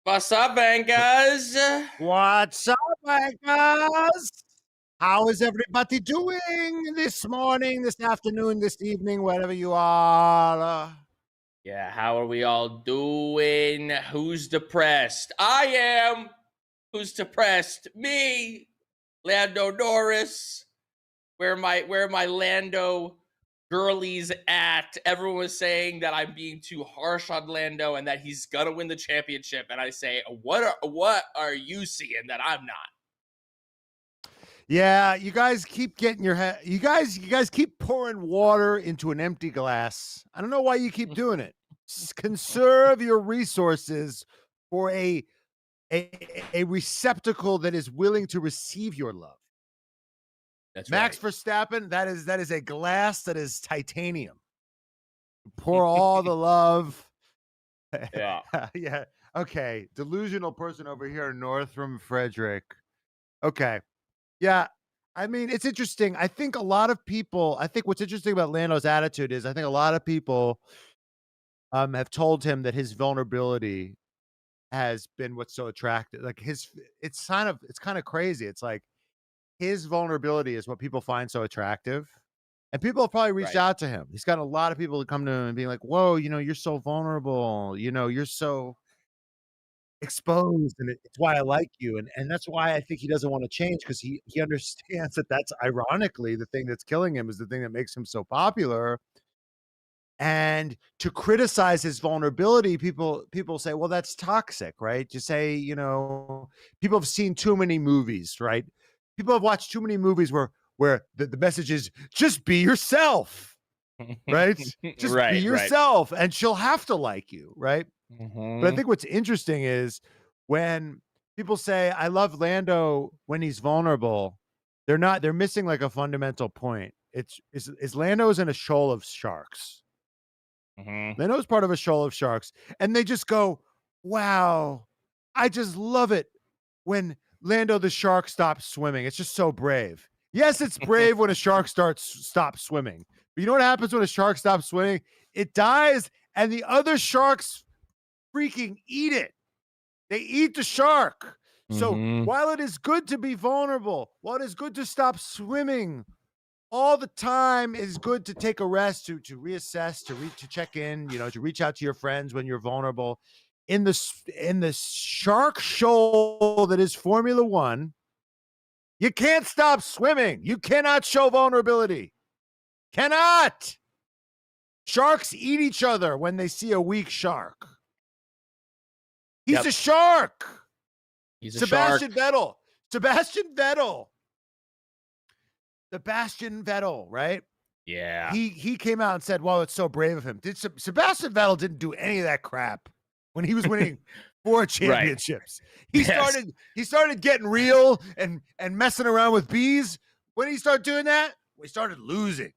What's up, bankers? What's up, guys? How is everybody doing this morning, this afternoon, this evening, wherever you are? Yeah, how are we all doing? Who's depressed? I am. Who's depressed? Me, Lando Norris. Where my Lando girlies at? Everyone was saying that I'm being too harsh on Lando and that he's gonna win the championship. And I say, what are you seeing that I'm not? Yeah, you guys keep getting your head. You guys keep pouring water into an empty glass. I don't know why you keep doing it. Conserve your resources for a receptacle that is willing to receive your love. That's Max right. Verstappen, that is a glass that is titanium. Pour all the love. Yeah. Yeah. Okay. Delusional person over here, Northram Frederick. Okay. Yeah. I mean, it's interesting. I think what's interesting about Lando's attitude is I think a lot of people have told him that his vulnerability has been what's so attractive. Like it's kind of crazy. It's like his vulnerability is what people find so attractive. And people have probably reached Right. out to him. He's got a lot of people to come to him and being like, whoa, you're so vulnerable. You're so exposed, and it's why I like you, and that's why I think he doesn't wanna change, 'cause he understands that that's ironically the thing that's killing him is the thing that makes him so popular, and to criticize his vulnerability, people say, "Well, that's toxic," right? To say, people have seen too many movies, right? People have watched too many movies where the message is, "Just be yourself," right? "Just be Right. yourself, and she'll have to like you," right? But I Mm-hmm. think what's interesting is when people say, "I love Lando when he's vulnerable," they're missing like a fundamental point. Is Lando's in a shoal of sharks. Mm-hmm. Lando's part of a shoal of sharks, and they just go, "Wow, I just love it when Lando the shark stops swimming. It's just so brave." Yes, it's brave when a shark stops swimming. But you know what happens when a shark stops swimming? It dies, and the other sharks freaking eat it. They eat the shark. So Mm-hmm. while it is good to be vulnerable, while it is good to stop swimming all the time, it is good to take a rest, to reassess, to check in, to reach out to your friends when you're vulnerable. In the shark shoal that is Formula One, you can't stop swimming. You cannot show vulnerability. Cannot. Sharks eat each other when they see a weak shark. He's Yep. a shark. He's a Sebastian shark. Vettel. Sebastian Vettel. Sebastian Vettel, right? Yeah. He came out and said, "Well, it's so brave of him." Sebastian Vettel didn't do any of that crap when he was winning 4 championships. He Yes. started getting real and messing around with bees. When he started doing that, we started losing.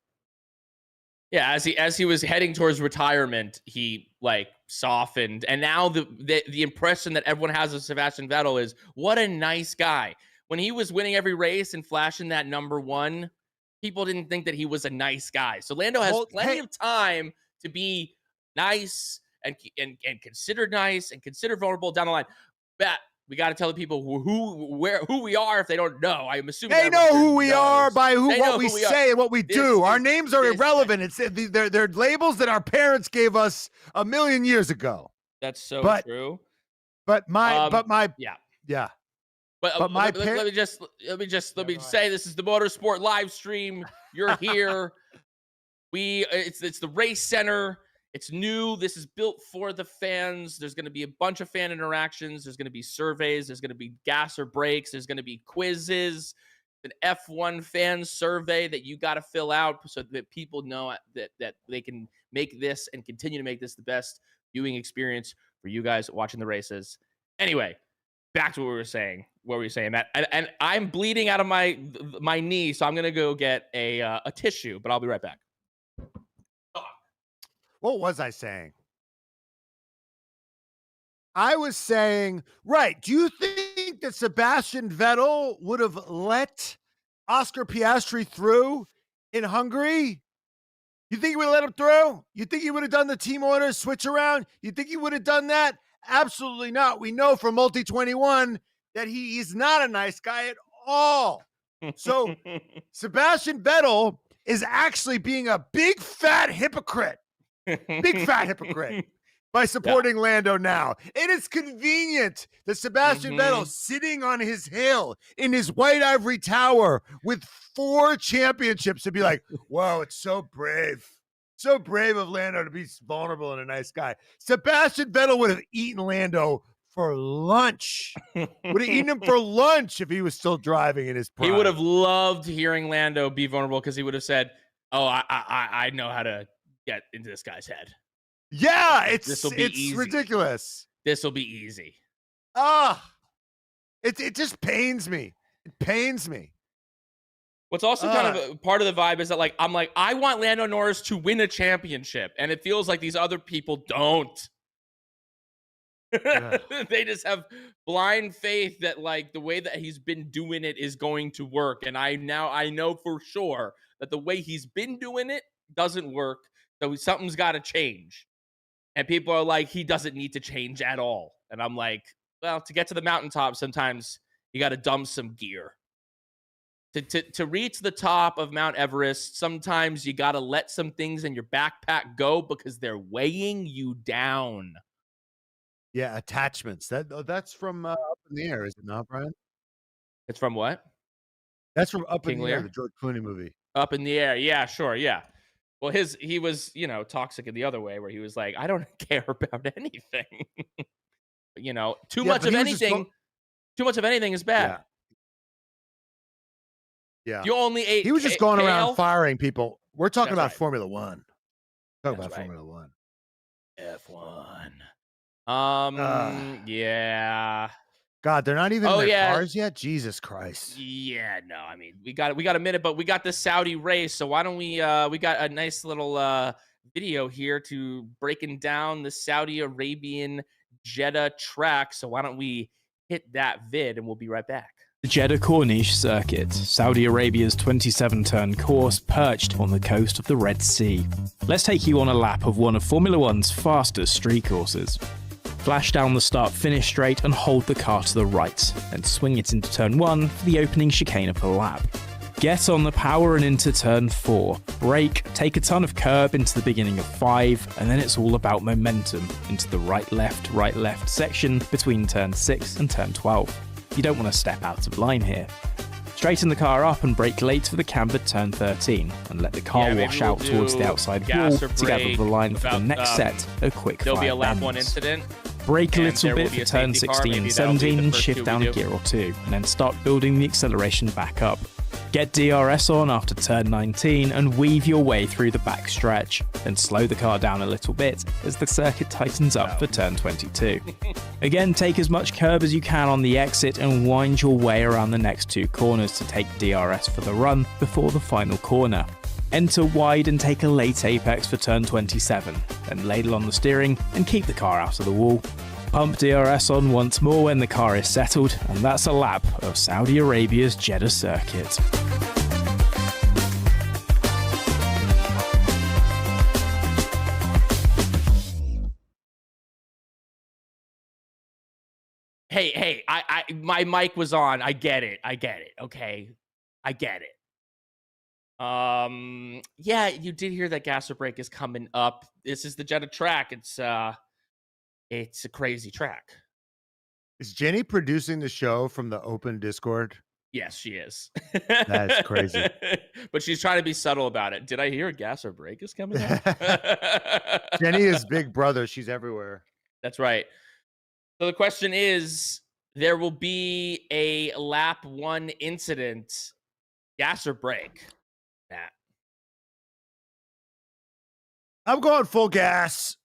Yeah, as he was heading towards retirement, he like softened, and now the impression that everyone has of Sebastian Vettel is what a nice guy. When he was winning every race and flashing that number one, people didn't think that he was a nice guy. So Lando has Well, plenty of time to be nice and considered nice and considered vulnerable down the line. But we got to tell the people who we are if they don't know. I'm assuming they know who we are by They what know we who we are. say and what we do. Our names are this- irrelevant. They're labels that our parents gave us a million years ago. That's so But true. yeah. But my let me just say this is the Motorsport live stream. You're here. It's the race center. It's new. This is built for the fans. There's going to be a bunch of fan interactions. There's going to be surveys. There's going to be gas or brakes. There's going to be quizzes. An F1 fan survey that you got to fill out so that people know that they can make this and continue to make this the best viewing experience for you guys watching the races. Anyway, back to what we were saying. What were you saying? That and I'm bleeding out of my knee, so I'm gonna go get a tissue. But I'll be right back. What was I saying? I was saying, right. Do you think that Sebastian Vettel would have let Oscar Piastri through in Hungary? You think he would have let him through? You think he would have done the team order switch around? You think he would have done that Absolutely not. We know from Multi 21 that he is not a nice guy at all. So Sebastian Vettel is actually being a big fat hypocrite by supporting Lando now. It is convenient that Sebastian Vettel sitting on his hill in his white ivory tower with 4 championships to be like, whoa, it's so brave. So brave of Lando to be vulnerable and a nice guy. Sebastian Vettel would have eaten Lando for lunch. Would have eaten him for lunch if he was still driving in his prime. He would have loved hearing Lando be vulnerable because he would have said, oh, I know how to get into this guy's head. Yeah, it's easy. ridiculous. This will be easy. It just pains me. It pains me. What's also kind of a part of the vibe is that I'm like, I want Lando Norris to win a championship, and it feels like these other people don't. They just have blind faith that the way that he's been doing it is going to work. And I know for sure that the way he's been doing it doesn't work. So something's got to change. And people are like, he doesn't need to change at all. And I'm like, well, to get to the mountaintop, sometimes you got to dump some gear. To reach the top of Mount Everest, sometimes you got to let some things in your backpack go because they're weighing you down. Yeah, attachments. That's from Up in the Air, is it not, Brian? It's from what? That's from Up King in the Air, Lear? the George Clooney movie. Up in the Air. Yeah, sure. Yeah. Well, he was, toxic in the other way where he was like, I don't care about anything. Too much of anything is bad. Yeah. You only ate. He was just going kale? around firing people. We're talking That's about right. Formula One. Talking That's about right. Formula One. F1. Yeah. God, they're not even in their yeah. cars yet? Jesus Christ. Yeah, no, I mean, we got a minute, but we got this Saudi race, so why don't we got a nice little video here to breaking down the Saudi Arabian Jeddah track, so why don't we hit that vid and we'll be right back. The Jeddah Corniche Circuit, Saudi Arabia's 27-turn course perched on the coast of the Red Sea. Let's take you on a lap of one of Formula One's fastest street courses. Flash down the start-finish straight and hold the car to the right, then swing it into turn 1 for the opening chicane of the lap. Get on the power and into turn 4. Brake, take a ton of curb into the beginning of 5, and then it's all about momentum into the right-left section between turn 6 and turn 12. You don't want to step out of line here. Straighten the car up and brake late for the cambered turn 13, and let the car wash out towards the outside wall to gather the line for the next set of quick There'll be a lap bends. 1 incident. Brake a little bit for turn 16 and 17 and shift down a gear or 2, and then start building the acceleration back up. Get DRS on after turn 19 and weave your way through the back stretch, then slow the car down a little bit as the circuit tightens up for turn 22. Again, take as much curb as you can on the exit and wind your way around the next 2 corners to take DRS for the run before the final corner. Enter wide and take a late apex for turn 27, then ladle on the steering and keep the car out of the wall. Pump DRS on once more when the car is settled, and that's a lap of Saudi Arabia's Jeddah circuit. Hey, my mic was on. I get it. Okay. I get it. Yeah, you did hear that gas or brake is coming up. This is the Jeddah track. It's a crazy track. Is Jenny producing the show from the open Discord? Yes, she is. That's crazy. But she's trying to be subtle about it. Did I hear gas or brake is coming up? Jenny is Big Brother. She's everywhere. That's right. So the question is, there will be a lap 1 incident. Gas or brake? Matt. I'm going full gas.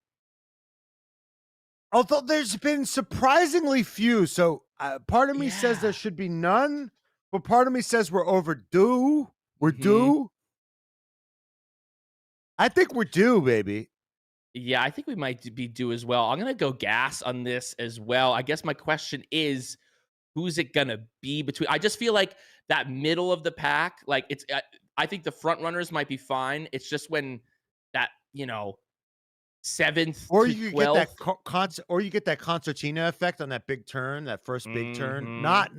Although there's been surprisingly few. So part of me says there should be none, but part of me says we're overdue. We're due. I think we're due, baby. Yeah, I think we might be due as well. I'm going to go gas on this as well. I guess my question is, who's it going to be between? I just feel like that middle of the pack, I think the front runners might be fine. It's just when that, 7th Or to you could get 12th. that or you get that concertina effect on that big turn, that first big turn. Mhm. Not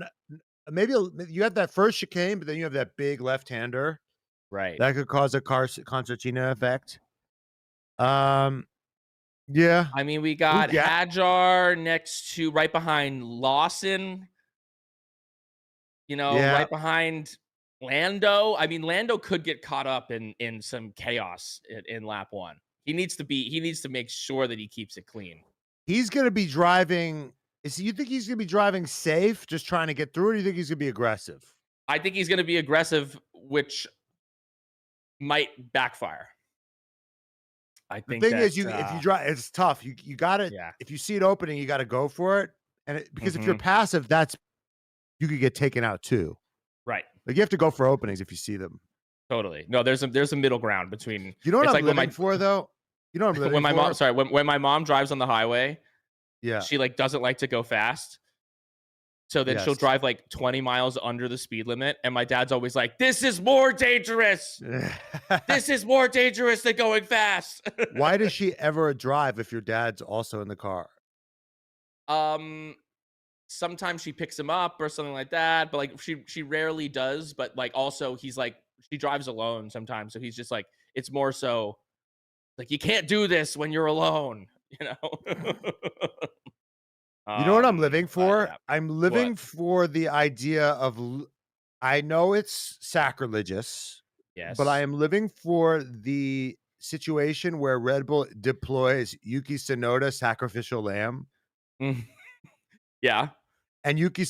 maybe you have that first chicane, but then you have that big left-hander. Right. That could cause a concertina effect. Yeah. I mean, we Ooh, got yeah. Hadjar next to right behind Lawson, Yeah. right behind Lando. I mean, Lando could get caught up in some chaos in lap 1. He needs to make sure that he keeps it clean. He's gonna be driving. You think he's gonna be driving safe, just trying to get through, or do you think he's gonna be aggressive? I think he's gonna be aggressive, which might backfire. I The think thing that is, if you drive, it's tough. You got to yeah. If you see it opening, you got to go for it. Because if you're Mhm. passive, you could get taken out too. Right. Like you have to go for openings if you see them. Totally. No, there's a middle ground between. You know what It's I'm like when living for, though. You know what I'm living when my mom, for. sorry, when my mom drives on the highway, Yeah. she like doesn't like to go fast. So then she'll Yes. drive like 20 miles under the speed limit. And my dad's always like, this is more dangerous. This is more dangerous than going fast. Why does she ever drive if your dad's also in the car? Sometimes she picks him up or something like that. But like she rarely does. But like also he's like, she drives alone sometimes. So he's just like, it's more so like, you can't do this when you're alone, you know? You know what I'm living But for? yeah. I'm What? living for the idea of. I know it's sacrilegious, but I Yes. am living for the situation where Red Bull deploys Yuki Tsunoda sacrificial lamb, Mm. Yeah. and Yuki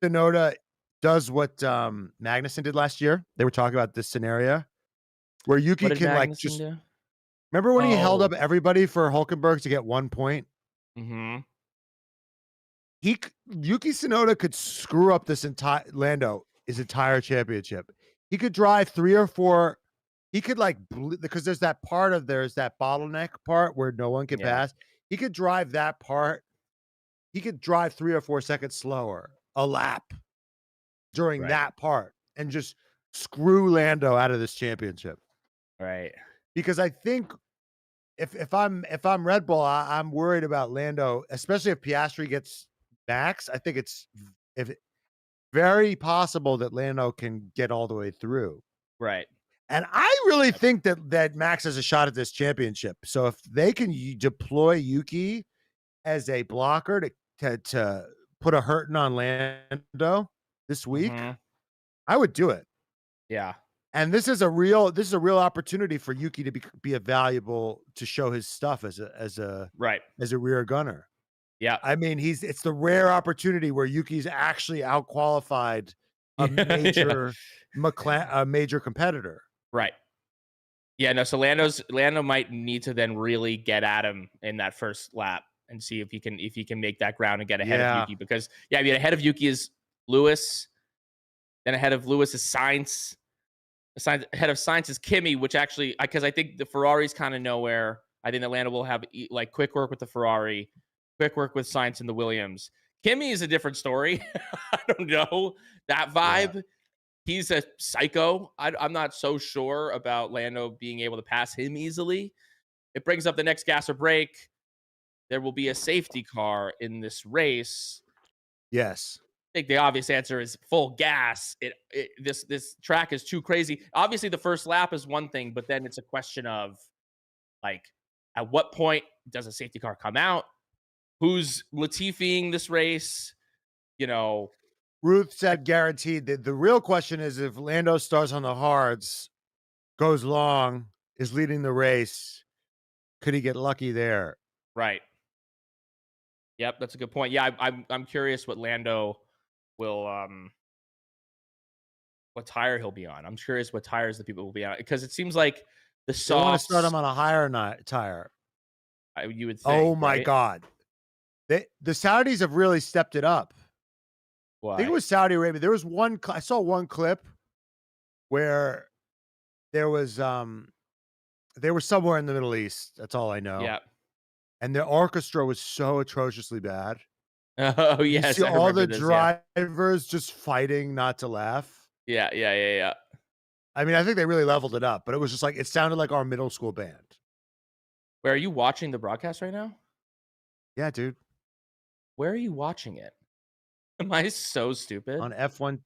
Tsunoda does what Magnussen did last year. They were talking about this scenario where What Yuki did can like Magnussen just do? remember when he held Oh. up everybody for Hulkenberg to get 1 point. Mhm. Yuki Tsunoda could screw up his entire championship. He could drive 3 or 4. He could like because there's that bottleneck part where no one can Yeah. pass. He could drive that part. He could drive 3 or 4 seconds slower a lap during Right. that part and just screw Lando out of this championship. Right. Because I think if I'm Red Bull, I'm worried about Lando, especially if Piastri gets Max. I think it's very possible that Lando can get all the way through. Right. And I really think that Max has a shot at this championship. So if they can deploy Yuki as a blocker to put a hurting on Lando this week, Mhm. I would do it. Yeah. And this is a real opportunity for Yuki to be a valuable to show his stuff as a Right. rear gunner. Yeah. I mean, it's the rare opportunity where Yuki's actually outqualified a Yeah. major competitor. Right. Yeah, no, so Lando might need to then really get at him in that first lap and see if he can make that ground and get ahead of Yeah. Yuki, because I mean, ahead of Yuki is Lewis, then ahead of Lewis is Sainz. Ahead of Sainz is Kimi, which actually, because I think the Ferrari's kind of nowhere. I think that Lando will have like quick work with the Ferrari, quick work with Sainz and the Williams. Kimi is a different story. I don't know that vibe. Yeah. He's a psycho. I'm not so sure about Lando being able to pass him easily. It brings up the next gas or brake. There will be a safety car in this race. Yes. I think the obvious answer is full gas. This track is too crazy. Obviously, the first lap is one thing, but then it's a question of like, at what point does a safety car come out? Who's Latifiing this race? Ruth said guaranteed. The real question is if Lando starts on the hards, goes long, is leading the race, could he get lucky there? Right. Yep, that's a good point. Yeah, I'm curious what Lando will what tire he'll be on. I'm curious what tires the people will be on, because it seems like the They want to start softs, him on a higher tire. you would think. Oh my right? God. The Saudis have really stepped it up. I think it Why? was Saudi Arabia. There was I saw one clip where there was they were somewhere in the Middle East. That's all I know. Yeah. And the orchestra was so atrociously bad. Oh You yes, see I all remember the this. Yeah. drivers just fighting not to laugh. Yeah. I mean, I think they really leveled it up, but it was just like it sounded like our middle school band. Where are you watching the broadcast right now? Yeah, dude. Where are you watching it? Am I so stupid? On F1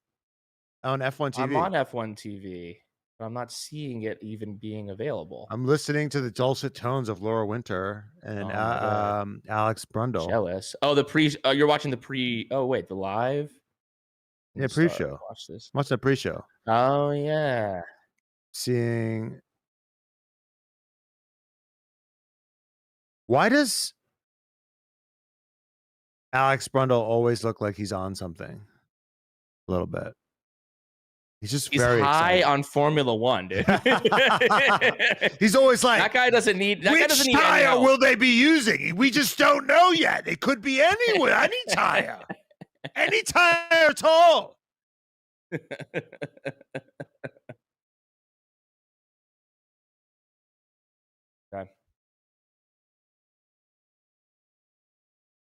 TV. I'm on F1 TV, but I'm not seeing it even being available. I'm listening to the dulcet tones of Laura Winter and Alex Brundle. Jealous. Oh, the pre. Oh, you're watching the pre. Oh, wait, the live. Yeah, pre-show. Watch this. What's the pre-show? Oh yeah. Seeing. Why does Alex Brundle always look like he's on something? A little bit. He's very high excited. on Formula One, dude. He's always like, that guy doesn't need. That guy which doesn't need tire will they be using? We just don't know yet. It could be anywhere, any tire, any tire at all. Okay.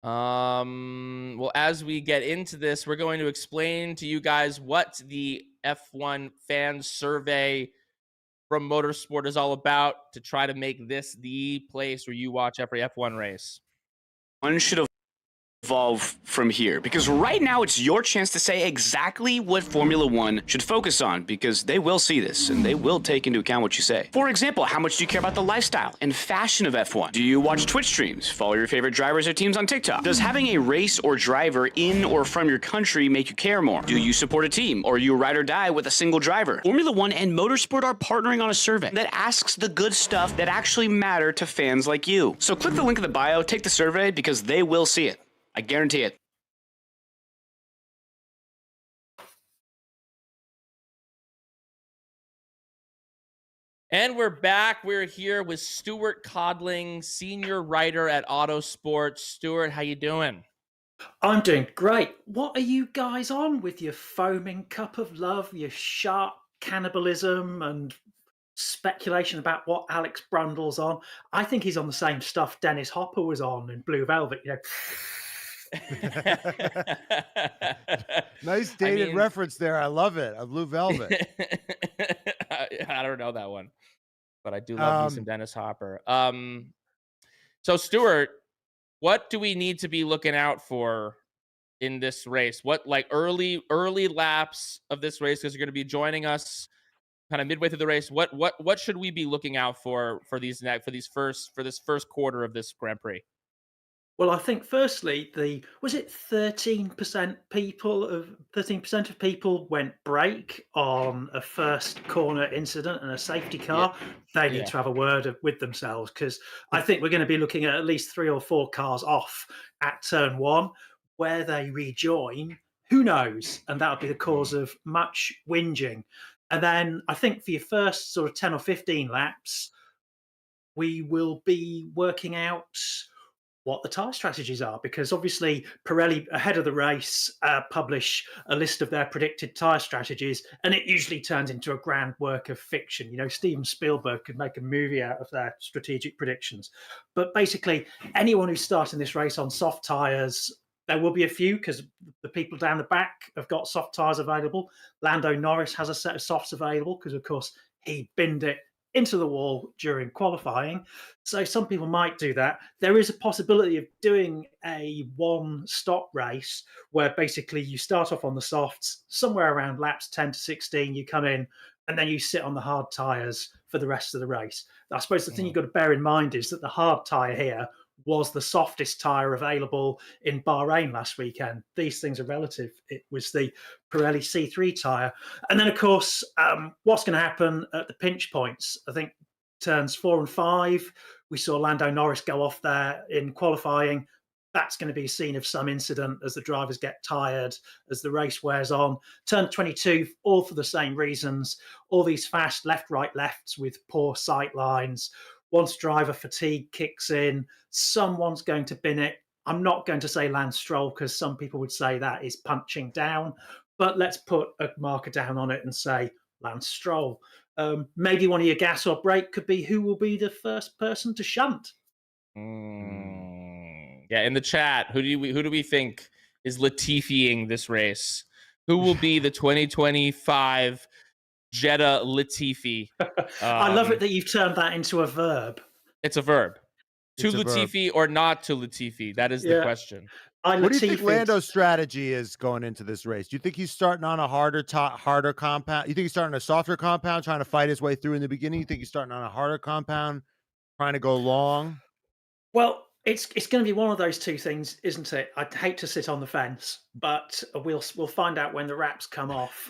Well, as we get into this, we're going to explain to you guys what the F1 fan survey from Motorsport is all about to try to make this the place where you watch every F1 race. One should evolve from here, because right now it's your chance to say exactly what Formula One should focus on, because they will see this and they will take into account what you say. For example, how much do you care about the lifestyle and fashion of F1? Do you watch Twitch streams? Follow your favorite drivers or teams on TikTok? Does having a race or driver in or from your country make you care more? Do you support a team, or are you ride or die with a single driver? Formula One and Motorsport are partnering on a survey that asks the good stuff that actually matter to fans like you. So click the link in the bio, take the survey, because they will see it. I guarantee it. And we're back. We're here with Stuart Codling, senior writer at Autosport. Stuart, how you doing? I'm doing great. What are you guys on with your foaming cup of love, your sharp cannibalism and speculation about what Alex Brundle's on? I think he's on the same stuff Dennis Hopper was on in Blue Velvet, you know. Nice dated reference there. I love it. A Blue Velvet. I don't know that one, but I do love me some Dennis Hopper. So Stuart, what do we need to be looking out for in this race? What, like, early laps of this race, because you're going to be joining us kind of midway through the race. What should we be looking out for this first quarter of this Grand Prix? Well, I think firstly, 13% of people went brake on a first corner incident and a safety car. Yeah. They need to have a word with themselves, because I think we're going to be looking at least 3 or 4 cars off at turn 1. Where they rejoin, who knows? And that'll be the cause of much whinging. And then I think for your first sort of 10 or 15 laps, we will be working out what the tyre strategies are, because obviously Pirelli, ahead of the race, publish a list of their predicted tyre strategies, and it usually turns into a grand work of fiction. You know, Steven Spielberg could make a movie out of their strategic predictions. But basically, anyone who's starting this race on soft tyres, there will be a few, because the people down the back have got soft tyres available. Lando Norris has a set of softs available, because, of course, he binned it into the wall during qualifying. So some people might do that. There is a possibility of doing a one-stop race where basically you start off on the softs, somewhere around laps 10 to 16, you come in, and then you sit on the hard tyres for the rest of the race. I suppose the thing you've got to bear in mind is that the hard tyre here was the softest tyre available in Bahrain last weekend. These things are relative. It was the Pirelli C3 tyre. And then, of course, what's going to happen at the pinch points? I think turns 4 and 5, we saw Lando Norris go off there in qualifying. That's going to be a scene of some incident as the drivers get tired, as the race wears on. Turn 22, all for the same reasons. All these fast left, right, lefts with poor sight lines. Once driver fatigue kicks in, someone's going to bin it. I'm not going to say Lance Stroll, because some people would say that is punching down, but let's put a marker down on it and say Lance Stroll. Maybe one of your gas or brake could be who will be the first person to shunt. Yeah, in the chat, who do we think is Latifiing this race? Who will be the 2025 Jeddah Latifi? I love it that you've turned that into a verb. It's a verb. To It's a verb. Latifi or not to Latifi? That is the question. What do you think Lando's strategy is going into this race? Do you think he's starting on a harder compound? You think he's starting on a softer compound, trying to fight his way through in the beginning? You think he's starting on a harder compound, trying to go long? Well, it's going to be one of those two things, isn't it? I'd hate to sit on the fence, but we'll find out when the wraps come off.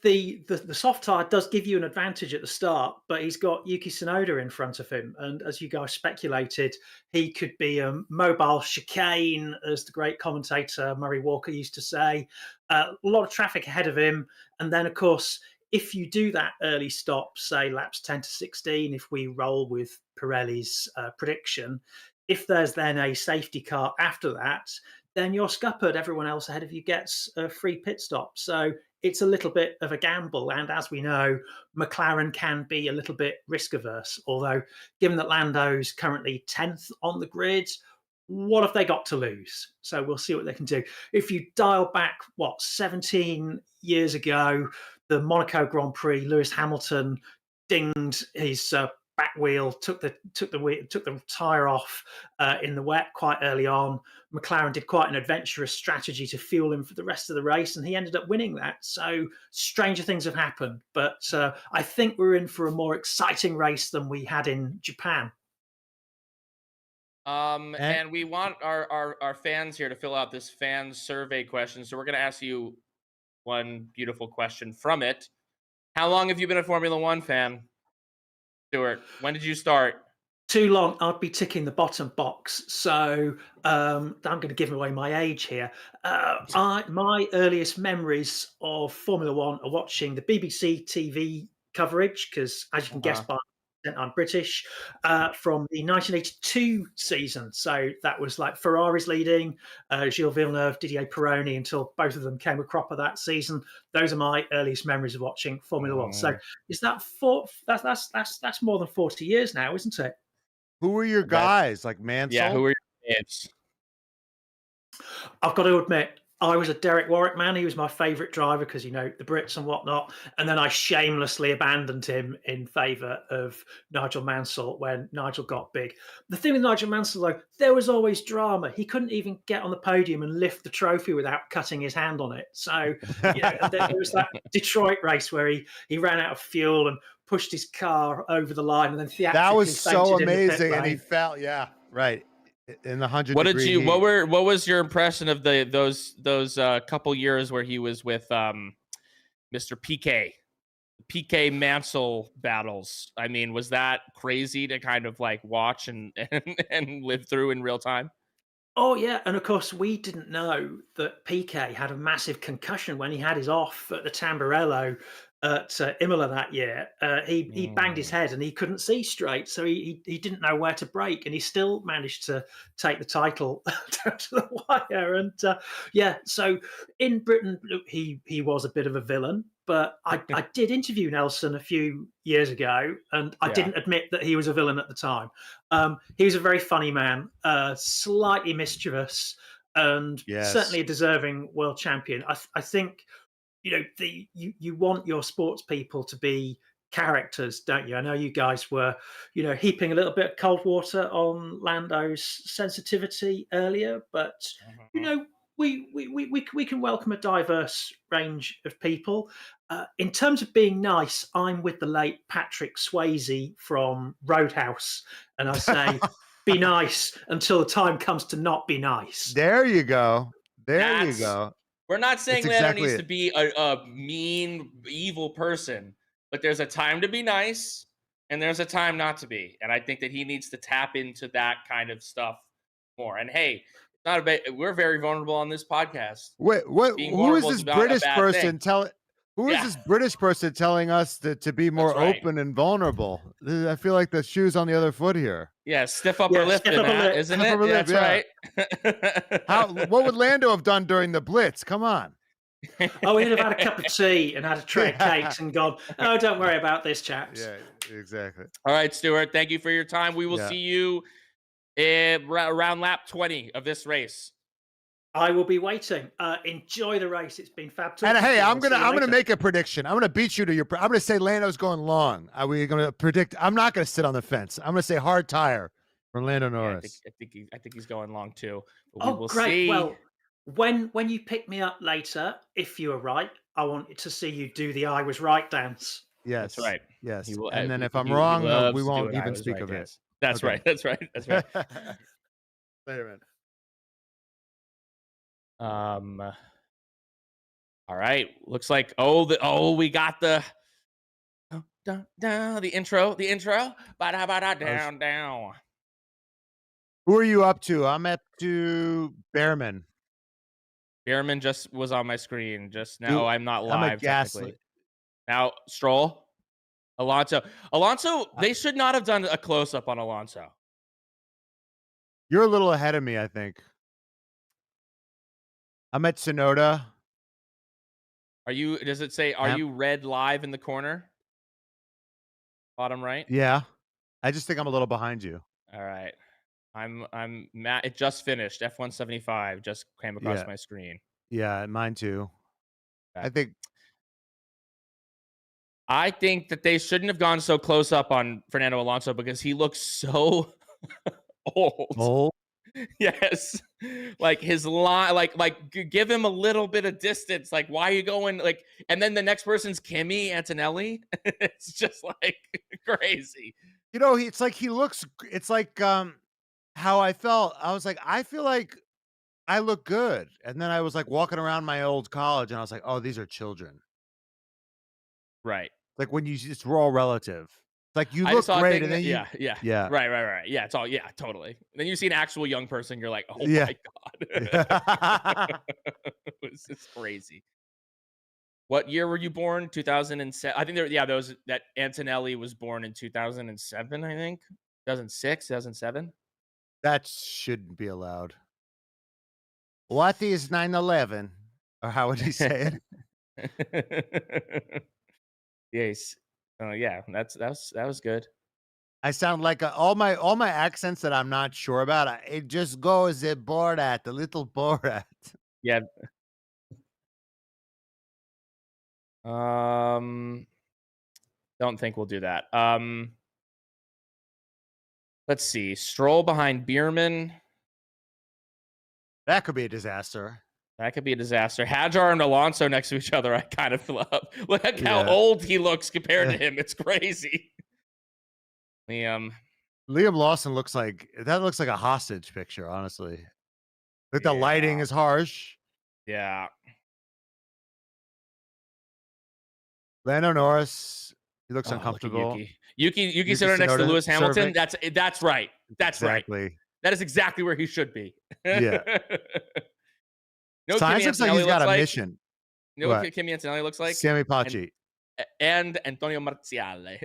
The soft tire does give you an advantage at the start, but he's got Yuki Tsunoda in front of him, and as you guys speculated, he could be a mobile chicane, as the great commentator Murray Walker used to say. A lot of traffic ahead of him, and then of course, if you do that early stop, say laps 10 to 16, if we roll with Pirelli's prediction, if there's then a safety car after that, then you're scuppered. Everyone else ahead of you gets a free pit stop. So it's a little bit of a gamble. And as we know, McLaren can be a little bit risk averse. Although, given that Lando's currently 10th on the grid, what have they got to lose? So we'll see what they can do. If you dial back, 17 years ago, the Monaco Grand Prix, Lewis Hamilton dinged his back wheel, took the tire off in the wet quite early on. McLaren did quite an adventurous strategy to fuel him for the rest of the race, and he ended up winning that. So stranger things have happened, but I think we're in for a more exciting race than we had in Japan. And we want our fans here to fill out this fan survey question. So we're going to ask you one beautiful question from it. How long have you been a Formula One fan, Stuart? When did you start? Too long. I'd be ticking the bottom box. So I'm going to give away my age here. My earliest memories of Formula One are watching the BBC TV coverage, because as you can guess by I'm British, from the 1982 season. So that was like Ferrari's leading, Gilles Villeneuve, Didier Pironi, until both of them came a cropper that season. Those are my earliest memories of watching Formula One. So is that that's more than 40 years now, isn't it? Who were your guys? Like Mansell? Yeah, who were your kids? I've got to admit, I was a Derek Warwick man. He was my favourite driver because, the Brits and whatnot. And then I shamelessly abandoned him in favour of Nigel Mansell when Nigel got big. The thing with Nigel Mansell, though, there was always drama. He couldn't even get on the podium and lift the trophy without cutting his hand on it. So there was that Detroit race where he ran out of fuel and pushed his car over the line, and then theatrically that was so fainted in the pit amazing, and he lane. fell. Yeah, right. In the 100. What did you? Heat. What was your impression of those couple years where he was with Mr. PK Mansell battles? I mean, was that crazy to kind of like watch and live through in real time? Oh yeah, and of course we didn't know that PK had a massive concussion when he had his off at the Tamburello at Imola that year. He banged his head and he couldn't see straight, so he didn't know where to brake, and he still managed to take the title down to the wire. And so in Britain, look, he was a bit of a villain, but I did interview Nelson a few years ago, and I didn't admit that he was a villain at the time. He was a very funny man, slightly mischievous, and certainly a deserving world champion. I think you want your sports people to be characters, don't you? I know you guys were, heaping a little bit of cold water on Lando's sensitivity earlier, but we can welcome a diverse range of people. In terms of being nice, I'm with the late Patrick Swayze from Roadhouse, and I say, be nice until the time comes to not be nice. There you go. You go. We're not saying Lando needs to be a mean, evil person, but there's a time to be nice and there's a time not to be. And I think that he needs to tap into that kind of stuff more. And hey, it's not we're very vulnerable on this podcast. Wait, who is this British person this British person telling us to be more open and vulnerable? I feel like the shoe's on the other foot here. Yeah, stiff upper lip, isn't it? That's right. What would Lando have done during the Blitz? Come on. Oh, he'd have had a cup of tea and had a tray of cakes and gone, oh, don't worry about this, chaps. Yeah, exactly. All right, Stuart, thank you for your time. We will see you around lap 20 of this race. I will be waiting. Enjoy the race. It's been fab. And hey, I'm gonna make a prediction. I'm gonna beat you to your. I'm gonna say Lando's going long. Are we gonna predict? I'm not gonna sit on the fence. I'm gonna say hard tire. For Lando Yeah, Norris. I think he's going long too. But we Oh, will great. see. Well, when you pick me up later, if you were right, I want to see you do the "I was right" dance. That's Yes. right. Yes. He will. And then if I'm He wrong, loves we to do won't an I even was speak right of it. dance. That's Okay. right. That's right. That's right. Later, man. All right. Looks like we got the the intro. Down. Who are you up to? I'm up to Behrman. Behrman just was on my screen just now. I'm not I'm a live technically. Gasly. Now Stroll, Alonso. They should not have done a close up on Alonso. You're a little ahead of me, I think. I'm at Sonoda. Does it say, are you red live in the corner? Bottom right? Yeah. I just think I'm a little behind you. All right. I'm Matt. It just finished. F175 just came across my screen. Yeah, mine too. Okay. I think that they shouldn't have gone so close up on Fernando Alonso because he looks so old. Yes. Like his line, give him a little bit of distance. Like, why are you going and then the next person's Kimi Antonelli? It's just like crazy. You know, it's like how I felt. I was like, I feel like I look good. And then I was like walking around my old college and I was like, oh, these are children. Right. Like when it's all relative. It's like you look great. And then yeah. Right. Yeah. It's all, totally. Then you see an actual young person. You're like, oh my God. It's crazy. What year were you born? 2007. I think that Antonelli was born in 2007, I think. 2006, 2007. That shouldn't be allowed. What is 9/11? Or how would he say it? Yes. Yeah, that was good. I sound like all my accents that I'm not sure about. It just goes the Borat, the little Borat. Yeah. Don't think we'll do that. Let's see. Stroll behind Behrman. That could be a disaster. That could be a disaster. Hadjar and Alonso next to each other, I kind of love. Look how old he looks compared to him. It's crazy. Liam Lawson looks like a hostage picture, honestly. Like the lighting is harsh. Yeah. Lando Norris, he looks uncomfortable. Yuki sitting next to Lewis Hamilton. Cervic. That's right. That's exactly right. That is exactly where he should be. Yeah. No, Signs looks like he's got a mission. You know what Kimi Antonelli looks like? Sammy Pachi. And Antonio Marziale,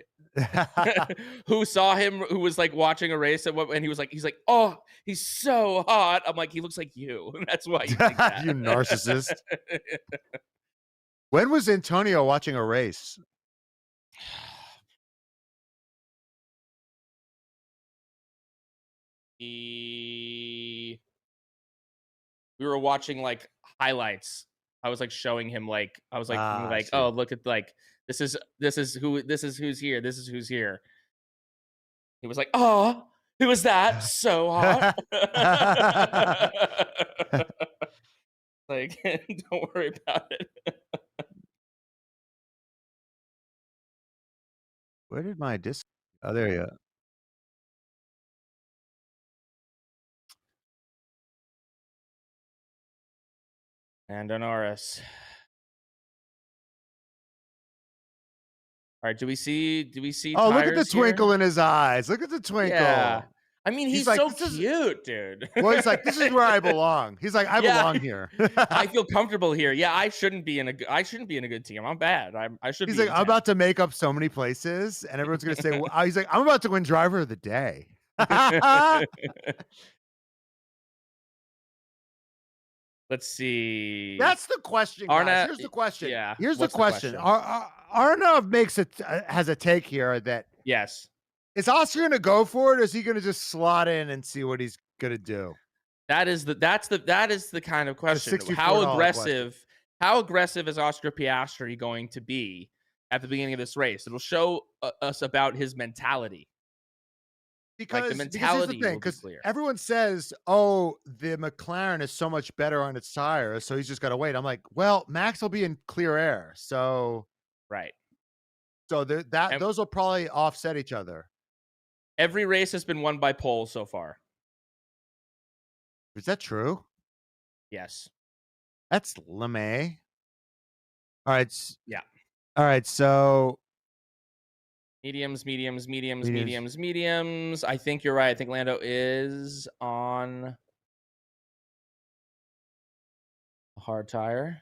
who saw him, who was like watching a race, and he's like, oh, he's so hot. I'm like, he looks like you. That's why you think that. You narcissist. When was Antonio watching a race? We were watching like highlights. I was like showing him I was like, oh, look at this is who's here. This is who's here. He was like, oh, who is that? So hot. Like, don't worry about it. Where did my disc? Oh, there you go. Lando Norris. All right, do we see? Oh, look at the twinkle in his eyes. Look at the twinkle. Yeah. I mean, he's like, so cute, dude. Well, he's like, this is where I belong. He's like, I belong here. I feel comfortable here. Yeah, I shouldn't be in a good team. I'm bad. I should. He's be like, I'm about to make up so many places, and everyone's gonna say, well, he's like, I'm about to win driver of the day. Let's see. That's the question, guys. Here's the question. Yeah. Here's the question. Arnav has a take here that yes. Is Oscar going to go for it, or is he going to just slot in and see what he's going to do? That is the kind of question. How aggressive is Oscar Piastri going to be at the beginning of this race? It'll show us about his mentality. Because Like the here's the mentality thing, will be because clear. everyone says, "Oh, the McLaren is so much better on its tires, so he's just got to wait." I'm like, well, Max will be in clear air, so Right. that those will probably offset each other. Every race has been won by pole so far. Is that true? Yes. That's LeMay. All right. Yeah. All right. So Mediums. Mediums. I think you're right. I think Lando is on a hard tire.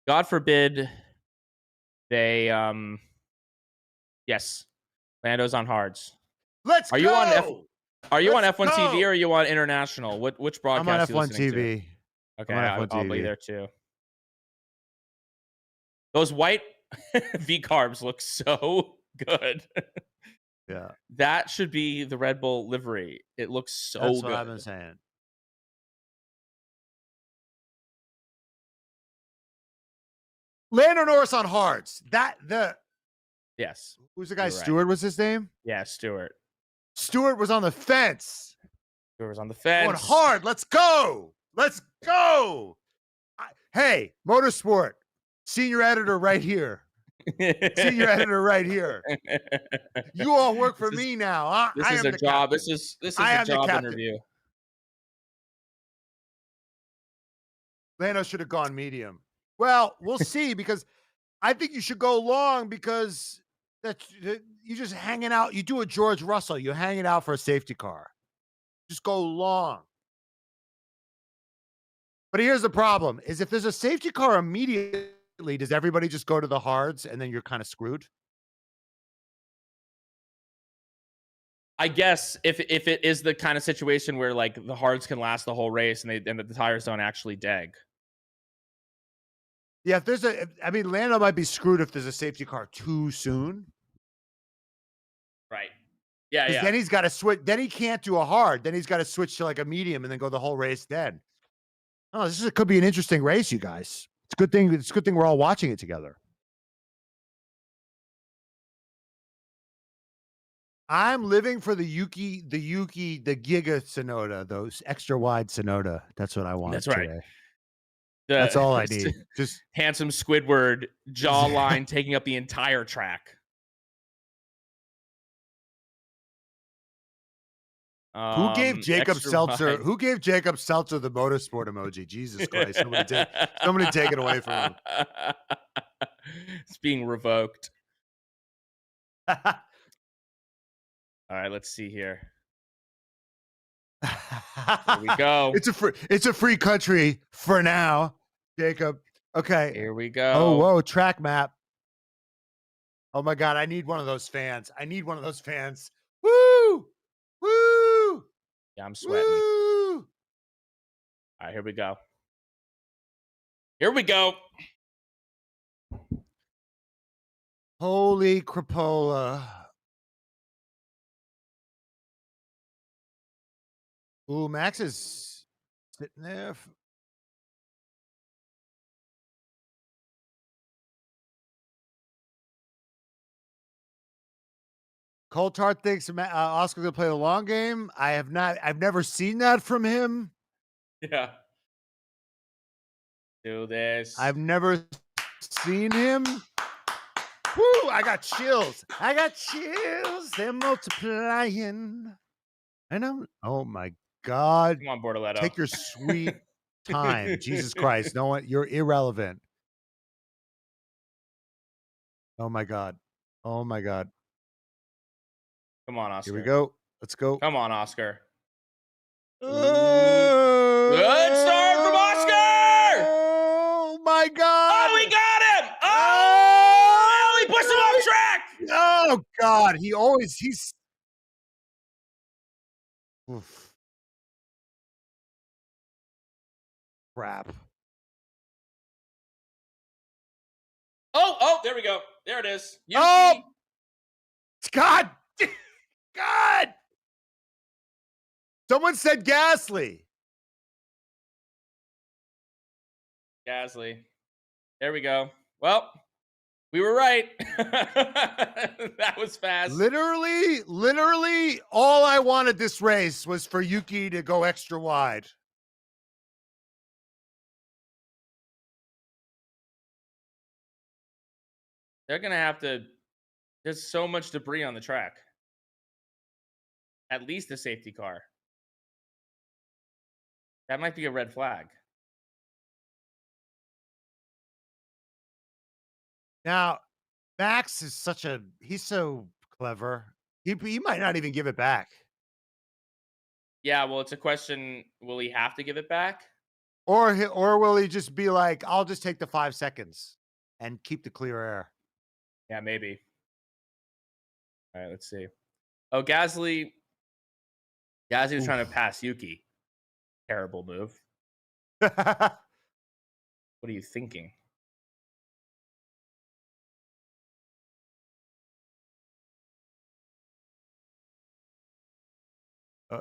God forbid they yes. Lando's on hards. let's Are go. you on Let's F1 TV go! or are you on international? Which I'm on broadcast are you F1 listening to? TV. Okay, I'm on F1 I'll be TV. there too. Those white V carbs look so good. Yeah. That should be the Red Bull livery. It looks so That's good. what I've been saying. Lando Norris on hards. Yes. Who's the guy? You're right. Stuart was his name? Yeah, Stuart. Stuart was on the fence. Stuart was on the fence. Going hard. Let's go. Let's go. Hey, Motorsport. Senior editor right here. Senior editor right here. You all work for me now. This I is am a the job. captain. This is I a am the job captain. interview. Lando should have gone medium. Well, we'll see, because I think you should go long, because you just hanging out. You do a George Russell. You're hanging out for a safety car. Just go long. But here's the problem: is if there's a safety car immediately, does everybody just go to the hards and then you're kind of screwed? I guess if it is the kind of situation where like the hards can last the whole race and the tires don't actually deg. Yeah, Lando might be screwed if there's a safety car too soon. Right. Yeah, Because then he's got to switch. Then he can't do a hard. Then he's got to switch to like a medium and then go the whole race then. Oh, could be an interesting race, you guys. It's a good thing. It's a good thing we're all watching it together. I'm living for the Giga Sonoda, those extra wide Sonoda. That's what I want. That's right. Today. That's all I need. Just handsome Squidward jawline taking up the entire track. Who gave Jacob Seltzer? Who gave Jacob Seltzer the motorsport emoji? Jesus Christ! Somebody take it away from him. It's being revoked. All right, let's see here. Here we go. It's a free country for now, Jacob. Okay. Here we go. Oh, whoa, track map. Oh my God, I need one of those fans. Woo! Woo! Yeah, I'm sweating. Woo! All right, here we go. Here we go. Holy crapola. Ooh, Max is sitting there. Coulthard thinks Oscar's gonna play the long game. I've never seen that from him. Yeah. Do this. I've never seen him. Woo! I got chills. They're multiplying. Oh my God. Come on, Bortoletto. Take your sweet time. Jesus Christ. No one, you're irrelevant. Oh my God. Oh my God. Come on, Oscar. Here we go. Let's go. Come on, Oscar. Good start from Oscar! Oh my God. Oh, we got him! Oh, he pushed him off track! Oh God. He's oof. Crap. Oh, there we go. There it is. Oh, God. God. Someone said Gasly. Gasly. There we go. Well, We were right. That was fast. Literally, all I wanted this race was for Yuki to go extra wide. They're gonna have to. There's so much debris on the track. At least a safety car. That might be a red flag. Now, Max is he's so clever. He might not even give it back. Yeah, well, it's a question. Will he have to give it back? Or will he just be like, I'll just take the 5 seconds and keep the clear air. Yeah, maybe. All right, let's see. Oh, Gasly. Gasly was trying to pass Yuki. Terrible move. What are you thinking?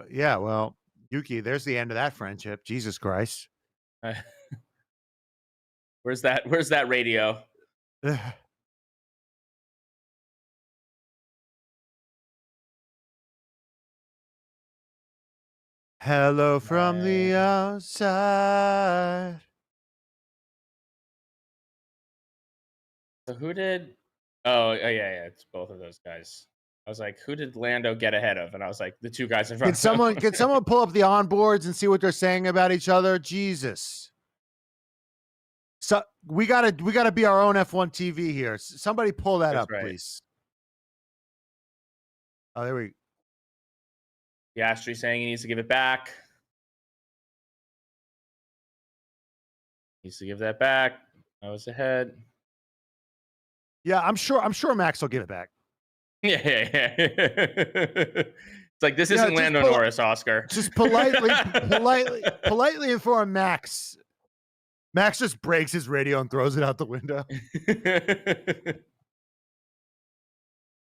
Yeah, well, Yuki, there's the end of that friendship. Jesus Christ. Where's that radio? Hello from the outside. So who did? Oh, yeah. It's both of those guys. I was like, who did Lando get ahead of? And I was like, the two guys in front. Can someone pull up the onboards and see what they're saying about each other? Jesus. So we gotta be our own F1 TV here. Somebody pull that up, please. Oh, there we. Piastri saying he needs to give it back. Needs to give that back. I was ahead. Yeah, I'm sure Max will give it back. Yeah. It's like, this isn't Lando Norris, Oscar. Just politely inform Max. Max just breaks his radio and throws it out the window.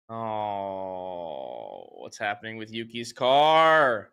Oh, what's happening with Yuki's car?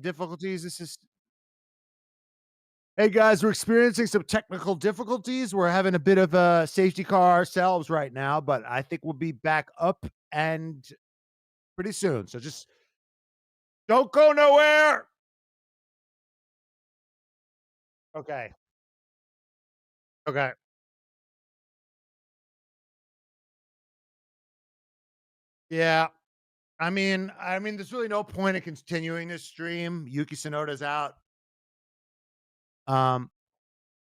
difficulties. This is. Hey guys, we're experiencing some technical difficulties. We're having a bit of a safety car ourselves right now, but I think we'll be back up and pretty soon. So just don't go nowhere. Okay. Okay. Yeah. I mean, there's really no point in continuing this stream. Yuki Tsunoda's out. Um.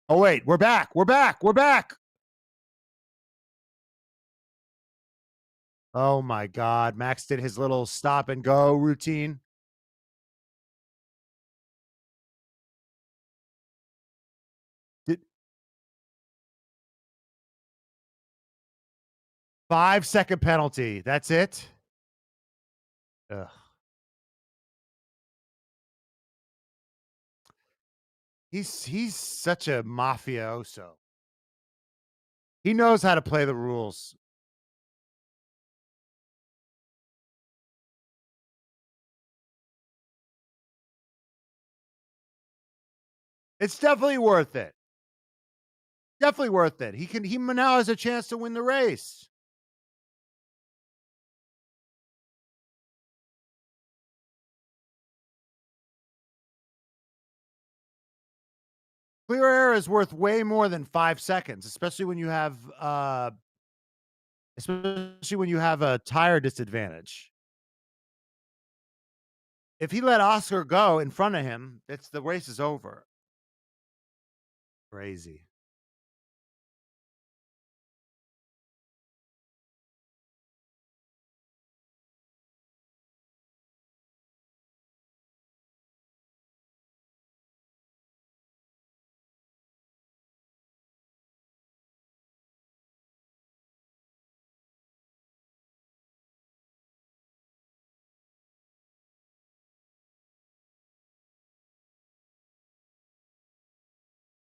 Oh wait, we're back. We're back. We're back. Oh my God, Max did his little stop and go routine. Did 5-second penalty. That's it. Ugh. He's such a mafioso. He knows how to play the rules. It's definitely worth it. Definitely worth it. He now has a chance to win the race. Clear air is worth way more than 5 seconds, especially when you have a tire disadvantage. If he let Oscar go in front of him, the race is over. Crazy.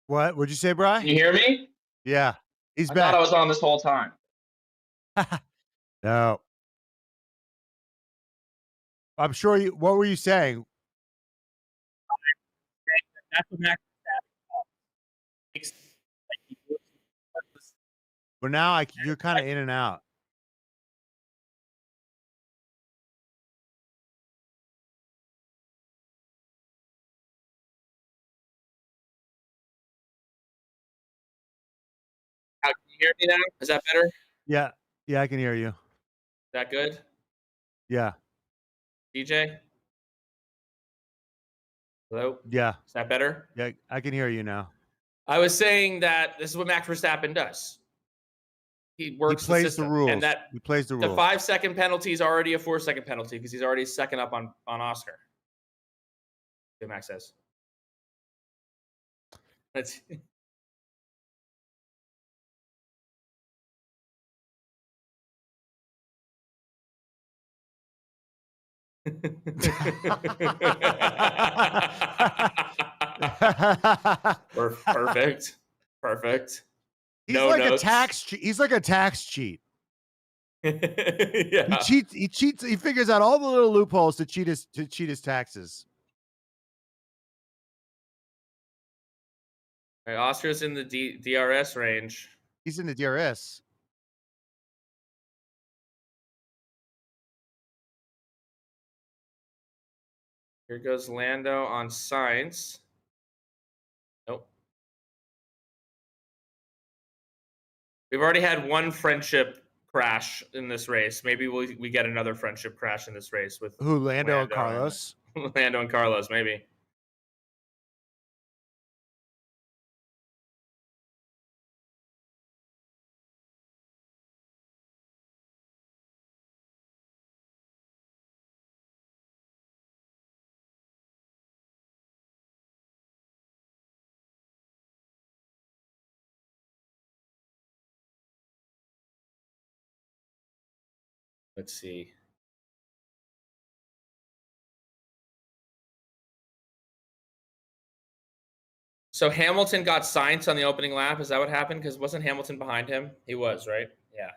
What? What'd you say, Bri? Can you hear me? Yeah. He's I back. thought I was on this whole time. No. I'm sure you. What were you saying? That's what Max makes. Well, now you're kind of in and out. Can you hear me now? Is that better? Is Yeah. Yeah, I can hear you. that good? Yeah. DJ? Hello? Yeah. Is that better? Yeah, I can hear you now. I was saying that this is what Max Verstappen does. He works He plays the system, rules. and that He plays the the rules. 5-second penalty is already a 4-second penalty because he's already second up on Oscar. What Max says. That's perfect. Perfect. He's No like notes. a tax. He's like a tax cheat. Yeah. He cheats. He figures out all the little loopholes to cheat his taxes. All right, Oscar's in the DRS range. He's in the DRS. Here goes Lando on Sainz. Nope. We've already had one friendship crash in this race. Maybe we get another friendship crash in this race with Who? Lando and Carlos. Lando and Carlos, maybe. Let's see. So Hamilton got Sainz on the opening lap. Is that what happened? Because wasn't Hamilton behind him? He was, right? Yeah.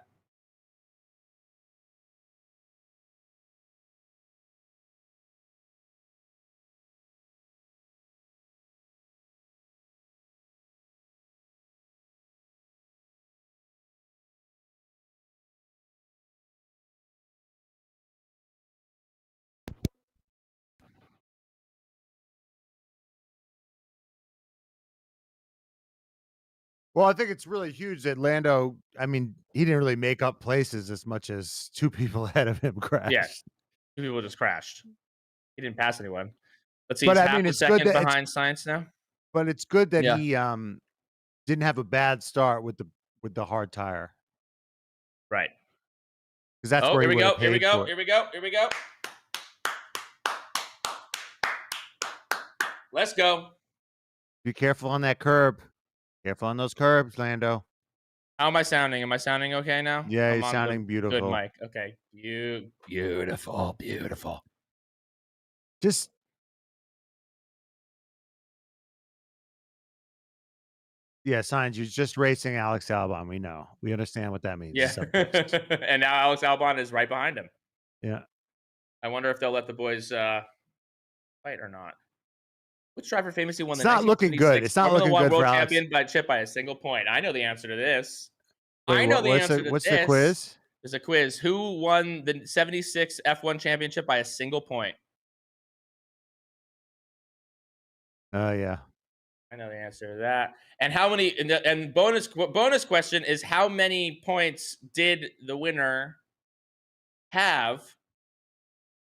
Well, I think it's really huge that Lando. I mean, he didn't really make up places as much as 2 people ahead of him Yeah, crashed. 2 people just crashed. He didn't pass anyone. Let's see, But he's I half mean, a second behind Science now. it's good that Yeah. he didn't have a bad start with the hard tire Right. because that's Oh, where here he we would have go. Here we paid go. for it. Here we go. Here we go. Let's go. Be careful on that curb. Careful on those curbs, Lando. How am I sounding? Am I sounding okay now? Yeah, I'm you're on sounding the good beautiful. mic. Okay. Beautiful. Beautiful. Just yeah, signs. You're just racing Alex Albon. We know. We understand what that means. Yeah. And now Alex Albon is right behind him. Yeah. I wonder if they'll let the boys fight or not. Which driver famously won It's the not looking good. 1926 It's not Formula looking One good World for Alex. Champion by chip by a single point? I know the answer to this. Wait, I know the answer to what's this. the quiz? There's a quiz. Who won the 76 F1 championship by a single point? Oh yeah. I know the answer to that. And how many? And bonus question is how many points did the winner have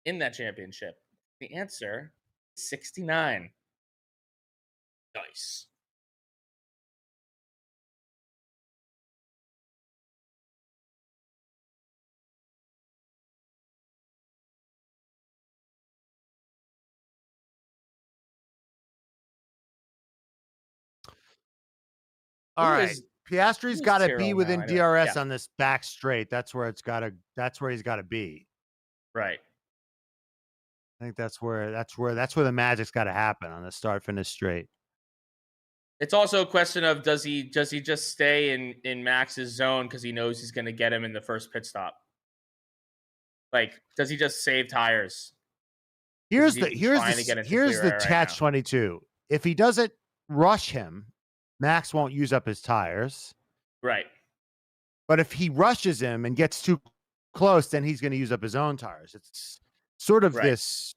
in that championship? The answer: 69. Nice. All Who right. is- Piastri's who's got to be Tyrrell within now, anyway? DRS Yeah. on this back straight. That's where he's got to be. Right. I think that's where the magic's got to happen on the start finish straight. It's also a question of does he just stay in Max's zone because he knows he's going to get him in the first pit stop? Like, does he just save tires? Here's He's trying to get into here's clear the air right catch now. 22. If he doesn't rush him, Max won't use up his tires. Right. But if he rushes him and gets too close, then he's going to use up his own tires. It's sort of Right. this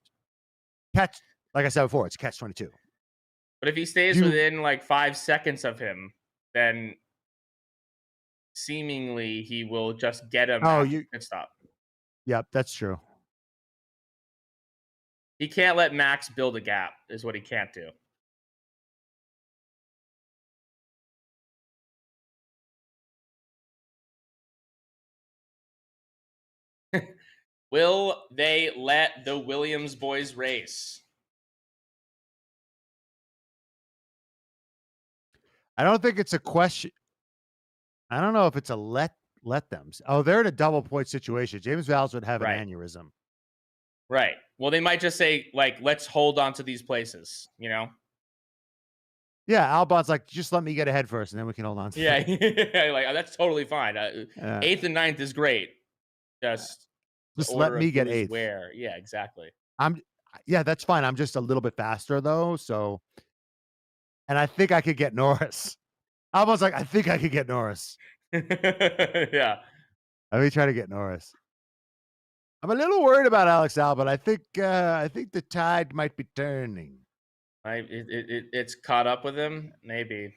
catch. Like I said before, it's catch 22. But if he stays within like 5 seconds of him, then seemingly he will just get him at the pit stop. Yep, that's true. He can't let Max build a gap, is what he can't do. Will they let the Williams boys race? I don't think it's a question. I don't know if it's a let them. Oh, they're in a double point situation. James Vowles would have an aneurysm. Right. Well, they might just say, like, let's hold on to these places, you know? Yeah, Albon's like, just let me get ahead first, and then we can hold on to it. Yeah, like, that's totally fine. 8th and 9th is great. Just let me get 8th. Where? Yeah, exactly. Yeah, that's fine. I'm just a little bit faster, though, so... And I think I could get Norris. Albon's like, I think I could get Norris. Yeah. Let me try to get Norris. I'm a little worried about Alex Albon. I think the tide might be turning. It's caught up with him, maybe.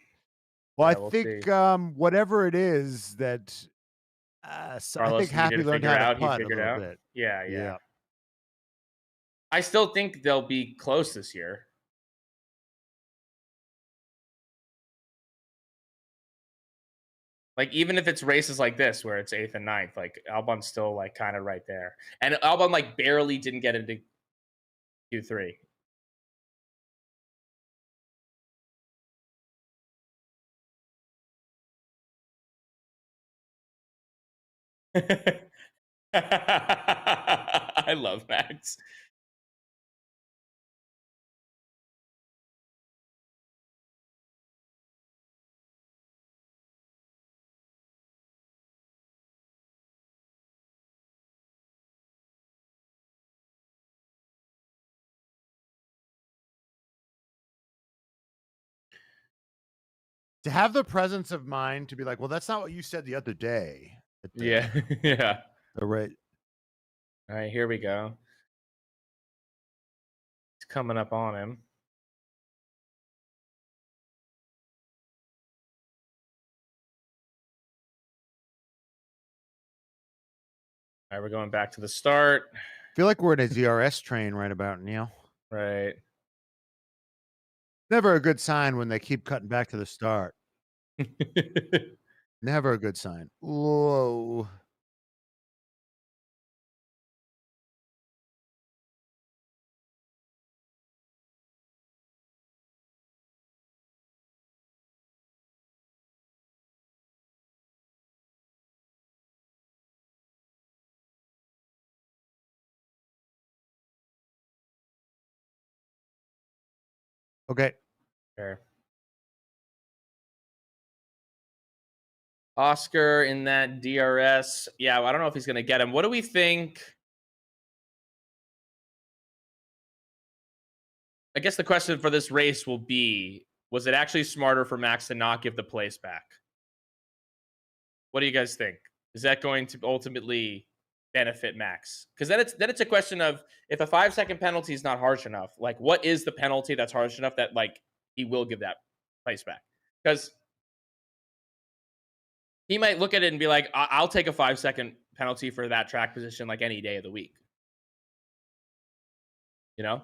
Well, Yeah, I we'll think see. whatever it is that I think Happy learned how to putt a little bit. Yeah. I still think they'll be close this year. Like, even if it's races like this where it's 8th and 9th, like Albon's still like kind of right there. And Albon like barely didn't get into Q3. I love Max. To have the presence of mind to be like, well, that's not what you said the other day. Yeah. All right. All right, here we go. It's coming up on him. All right, we're going back to the start. I feel like we're in a DRS train right about now. Right. Never a good sign when they keep cutting back to the start. Never a good sign. Whoa. Okay. Sure. Oscar in that DRS. Yeah, I don't know if he's going to get him. What do we think? I guess the question for this race will be, was it actually smarter for Max to not give the place back? What do you guys think? Is that going to ultimately benefit Max? Because then it's a question of, if a 5-second penalty is not harsh enough, like, what is the penalty that's harsh enough that, like, he will give that place back? Because he might look at it and be like, I'll take a 5-second penalty for that track position like any day of the week. You know?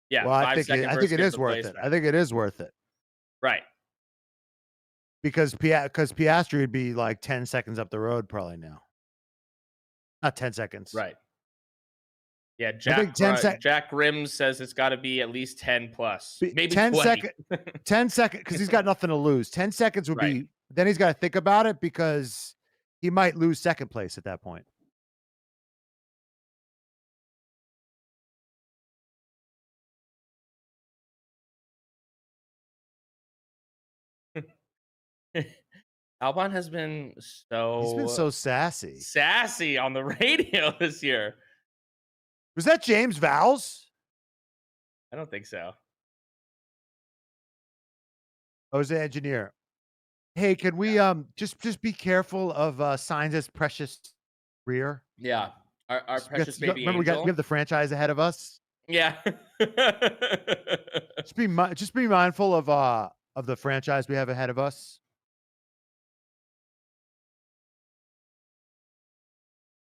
Yeah. Well, I think it is worth it. I think it is worth it. Right. Because Piastri would be like 10 seconds up the road probably now. Not 10 seconds. Right. Yeah, Jack Grimm says it's got to be at least 10 plus. Maybe 10 20. seconds. 10 seconds, because he's got nothing to lose. 10 seconds would be, then he's got to think about it, because he might lose second place at that point. Albon has been He's been so sassy on the radio this year. Was that James Vowles? I don't think so. Oh, was the engineer. Hey, can we just be careful of Sainz's precious rear? Yeah. Our precious baby remember, angel. we have the franchise ahead of us. Yeah. just be mindful of the franchise we have ahead of us.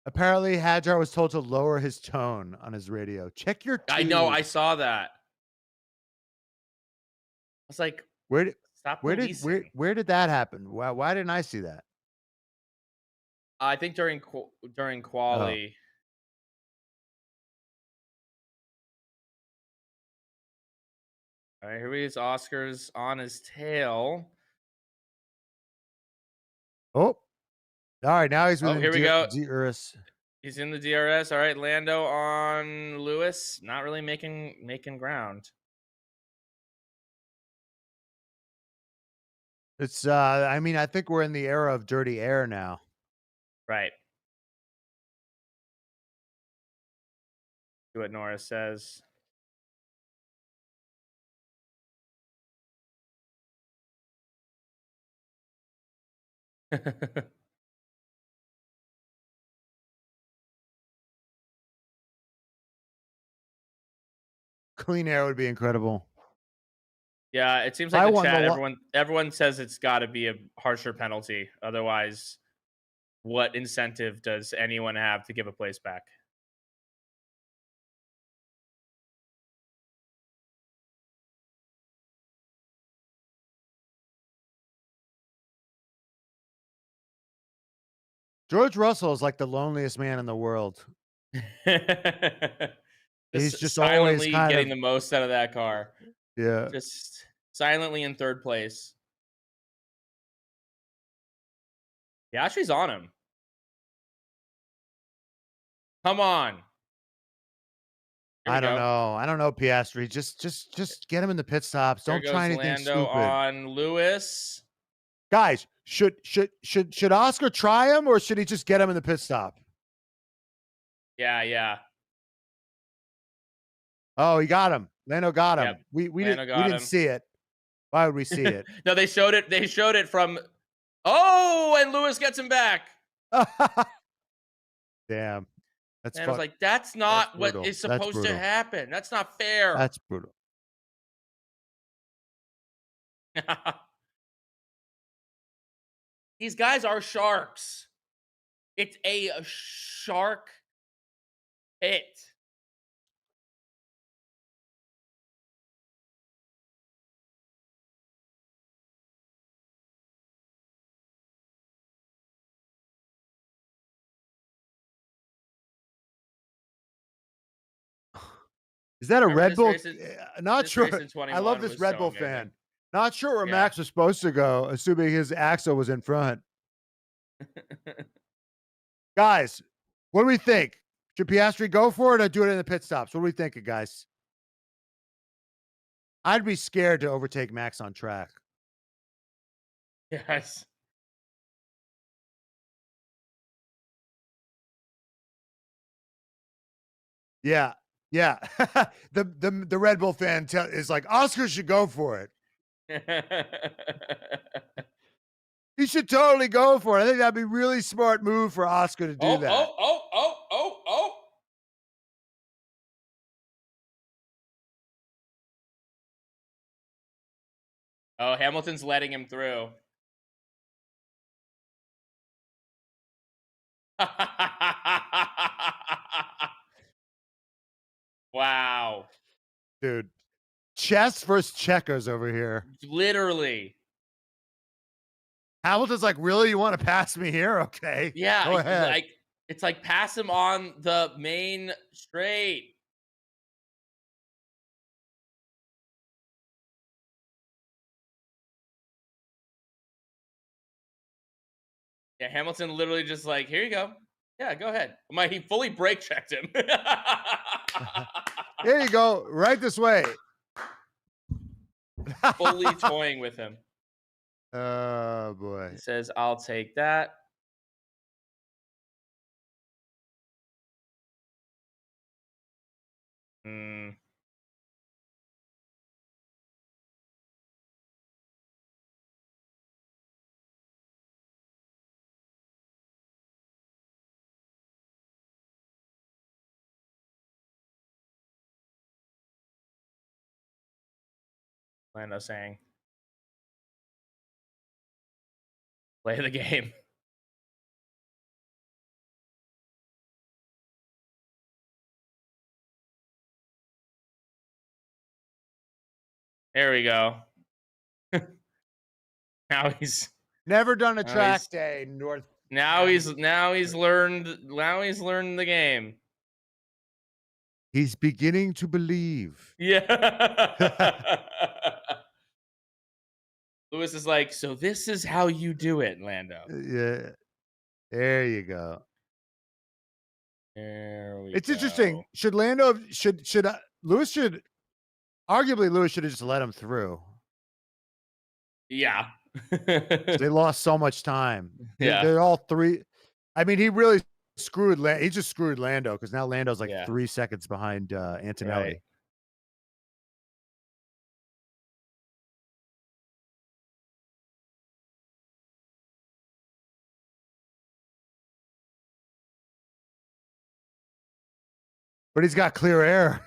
Apparently, Hadjar was told to lower his tone on his radio. Check your tube. I know, I saw that. I was like, where did that happen? Why didn't I see that? I think during quali. All right, here he is. Oscar's on his tail. Oh, all right. Now he's within here we go. DRS. He's in the DRS. All right, Lando on Lewis. Not really making ground. It's I mean, I think we're in the era of dirty air now. Right. See what Norris says. Clean air would be incredible. Yeah, it seems like the chat, everyone says it's got to be a harsher penalty. Otherwise, what incentive does anyone have to give a place back? George Russell is like the loneliest man in the world. He's just silently always getting the most out of that car. Yeah. Just silently in third place. Yeah, she's on him. Come on. I don't know, Piastri. Just get him in the pit stops. Don't try anything Lando stupid. On Lewis. Guys, should Oscar try him, or should he just get him in the pit stop? Yeah. Oh, he got him. Lando got him. Yep. We didn't see it. Why would we see it? No, they showed it. They showed it from. Oh, and Lewis gets him back. Damn. And I was like, that's not what is supposed to happen. That's not fair. That's brutal. These guys are sharks. It's a shark pit. Is that a Remember Red this Bull? race Not this sure. race in I love 21 this was Red so Bull amazing. fan. Not sure where Yeah. Max was supposed to go, assuming his axle was in front. Guys, what do we think? Should Piastri go for it or do it in the pit stops? What are we thinking, guys? I'd be scared to overtake Max on track. Yes. Yeah. Yeah. the Red Bull fan is like, Oscar should go for it. He should totally go for it. I think that'd be a really smart move for Oscar to do that. Oh. Oh, Hamilton's letting him through. Wow. Dude. Chess versus checkers over here. Literally. Hamilton's like, really? You want to pass me here? Okay. Yeah, Go ahead. it's like pass him on the main straight. Yeah, Hamilton literally just like, here you go. Yeah, go ahead. He fully brake checked him. Here you go. Right this way. Fully toying with him. Oh, boy. He says, I'll take that. Lando saying, play the game. There we go. Now he's never done a now track he's- day north. now he's learned the game. He's beginning to believe. Yeah. Lewis is like, so this is how you do it, Lando. Yeah. There you go. There we It's go. interesting. Should Lando Lewis should arguably Lewis should have just let him through. Yeah. They lost so much time. Yeah. They're all three. I mean, he really screwed he just screwed Lando because now Lando's like Yeah. 3 seconds behind Antonelli. Right. But he's got clear air.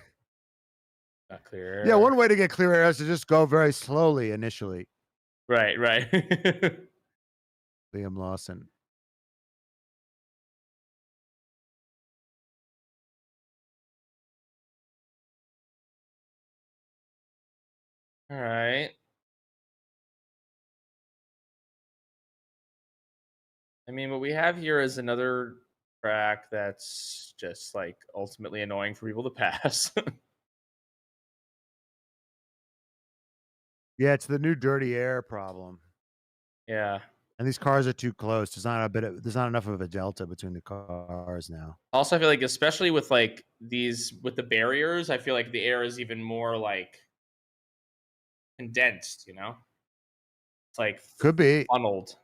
Not clear. Yeah, one way to get clear air is to just go very slowly initially. Right. Liam Lawson. All right. I mean, what we have here is another track that's just like ultimately annoying for people to pass. Yeah, it's the new dirty air problem. Yeah. And these cars are too close. There's not enough of a delta between the cars now. Also, I feel like especially with like these with the barriers, I feel like the air is even more like condensed, you know? It's like Could be. funneled.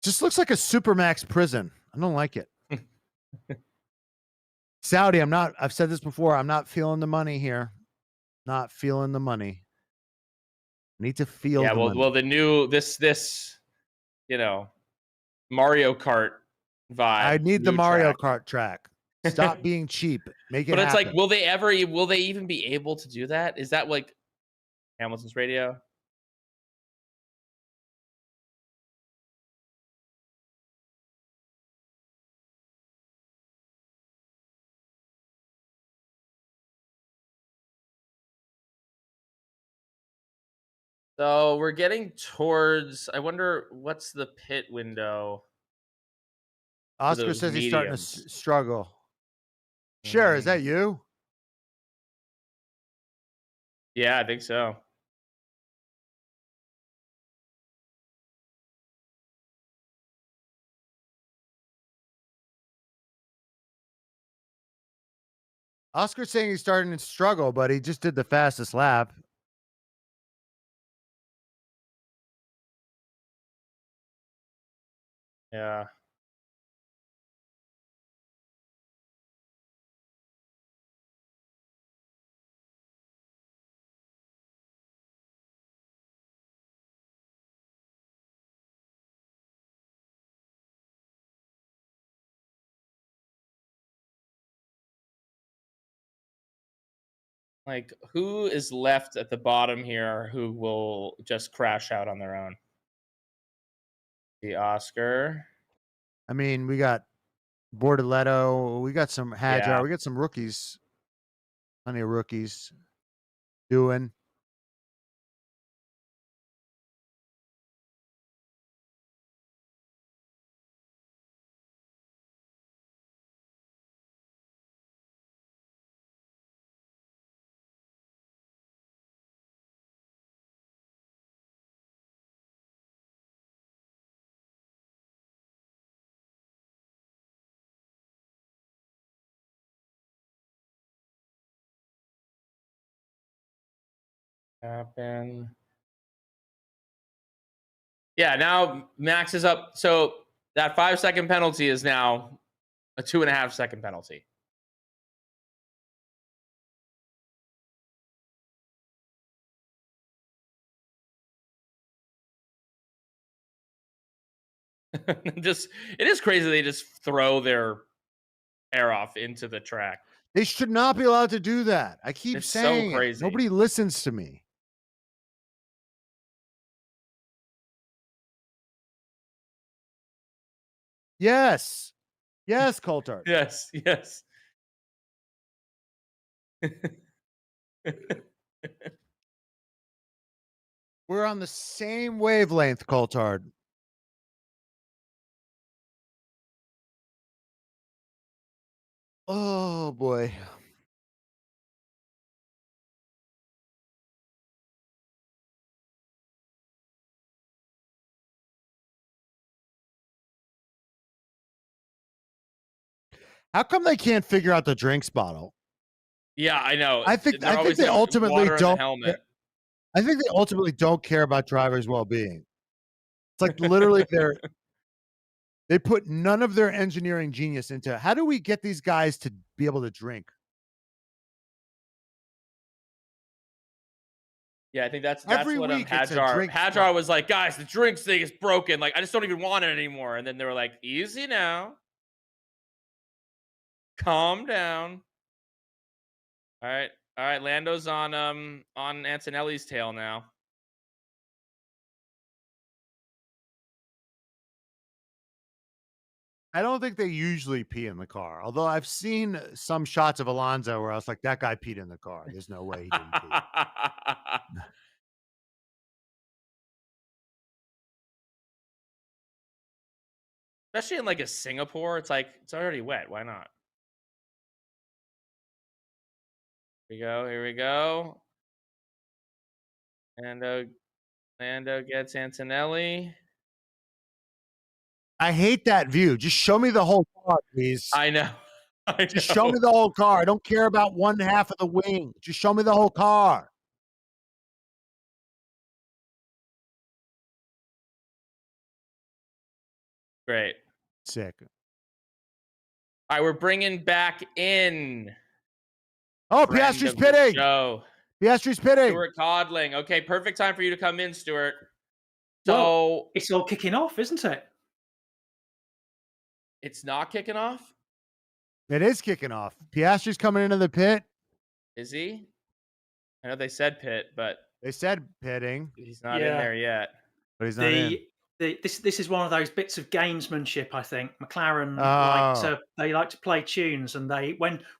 Just looks like a Supermax prison. I don't like it. Saudi, I've said this before, I'm not feeling the money here. Not feeling the money. Need to feel the money. Well, the new this Mario Kart vibe. I need the Mario Kart track. Stop being cheap. Make it But it's happen. like, will they even be able to do that? Is that like Hamilton's radio? So we're getting towards. I wonder what's the pit window for Oscar those says he's starting to mediums. struggle. Sure, is that Mm, you? yeah, I think so. Oscar's saying he's starting to struggle, but he just did the fastest lap. Yeah. Like, who is left at the bottom here who will just crash out on their own? The Oscar. I mean, we got Bortoletto, we got some Hajar, Yeah. we got some rookies. Plenty of rookies doing. Happen. Yeah, now Max is up. So that 5-second penalty is now a 2.5-second penalty. Just it is crazy they just throw their air off into the track. They should not be allowed to do that. I keep It's so saying it. crazy. Nobody listens to me. Yes. Yes, Coulthard. Yes, yes. We're on the same wavelength, Coulthard. Oh boy. How come they can't figure out the drinks bottle? Yeah, I know. I think They're always they like ultimately water in the don't. helmet. I think they ultimately don't care about drivers' well-being. It's like literally they put none of their engineering genius into how do we get these guys to be able to drink? Yeah, I think that's Every what week it's a Hajar drink Hajar spot. was like, guys, the drinks thing is broken. Like, I just don't even want it anymore. And then they were like, easy now. Calm down. All right. All right. Lando's on Antonelli's tail now. I don't think they usually pee in the car. Although I've seen some shots of Alonso where I was like, that guy peed in the car. There's no way he didn't pee. Especially in like a Singapore, it's like it's already wet. Why not? Here we go. Here we go. Lando gets Antonelli. I hate that view. Just show me the whole car, please. I know. I Just show know. me the whole car. I don't care about one half of the wing. Just show me the whole car. Great. Sick. All right, we're bringing back in. Oh, friend Piastri's of the pitting. show, Piastri's pitting. Stuart Codling. Okay, perfect time for you to come in, Stuart. Well, So it's all kicking off, isn't it? it's not kicking off, It is kicking off. Piastri's coming into the pit. is he? I know they said pit, but They said pitting, he's not in there yet. but he's not in. This is one of those bits of gamesmanship. I think McLaren Oh, like to play tunes, and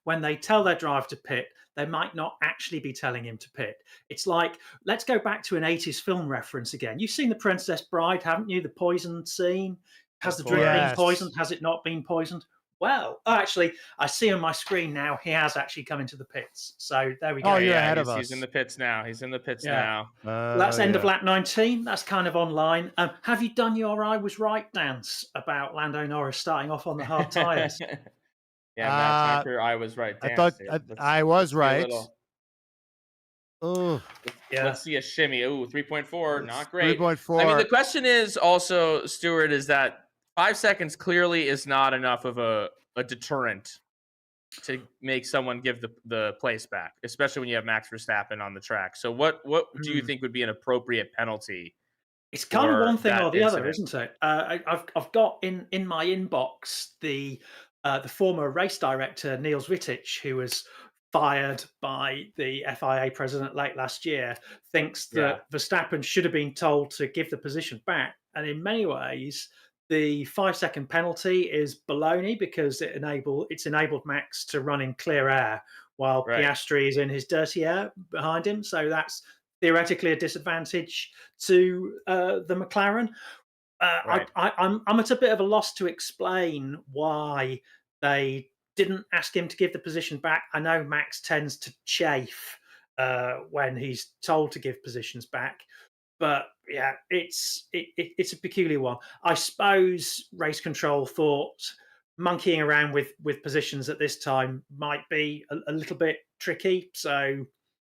when they tell their driver to pit, they might not actually be telling him to pit. It's like, let's go back to an 80s film reference again. You've seen The Princess Bride, haven't you? The poisoned scene. Has Of the drink been course. poisoned? yes. Has it not been poisoned? Well, actually, I see on my screen now he has actually come into the pits. So there we go. Oh, you're Yeah, ahead of he's in us. the pits now. He's in the pits Yeah. now. Well, that's end of Yeah. lap 19. That's kind of online. Have you done your I was right dance about Lando Norris starting off on the hard tyres? Yeah, Matt, time Uh, for your I was right I dance. thought Here. I was let's see a right. little- Oh, Yeah. Let's see a shimmy. Ooh, 3.4, not great. 3.4. I mean, the question is also, Stuart, is that 5 seconds clearly is not enough of a deterrent to make someone give the place back, especially when you have Max Verstappen on the track. So what do you think would be an appropriate penalty? It's kind of for one thing that or the other, incident. isn't it? I've got in my inbox the former race director Niels Wittich, who was fired by the FIA president late last year, thinks that Verstappen should have been told to give the position back. And in many ways, the 5-second penalty is baloney because it's enabled Max to run in clear air while Right. Piastri is in his dirty air behind him. So that's theoretically a disadvantage to the McLaren. Right. I'm at a bit of a loss to explain why they didn't ask him to give the position back. I know Max tends to chafe when he's told to give positions back, but yeah, it's a peculiar one. I suppose race control thought monkeying around with positions at this time might be a little bit tricky, so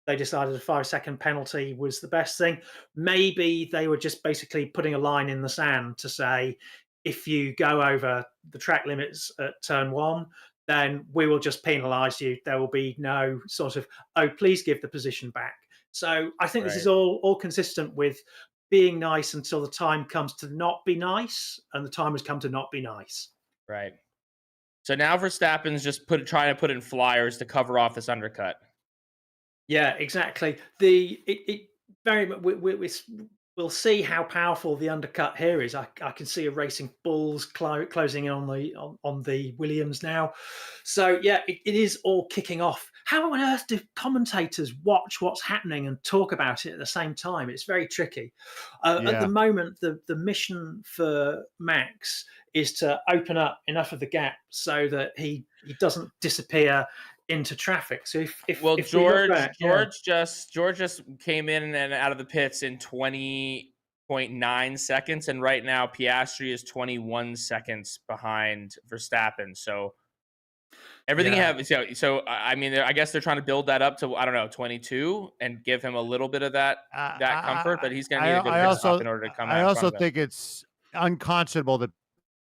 they decided a 5-second penalty was the best thing. Maybe they were just basically putting a line in the sand to say, if you go over the track limits at turn 1, then we will just penalise you. There will be no sort of, oh, please give the position back. So I think this is all consistent with being nice until the time comes to not be nice, and the time has come to not be nice. Right. So now Verstappen's just trying to put in flyers to cover off this undercut. Yeah, exactly. Very much we'll see how powerful the undercut here is. I can see a Racing Bulls closing in on the Williams now. So yeah, it is all kicking off. How on earth do commentators watch what's happening and talk about it at the same time? It's very tricky. At the moment, the mission for Max is to open up enough of the gap so that he doesn't disappear into traffic. So if George just came in and out of the pits in 20.9 seconds, and right now Piastri is 21 seconds behind Verstappen. So everything you have. So I mean, I guess they're trying to build that up to 22 and give him a little bit of that comfort, but he's going to need a good pit stop in order to come out. I also think it's unconscionable that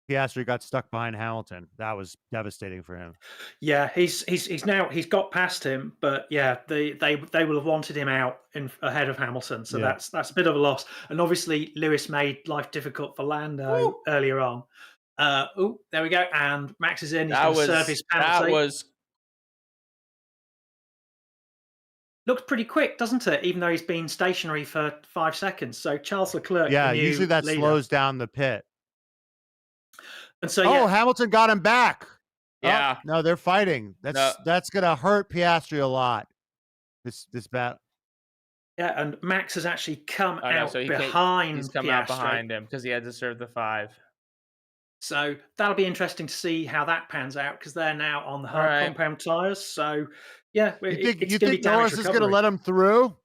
Piastri got stuck behind Hamilton. That was devastating for him. Yeah, he's got past him, but yeah, they will have wanted him out ahead of Hamilton, so that's a bit of a loss. And obviously, Lewis made life difficult for Lando earlier on. There we go, and Max is in. He's going to serve his penalty. Looked pretty quick, doesn't it? Even though he's been stationary for 5 seconds. So Charles Leclerc, usually that slows down the pit. And so, Hamilton got him back. Yeah. Oh, no, they're fighting. That's gonna hurt Piastri a lot. This battle. Yeah, and Max has actually come out behind. He's come out behind him because he had to serve the 5. So that'll be interesting to see how that pans out because they're now on the hard compound tires. So yeah, you think Norris is going to let him through?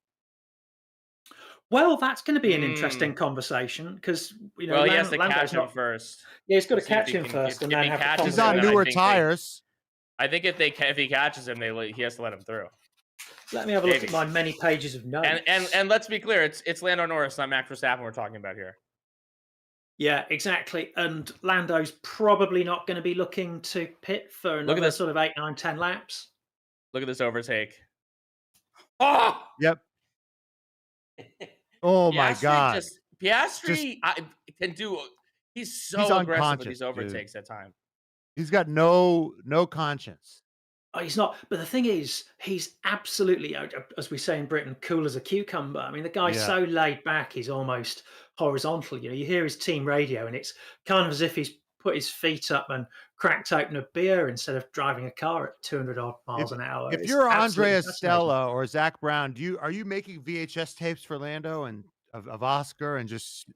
Well, that's going to be an interesting conversation because he has to catch him first. Yeah, he's got to catch him first, and then have he's on newer tires. I think if he catches him, he has to let him through. Let me have a look at my many pages of notes. And let's be clear, it's Lando Norris, not Max Verstappen we're talking about here. Yeah, exactly. And Lando's probably not going to be looking to pit for another sort of 8, 9, 10 laps. Look at this overtake. Oh! Yep. Oh my God! Piastri can do. He's so aggressive with these overtakes at times. He's got no conscience. Oh, he's not. But the thing is, he's absolutely, as we say in Britain, cool as a cucumber. I mean, the guy's Yeah. so laid back, he's almost horizontal. You know, you hear his team radio, and it's kind of as if he's put his feet up and cracked open a beer instead of driving a car at 200 odd miles an hour. If It's you're absolutely Andrea fascinating. Stella or Zach Brown, are you making VHS tapes for Lando and of Oscar and just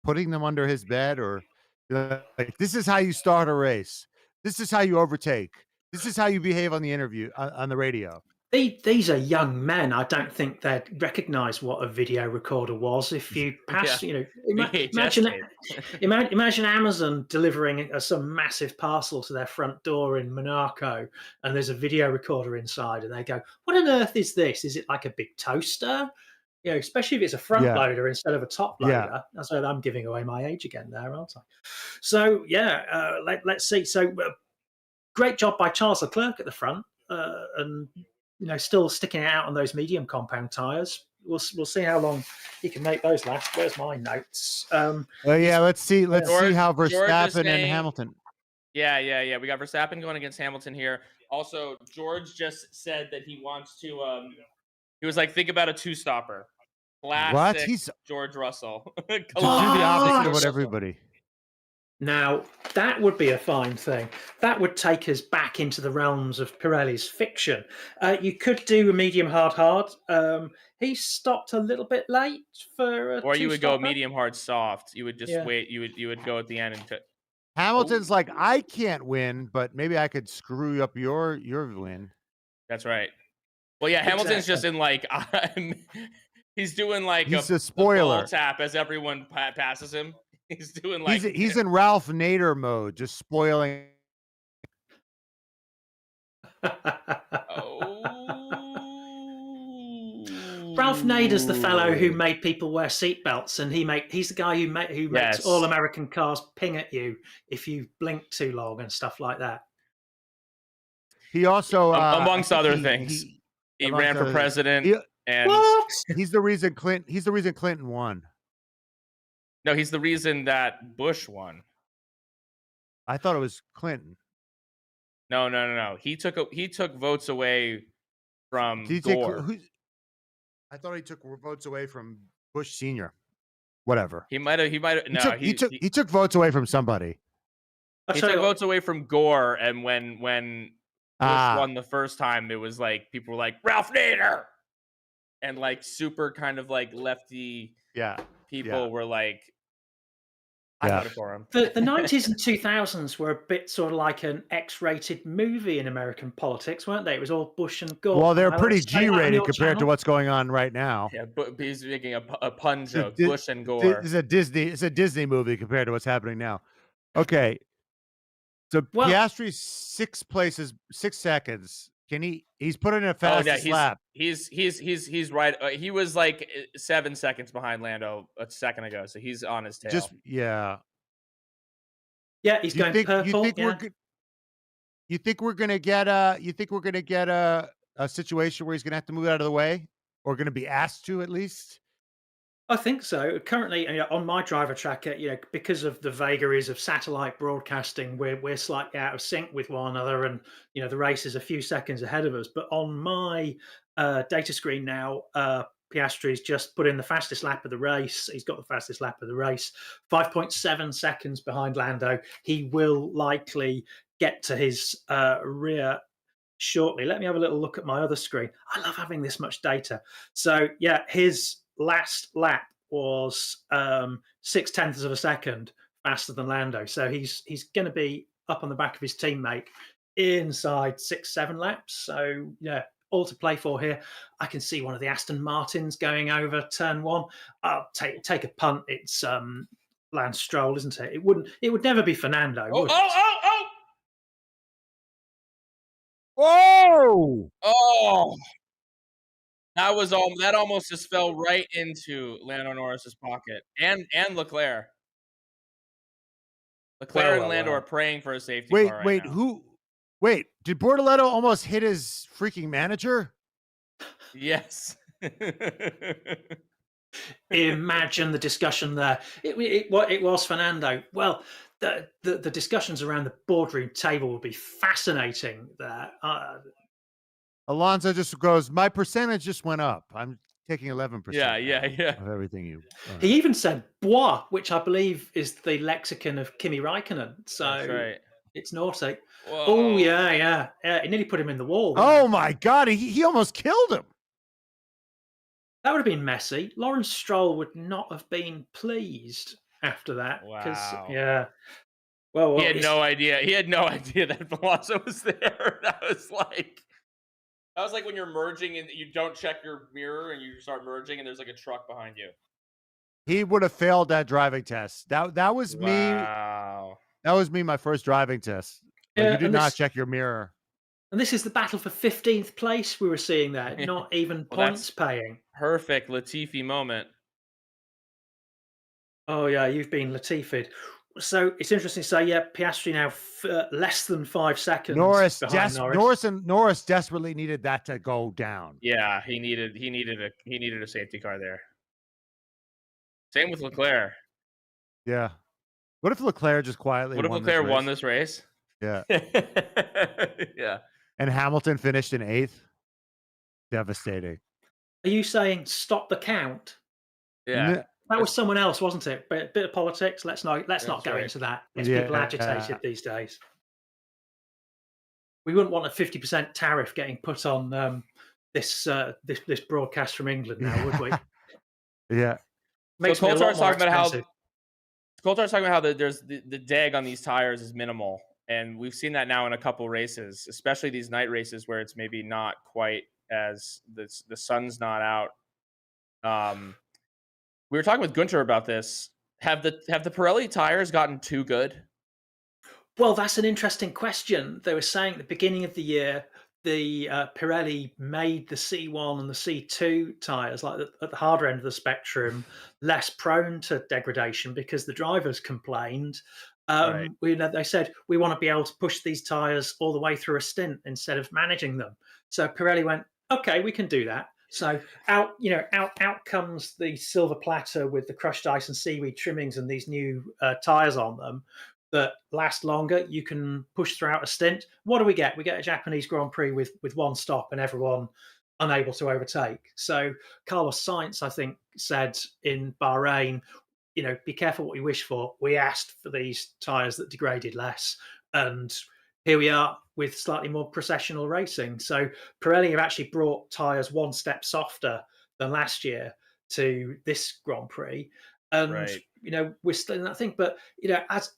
putting them under his bed, or like, this is how you start a race. This is how you overtake. This is how you behave on the interview on the radio. These are young men. I don't think they'd recognise what a video recorder was. If you pass, Yeah. you know, VHS imagine tape. imagine Amazon delivering some massive parcel to their front door in Monaco, and there's a video recorder inside, and they go, "What on earth is this? Is it like a big toaster?" You know, especially if it's a front Yeah. loader instead of a top Yeah. loader. So I'm giving away my age again there, aren't I? So yeah, let's see. So great job by Charles Leclerc at the front, and you know, still sticking it out on those medium compound tyres. We'll see how long he can make those last. Where's my notes? Well, yeah, let's see how George is Verstappen and saying- Hamilton. Yeah. We got Verstappen going against Hamilton here. Also, George just said that he wants to. He was like, think about a two-stopper. Classic He's George Russell. to do the Oh, opposite of what yes. everybody. Now that would be a fine thing. That would take us back into the realms of Pirelli's fiction. You could do a medium hard. He stopped a little bit late for a Or you would go two-stopper. medium hard soft. You would just Yeah. wait. You would go at the end and Hamilton's like, I can't win, but maybe I could screw up your win. That's right. Well, yeah, Hamilton's just in like he's doing like He's a a spoiler. ball tap as everyone passes him. He's doing like He's in Ralph Nader mode, just spoiling. Ralph Nader's the fellow who made people wear seatbelts, and he's the guy who makes Yes. all American cars ping at you if you blink too long and stuff like that. He also, amongst I think other things, he amongst ran for other things. president, and What? He's the reason Clinton won. no, he's the reason that Bush won. I thought it was Clinton. No. He took votes away from Did he Gore. I thought he took votes away from Bush Senior. Whatever. He might have. No, He took votes away from somebody. I'll he tell took you what, votes away from Gore, and when Bush won the first time, it was like people were like Ralph Nader, and like super kind of like lefty Yeah. people were like, I Yeah. voted for him. the 90s and 2000s were a bit sort of like an X-rated movie in American politics, weren't they? It was all Bush and Gore. Well, they're Am I pretty right to say that on G-rated your compared to channel? what's going on right now. Yeah, but he's making a pun joke. Di- Bush and Gore. It's a Disney movie compared to what's happening now. Okay. So Well- Piastri's 6 seconds. He's put in a Oh fastest yeah, lap. he's right. He was like 7 seconds behind Lando a second ago, so he's on his tail. Yeah. Yeah, he's going purple. You think we're gonna get a situation where he's gonna have to move out of the way, or gonna be asked to at least? I think so. Currently, you know, on my driver tracker, you know, because of the vagaries of satellite broadcasting, we're slightly out of sync with one another, and you know, the race is a few seconds ahead of us. But on my data screen now, Piastri's just put in the fastest lap of the race. He's got the fastest lap of the race, 5.7 seconds behind Lando. He will likely get to his rear shortly. Let me have a little look at my other screen. I love having this much data. So yeah, his last lap was 0.6 of a second faster than Lando. So he's going to be up on the back of his teammate inside 6-7 laps. So yeah, all to play for here. I can see one of the Aston Martins going over turn one. I'll take a punt. It's Lance Stroll, isn't it? It would never be Fernando. Oh, would it? Whoa! Oh! That almost just fell right into Lando Norris's pocket and Leclerc. Leclerc and Lando are praying for a safety car right now. Wait, did Bortoletto almost hit his freaking manager? Yes. Imagine the discussion there. It was Fernando. Well, the discussions around the boardroom table will be fascinating there. Alonso just goes, my percentage just went up. I'm taking 11% Yeah. of everything you. He even said "bois," which I believe is the lexicon of Kimi Raikkonen. So That's right. it's naughty. Whoa. Oh yeah. It nearly put him in the wall. Oh my God, he almost killed him. That would have been messy. Lawrence Stroll would not have been pleased after that. Wow. Yeah. Well, He had no idea. He had no idea that Alonso was there. That was like when you're merging and you don't check your mirror and you start merging and there's like a truck behind you. He would have failed that driving test. That was me. Wow. That was me. My first driving test. Like, you do not check your mirror. And this is the battle for 15th place we were seeing there. Not even points paying. Perfect Latifi moment. Oh yeah, you've been Latifi'd. So it's interesting to say, yeah, Piastri now less than 5 seconds. Norris desperately needed that to go down. Yeah, he needed a safety car there. Same with Leclerc. Yeah. What if Leclerc just quietly? What if Leclerc won this race? Yeah. Yeah. And Hamilton finished in 8th. Devastating. Are you saying stop the count? Yeah. That was someone else, wasn't it? But a bit of politics. Let's not go into that. Gets people agitated these days. We wouldn't want a 50% tariff getting put on this broadcast from England now, would we? Yeah. Makes me a lot more expensive. Coulthard's talking about how there's the drag on these tires is minimal, and we've seen that now in a couple races, especially these night races where it's maybe not quite as the sun's not out. We were talking with Gunter about this. Have the Pirelli tires gotten too good? Well, that's an interesting question. They were saying at the beginning of the year, the Pirelli made the C1 and the C2 tires, like at the harder end of the spectrum, less prone to degradation because the drivers complained. Right. They said we want to be able to push these tires all the way through a stint instead of managing them. So Pirelli went, okay, we can do that. So out comes the silver platter with the crushed ice and seaweed trimmings and these new tires on them that last longer. You can push throughout a stint. What do we get? We get a Japanese Grand Prix with one stop and everyone unable to overtake. So Carlos Sainz, I think, said in Bahrain, be careful what you wish for. We asked for these tires that degraded less, and here we are with slightly more processional racing. So Pirelli have actually brought tires one step softer than last year to this Grand Prix. And, right. We're still in that thing. But, as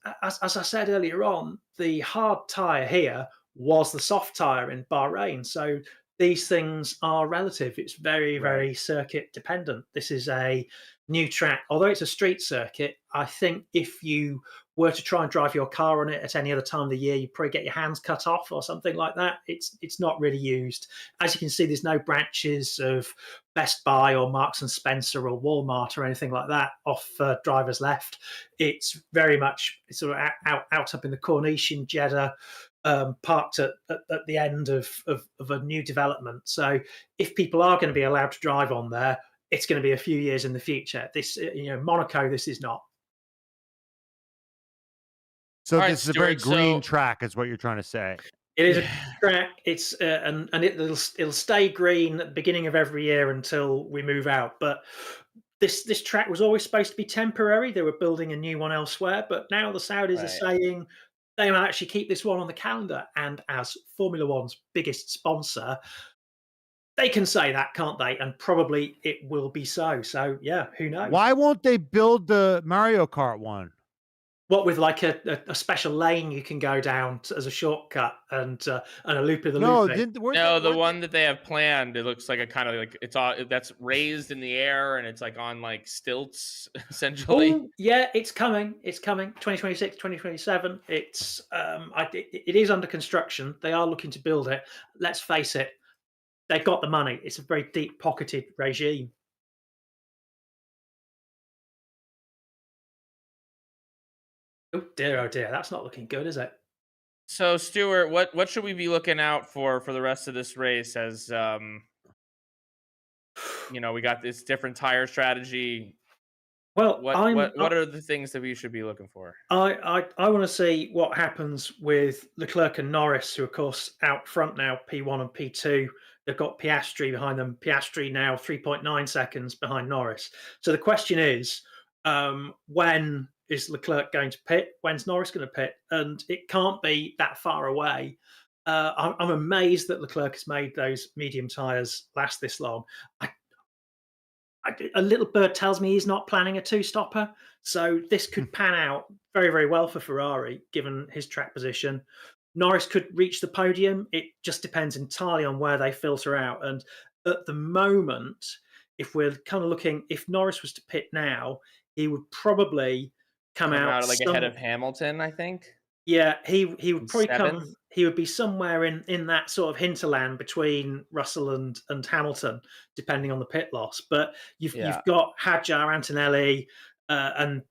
I said earlier on, the hard tire here was the soft tire in Bahrain. So these things are relative. It's very, very circuit dependent. This is a new track. Although it's a street circuit, I think if you were to try and drive your car on it at any other time of the year, you'd probably get your hands cut off or something like that. It's not really used. As you can see, there's no branches of Best Buy or Marks and Spencer or Walmart or anything like that off drivers left. It's very much sort of out up in the Corniche in Jeddah, parked at the end of a new development. So if people are going to be allowed to drive on there, it's going to be a few years in the future. This, Monaco, this is not. So this is a very green track, is what you're trying to say. It is a track. It's and it'll stay green at the beginning of every year until we move out. But this track was always supposed to be temporary. They were building a new one elsewhere, but now the Saudis are saying they might actually keep this one on the calendar. And as Formula One's biggest sponsor, they can say that, can't they? And probably it will be so. So yeah, who knows? Why won't they build the Mario Kart one? What, with like a special lane you can go down as a shortcut and a loop of the loop? No, the one that they have planned, it looks like a kind of like it's all that's raised in the air and it's like on like stilts essentially. Oh, yeah, it's coming. It's coming. 2026, 2027. It's it is under construction. They are looking to build it. Let's face it, they've got the money. It's a very deep pocketed regime. Oh dear, that's not looking good, is it? So, Stuart, what should we be looking out for the rest of this race? As we got this different tire strategy. Well, What are the things that we should be looking for? I want to see what happens with Leclerc and Norris, who, of course, out front now, P1 and P2. They've got Piastri behind them. Piastri now 3.9 seconds behind Norris. So the question is, when is Leclerc going to pit? When's Norris going to pit? And it can't be that far away. I'm amazed that Leclerc has made those medium tyres last this long. A little bird tells me he's not planning a two-stopper, so this could pan out very, very well for Ferrari, given his track position. Norris could reach the podium. It just depends entirely on where they filter out. And at the moment, if we're kind of looking, if Norris was to pit now, he would probably come out like ahead of Hamilton, I think. Yeah, he would probably Seventh? he would be somewhere in that sort of hinterland between Russell and Hamilton, depending on the pit loss. But you've got Hadjar, Antonelli, and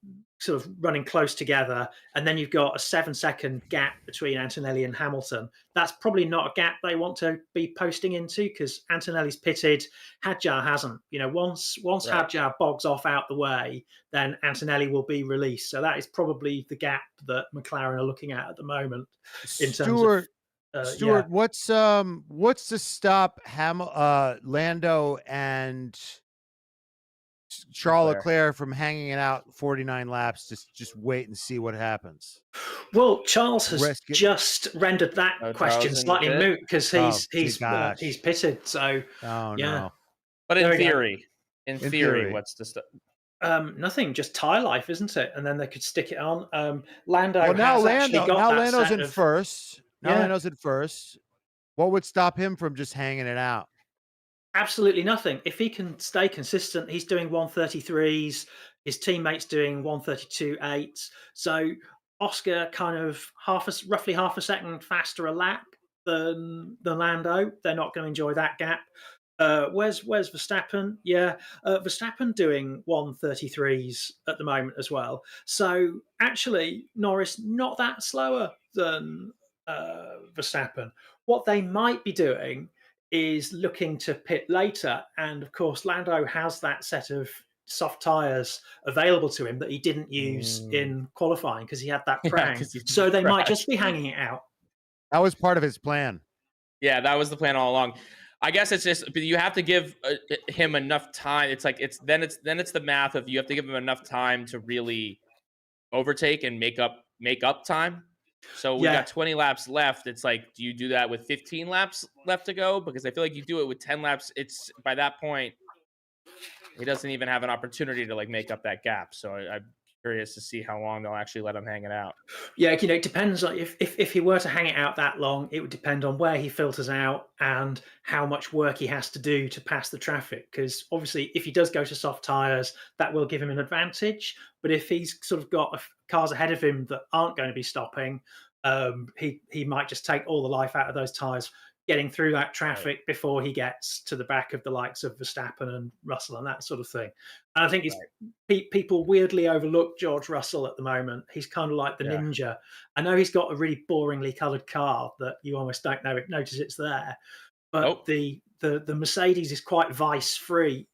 sort of running close together, and then you've got a 7-second gap between Antonelli and Hamilton. That's probably not a gap they want to be posting into, because Antonelli's pitted, Hadjar hasn't. You know, once Hadjar bogs off out the way, then Antonelli will be released. So that is probably the gap that McLaren are looking at the moment. In terms of Stuart, what's to stop Lando and Charles Leclerc from hanging it out 49 laps? Just wait and see what happens. Well, Charles has just rendered that question slightly moot, because he's pitted. So no. But in theory, what's to stop? Nothing, just tire life, isn't it? And then they could stick it on. Lando. Well, now Lando's in first. Lando's in first. What would stop him from just hanging it out? Absolutely nothing. If he can stay consistent, he's doing 133s. His teammates doing 132.8s. So Oscar kind of roughly half a second faster a lap than Lando. They're not going to enjoy that gap. Where's Verstappen? Yeah, Verstappen doing 133s at the moment as well. So actually, Norris not that slower than Verstappen. What they might be doing is looking to pit later, and of course Lando has that set of soft tires available to him that he didn't use in qualifying because he had that prang. So they might just be hanging it out. That was part of his plan. Yeah, that was the plan all along. I guess it's just, but you have to give him enough time. It's like it's the math of you have to give him enough time to really overtake and make up time. So we got 20 laps left. It's like, do you do that with 15 laps left to go? Because I feel like you do it with 10 laps. It's by that point, he doesn't even have an opportunity to like make up that gap. So I'm curious to see how long they'll actually let him hang it out. Yeah, you know, it depends on if he were to hang it out that long, it would depend on where he filters out and how much work he has to do to pass the traffic. Because obviously, if he does go to soft tires, that will give him an advantage. But if he's sort of got cars ahead of him that aren't going to be stopping, he might just take all the life out of those tires getting through that traffic before he gets to the back of the likes of Verstappen and Russell and that sort of thing. And I think people weirdly overlook George Russell at the moment. He's kind of like the ninja. I know he's got a really boringly coloured car that you almost don't notice it's there, but the Mercedes is quite vice-free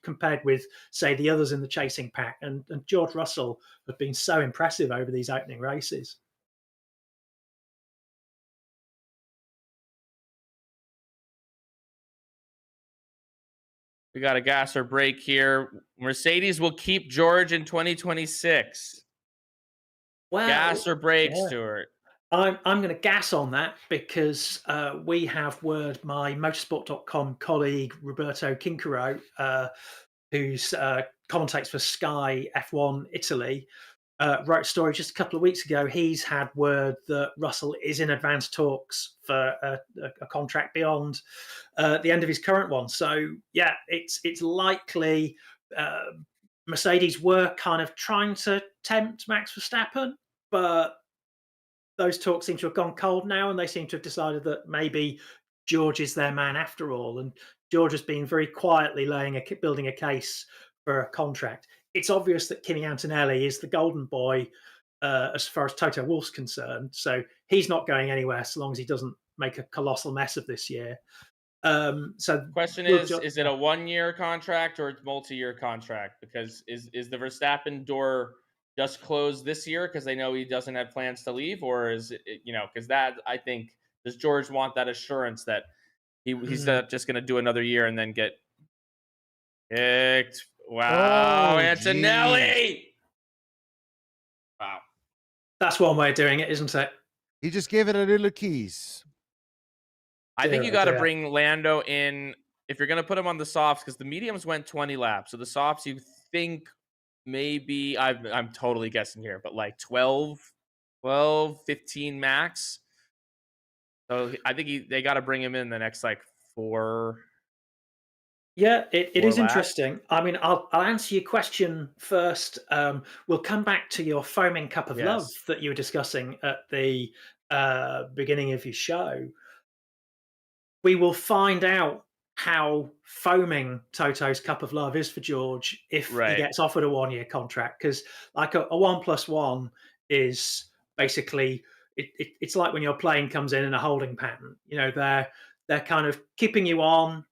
compared with, say, the others in the chasing pack. And George Russell have been so impressive over these opening races. We got a gas or brake here. Mercedes will keep George in 2026. Well, gas or brake, Stuart? I'm going to gas on that because we have word my motorsport.com colleague Roberto Quincaro, who's commentates for Sky F1 Italy, wrote a story just a couple of weeks ago. He's had word that Russell is in advanced talks for a contract beyond the end of his current one. So yeah, it's likely Mercedes were kind of trying to tempt Max Verstappen, but those talks seem to have gone cold now, and they seem to have decided that maybe George is their man after all. And George has been very quietly building a case for a contract. It's obvious that Kimi Antonelli is the golden boy as far as Toto Wolff's concerned. So he's not going anywhere so long as he doesn't make a colossal mess of this year. So Question we'll is it a 1-year contract or it's multi-year contract? Because is the Verstappen door just closed this year because they know he doesn't have plans to leave, or is it, because that, I think, does George want that assurance that he's not just going to do another year and then get kicked? Wow, Oh, Antonelli! Wow. That's one way of doing it, isn't it? He just gave it a little keys. I think you Dear, got to dear. bring Lando in if you're going to put him on the softs, because the mediums went 20 laps. So the softs, you think maybe, I'm totally guessing here, but like 12, 15 max. So I think they got to bring him in the next like 4. Yeah, it 4 is laps. interesting. I mean, I'll answer your question first. We'll come back to your foaming cup of love Yes. that you were discussing at the beginning of your show. We will find out how foaming Toto's cup of love is for George if he Right. gets offered a 1-year contract. Because like a 1+1 is basically it's like when your plane comes in a holding pattern. They're kind of keeping you on,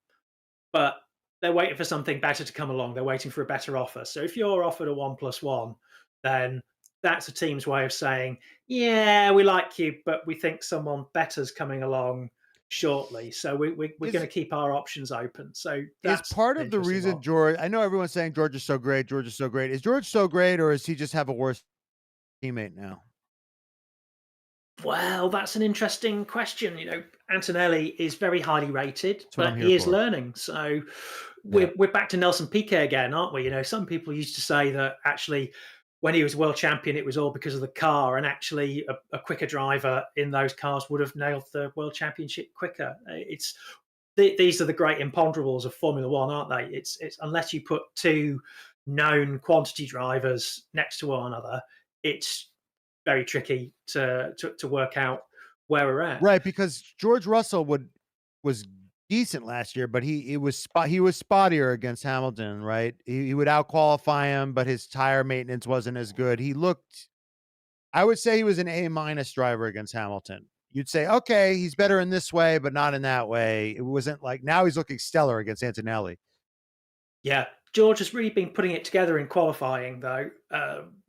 but they're waiting for something better to come along. They're waiting for a better offer. So if you're offered a 1+1, then that's a team's way of saying, yeah, we like you, but we think someone better's coming along shortly. So we're going to keep our options open. So that's Is part an of the interesting reason one. George, I know everyone's saying George is so great, George is so great. Is George so great, or does he just have a worse teammate now? Well, that's an interesting question. Antonelli is very highly rated, what but I'm he here is for. learning. So we're back to Nelson Piquet again, aren't we? Some people used to say that actually when he was world champion, it was all because of the car, and actually a quicker driver in those cars would have nailed the world championship quicker. These are the great imponderables of Formula One, aren't they? It's unless you put two known quantity drivers next to one another, it's very tricky to work out where we're at. Right, because George Russell was decent last year, but he was spottier against Hamilton, right? He would out qualify him, but his tire maintenance wasn't as good. I would say he was an A- driver against Hamilton. You'd say, okay, he's better in this way, but not in that way. It wasn't like now he's looking stellar against Antonelli. Yeah, George has really been putting it together in qualifying, though,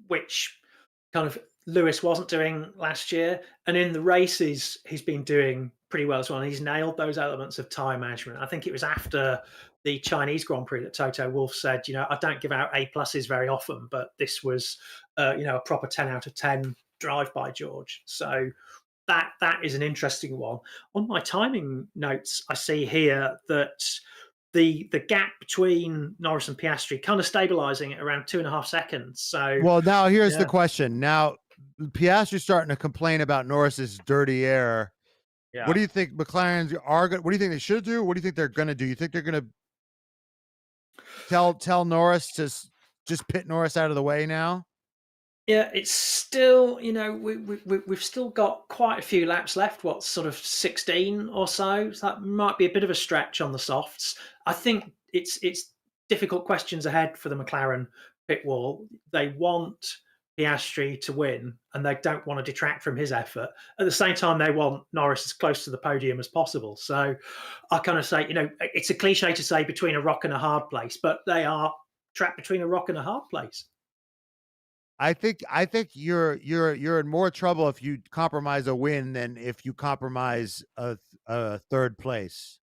which kind of Lewis wasn't doing last year. And in the races, he's been doing pretty well as well. And he's nailed those elements of time management. I think it was after the Chinese Grand Prix that Toto Wolff said, I don't give out A+ very often, but this was, a proper 10 out of 10 drive by George. So that is an interesting one. On my timing notes, I see here that the gap between Norris and Piastri kind of stabilizing at around 2.5 seconds. So Well, now here's the yeah. question. Now Piastri's starting to complain about Norris's dirty air. Yeah. What do you think McLaren's are going? What do you think they should do? What do you think they're going to do? You think they're going to tell Norris to just pit Norris out of the way now? Yeah, it's still, we've still got quite a few laps left. What, sort of 16 or so? So that might be a bit of a stretch on the softs. I think it's difficult questions ahead for the McLaren pit wall. They want Piastri to win, and they don't want to detract from his effort. At the same time, they want Norris as close to the podium as possible. So I kind of say, it's a cliche to say between a rock and a hard place, but they are trapped between a rock and a hard place. I think you're in more trouble if you compromise a win than if you compromise a third place.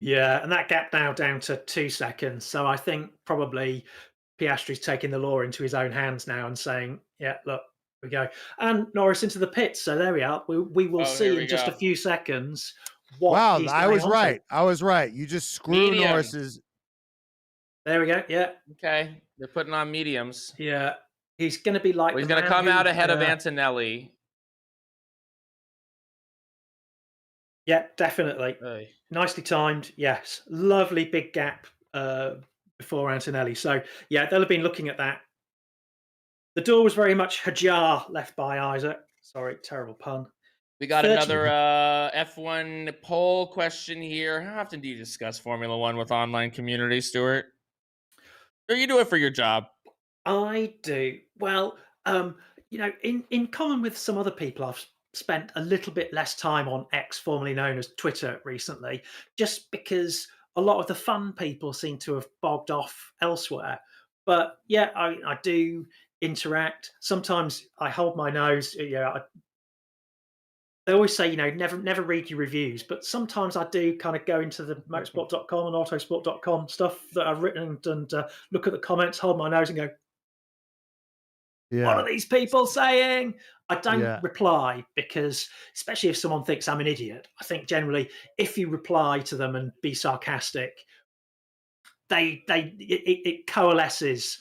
Yeah, and that gap now down to 2 seconds. So I think probably Piastri's taking the law into his own hands now and saying, "Yeah, look, we go." And Norris into the pits. So there we are. We will see in just a few seconds what. Wow, he's I was going on to. right. I was right. You just screw Medium. Norris's. There we go. Yeah, Okay. They're putting on mediums. yeah. He's going to be like. Well, he's the going to man come who, out ahead of Antonelli. Yeah, definitely. Oy. Nicely timed. Yes, lovely big gap before Antonelli. So yeah, they'll have been looking at that. The door was very much ajar, left by Isaac. Sorry, terrible pun. We got 30. another F1 poll question here. How often do you discuss Formula One with online community, Stuart? Or you do it for your job? I do. Well, in common with some other people I've spent a little bit less time on X, formerly known as Twitter, recently, just because a lot of the fun people seem to have bogged off elsewhere. But yeah, I do interact. Sometimes I hold my nose. They always say, never read your reviews, but sometimes I do kind of go into the motorsport.com and autosport.com stuff that I've written and look at the comments, hold my nose and go, what are these people saying? I don't reply because, especially if someone thinks I'm an idiot, I think generally if you reply to them and be sarcastic, it coalesces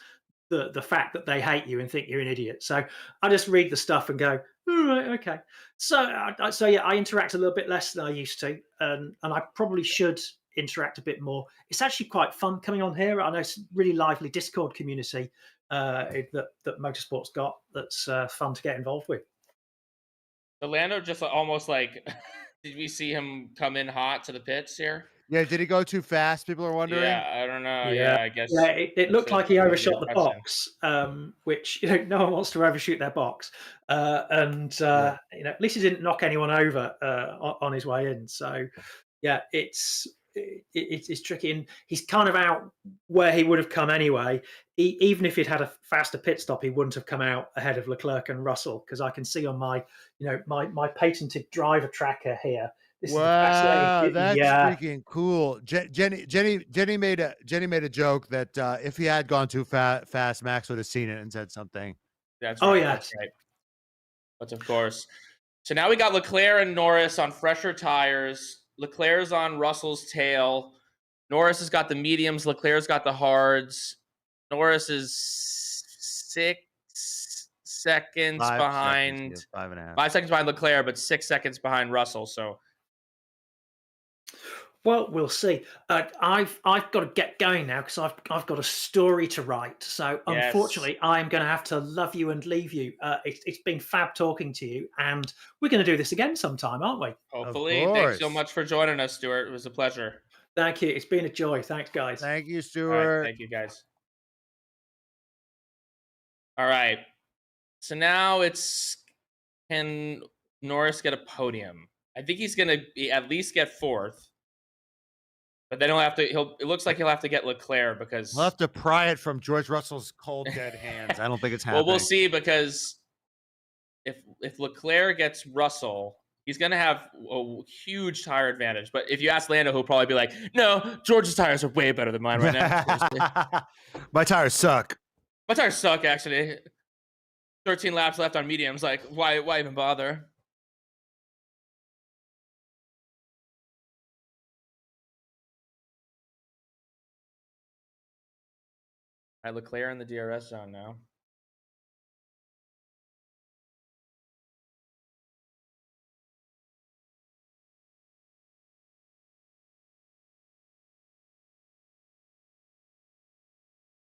the fact that they hate you and think you're an idiot. So I just read the stuff and go, all right, okay. So I interact a little bit less than I used to, and I probably should interact a bit more. It's actually quite fun coming on here. I know it's a really lively Discord community that Motorsport's got. That's fun to get involved with. The Lando just almost like, did we see him come in hot to the pits here? Yeah, did he go too fast? People are wondering. Yeah, I don't know. Yeah, I guess. Yeah, it looked like he overshot the box, which no one wants to overshoot their box, and at least he didn't knock anyone over on his way in. So yeah, it's tricky, and he's kind of out where he would have come anyway. Even if he'd had a faster pit stop, he wouldn't have come out ahead of Leclerc and Russell, because I can see on my my patented driver tracker here. Wow, that's freaking cool. Jenny made a joke that if he had gone too fast, Max would have seen it and said something. That's right. That's right. But of course. So now we got Leclerc and Norris on fresher tires. Leclerc's on Russell's tail. Norris has got the mediums. Leclerc's got the hards. Norris is 6 seconds behind. 5 seconds behind Leclerc, but 6 seconds behind Russell. So. Well, we'll see. I've got to get going now because I've got a story to write. So unfortunately, I'm going to have to love you and leave you. It's been fab talking to you, and we're going to do this again sometime, aren't we? Hopefully. Thanks so much for joining us, Stuart. It was a pleasure. Thank you. It's been a joy. Thanks, guys. Thank you, Stuart. Thank you, guys. All right. So now it's, can Norris get a podium? I think he's going to at least get fourth. But then it looks like he'll have to get Leclerc because we'll have to pry it from George Russell's cold dead hands. I don't think it's happening. Well, we'll see, because if Leclerc gets Russell, he's going to have a huge tire advantage. But if you ask Lando, he'll probably be like, "No, George's tires are way better than mine right now." My tires suck. My tires suck, actually. 13 laps left on mediums. Like, why even bother? All right, Leclerc in the DRS zone now.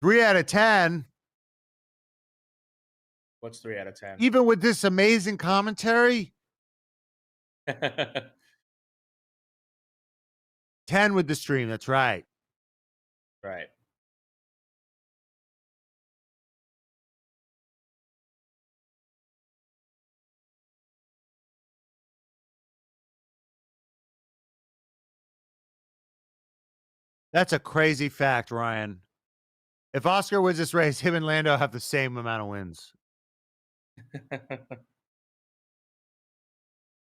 Three out of 10. What's 3 out of 10? Even with this amazing commentary? 10 with the stream, that's right. Right. That's a crazy fact, Ryan. If Oscar wins this race, him and Lando have the same amount of wins.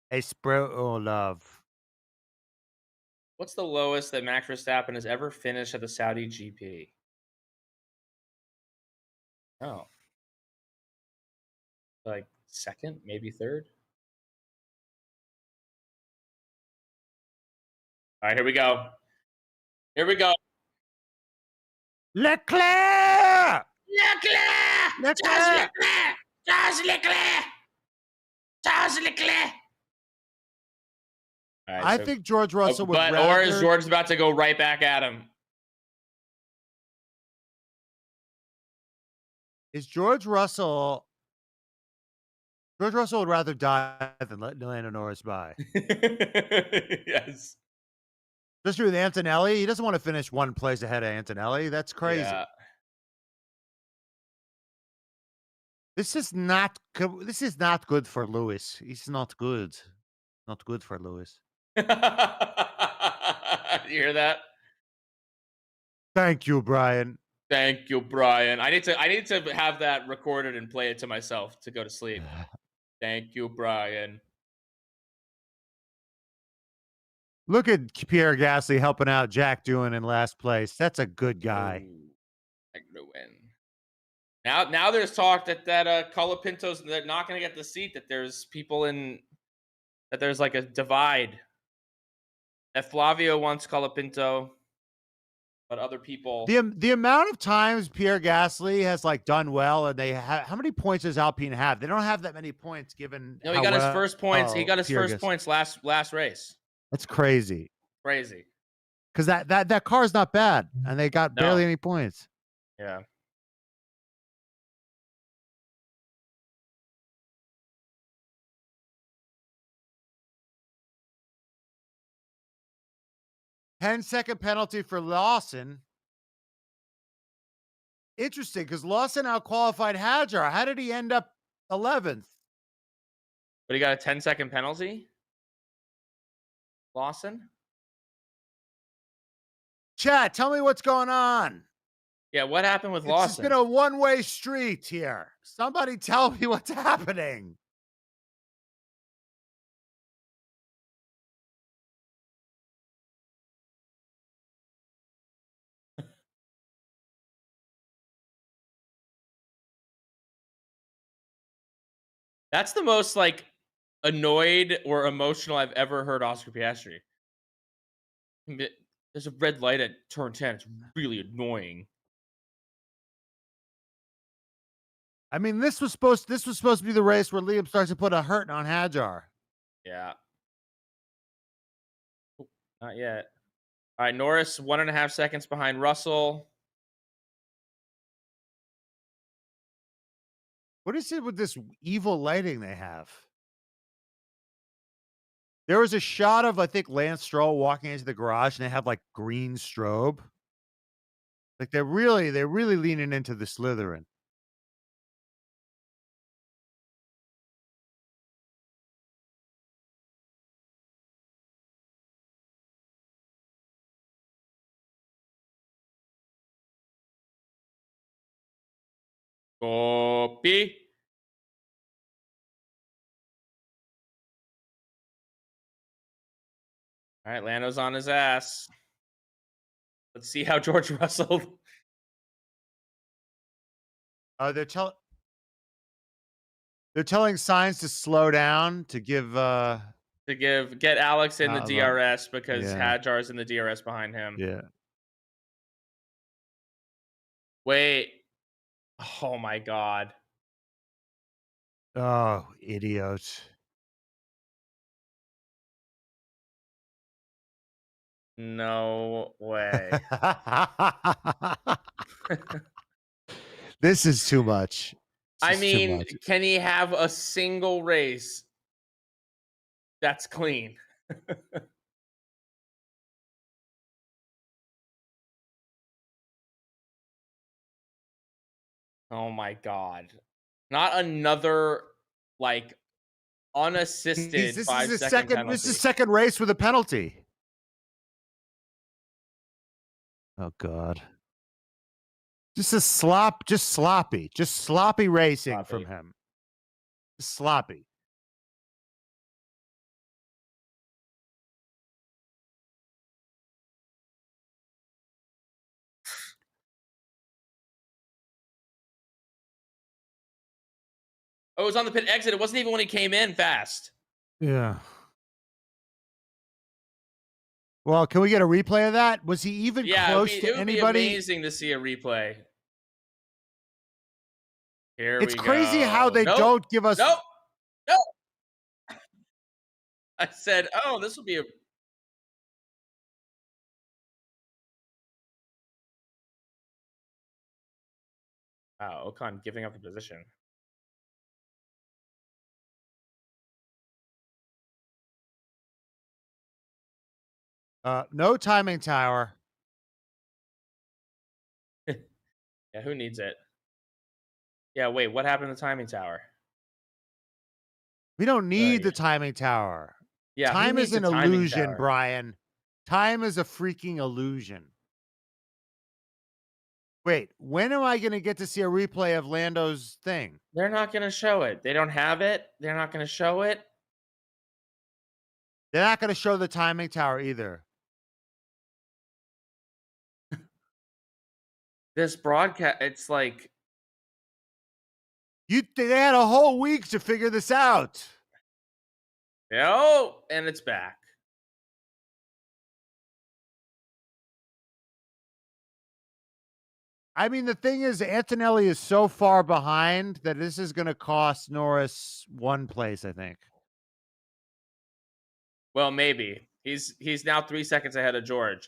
Hey, love. What's the lowest that Max Verstappen has ever finished at the Saudi GP? Oh. Like second, maybe third? All right, here we go. Here we go. Leclerc! Leclerc! Charles Leclerc! Charles Leclerc! Charles Leclerc! Right, I think George Russell would rather... Or is George about to go right back at him? Is George Russell... George Russell would rather die than let Lando Norris by. Yes. Especially with Antonelli. He doesn't want to finish one place ahead of Antonelli. That's crazy. Yeah. This is not good for Lewis. He's not good. Not good for Lewis. You hear that? Thank you, Brian. Thank you, Brian. I need to have that recorded and play it to myself to go to sleep. Thank you, Brian. Look at Pierre Gasly helping out Jack Doohan in last place. That's a good guy. Ooh, I'm gonna win. Now there's talk that Colapinto's not going to get the seat. That there's people that there's like a divide. That Flavio wants Colapinto, but other people. The amount of times Pierre Gasly has like done well, and they have how many points does Alpine have? They don't have that many points given. No, he got his first points. He got his first points last race. That's crazy. Crazy. Because that car's not bad, and they got barely any points. Yeah. Ten-second penalty for Lawson. Interesting, because Lawson outqualified Hadjar. How did he end up 11th? But he got a 10-second penalty? Lawson? Chat, tell me what's going on. Yeah, what happened with Lawson? It's been a one-way street here. Somebody tell me what's happening. That's the most like annoyed or emotional I've ever heard Oscar Piastri. There's a red light at turn 10. It's really annoying. I mean, this was supposed to be the race where Liam starts to put a hurt on Hadjar. Yeah. Not yet. All right, Norris 1.5 seconds behind Russell. What is it with this evil lighting they have? There was a shot of, I think, Lance Stroll walking into the garage, and they have like green strobe. Like they're really leaning into the Slytherin. Copy. All right, Lando's on his ass. Let's see how George Russell. They're telling Sainz to slow down to give get Alex in the DRS because Hadjar's in the DRS behind him. Yeah. Wait. Oh my God. Oh, idiot. No way. This is too much. I mean, can he have a single race that's clean? Oh my God. Not another like unassisted This is 5-second penalty. This is the second race with a penalty. Oh God. Just sloppy racing from him. Just sloppy. Oh, it was on the pit exit. It wasn't even when he came in fast. Yeah. Well, can we get a replay of that? Was he even close to anybody? It would be amazing to see a replay. Here it's we go. crazy how they don't give us. Nope. I said, oh, this will be a. Wow, Ocon giving up the position. No timing tower. Yeah, who needs it? Yeah, wait, what happened to the timing tower? We don't Where are need you? the timing tower. Yeah, who Time is needs a an timing illusion, tower? Brian. Time is a freaking illusion. Wait, when am I going to get to see a replay of Lando's thing? They're not gonna show it. They don't have it. They're not gonna show it. They're not going to show the timing tower either. This broadcast, it's like, They had a whole week to figure this out. oh, and it's back. I mean, the thing is, Antonelli is so far behind that this is going to cost Norris one place, I think. Well, maybe. He's now 3 seconds ahead of George.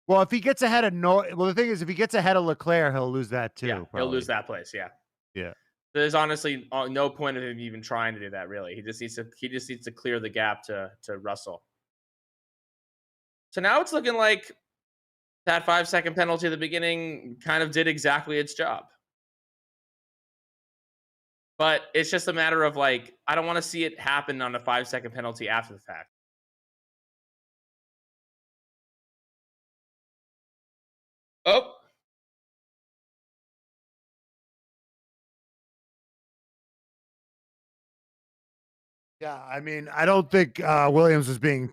Well, if he gets ahead of the thing is, if he gets ahead of Leclerc, he'll lose that too. Yeah, probably. he'll lose that place. Yeah. Yeah. There's honestly no point of him even trying to do that. Really, he just needs to clear the gap to Russell. So now it's looking like that 5-second penalty at the beginning kind of did exactly its job. But it's just a matter of like, I don't want to see it happen on a 5-second penalty after the fact. Oh. Yeah, I mean, I don't think Williams is being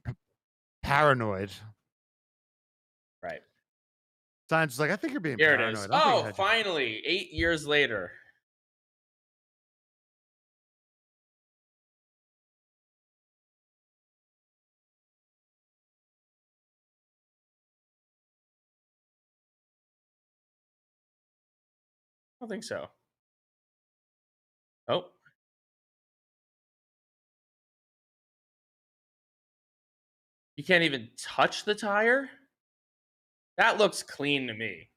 paranoid. Right. Sainz is like, I think you're being Here paranoid. it is. I think Oh, finally, 8 years later. I don't think so. Oh. You can't even touch the tire? That looks clean to me.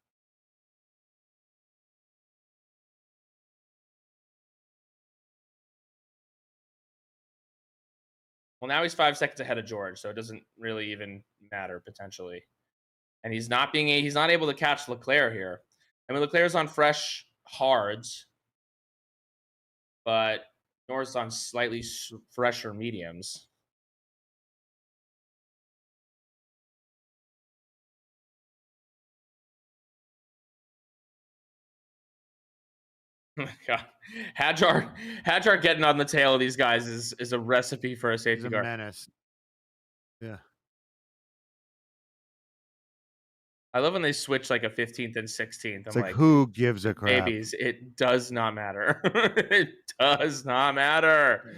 Well, now he's 5 seconds ahead of George, so it doesn't really even matter potentially. And he's not able to catch Leclerc here. I mean, Leclerc's on fresh hards, but Norris on slightly fresher mediums. Oh my God, Hadjar getting on the tail of these guys is a recipe for a safety he's a car. menace. Yeah. I love when they switch like a 15th and 16th. It's like, who gives a crap? Babies, it does not matter. It does not matter.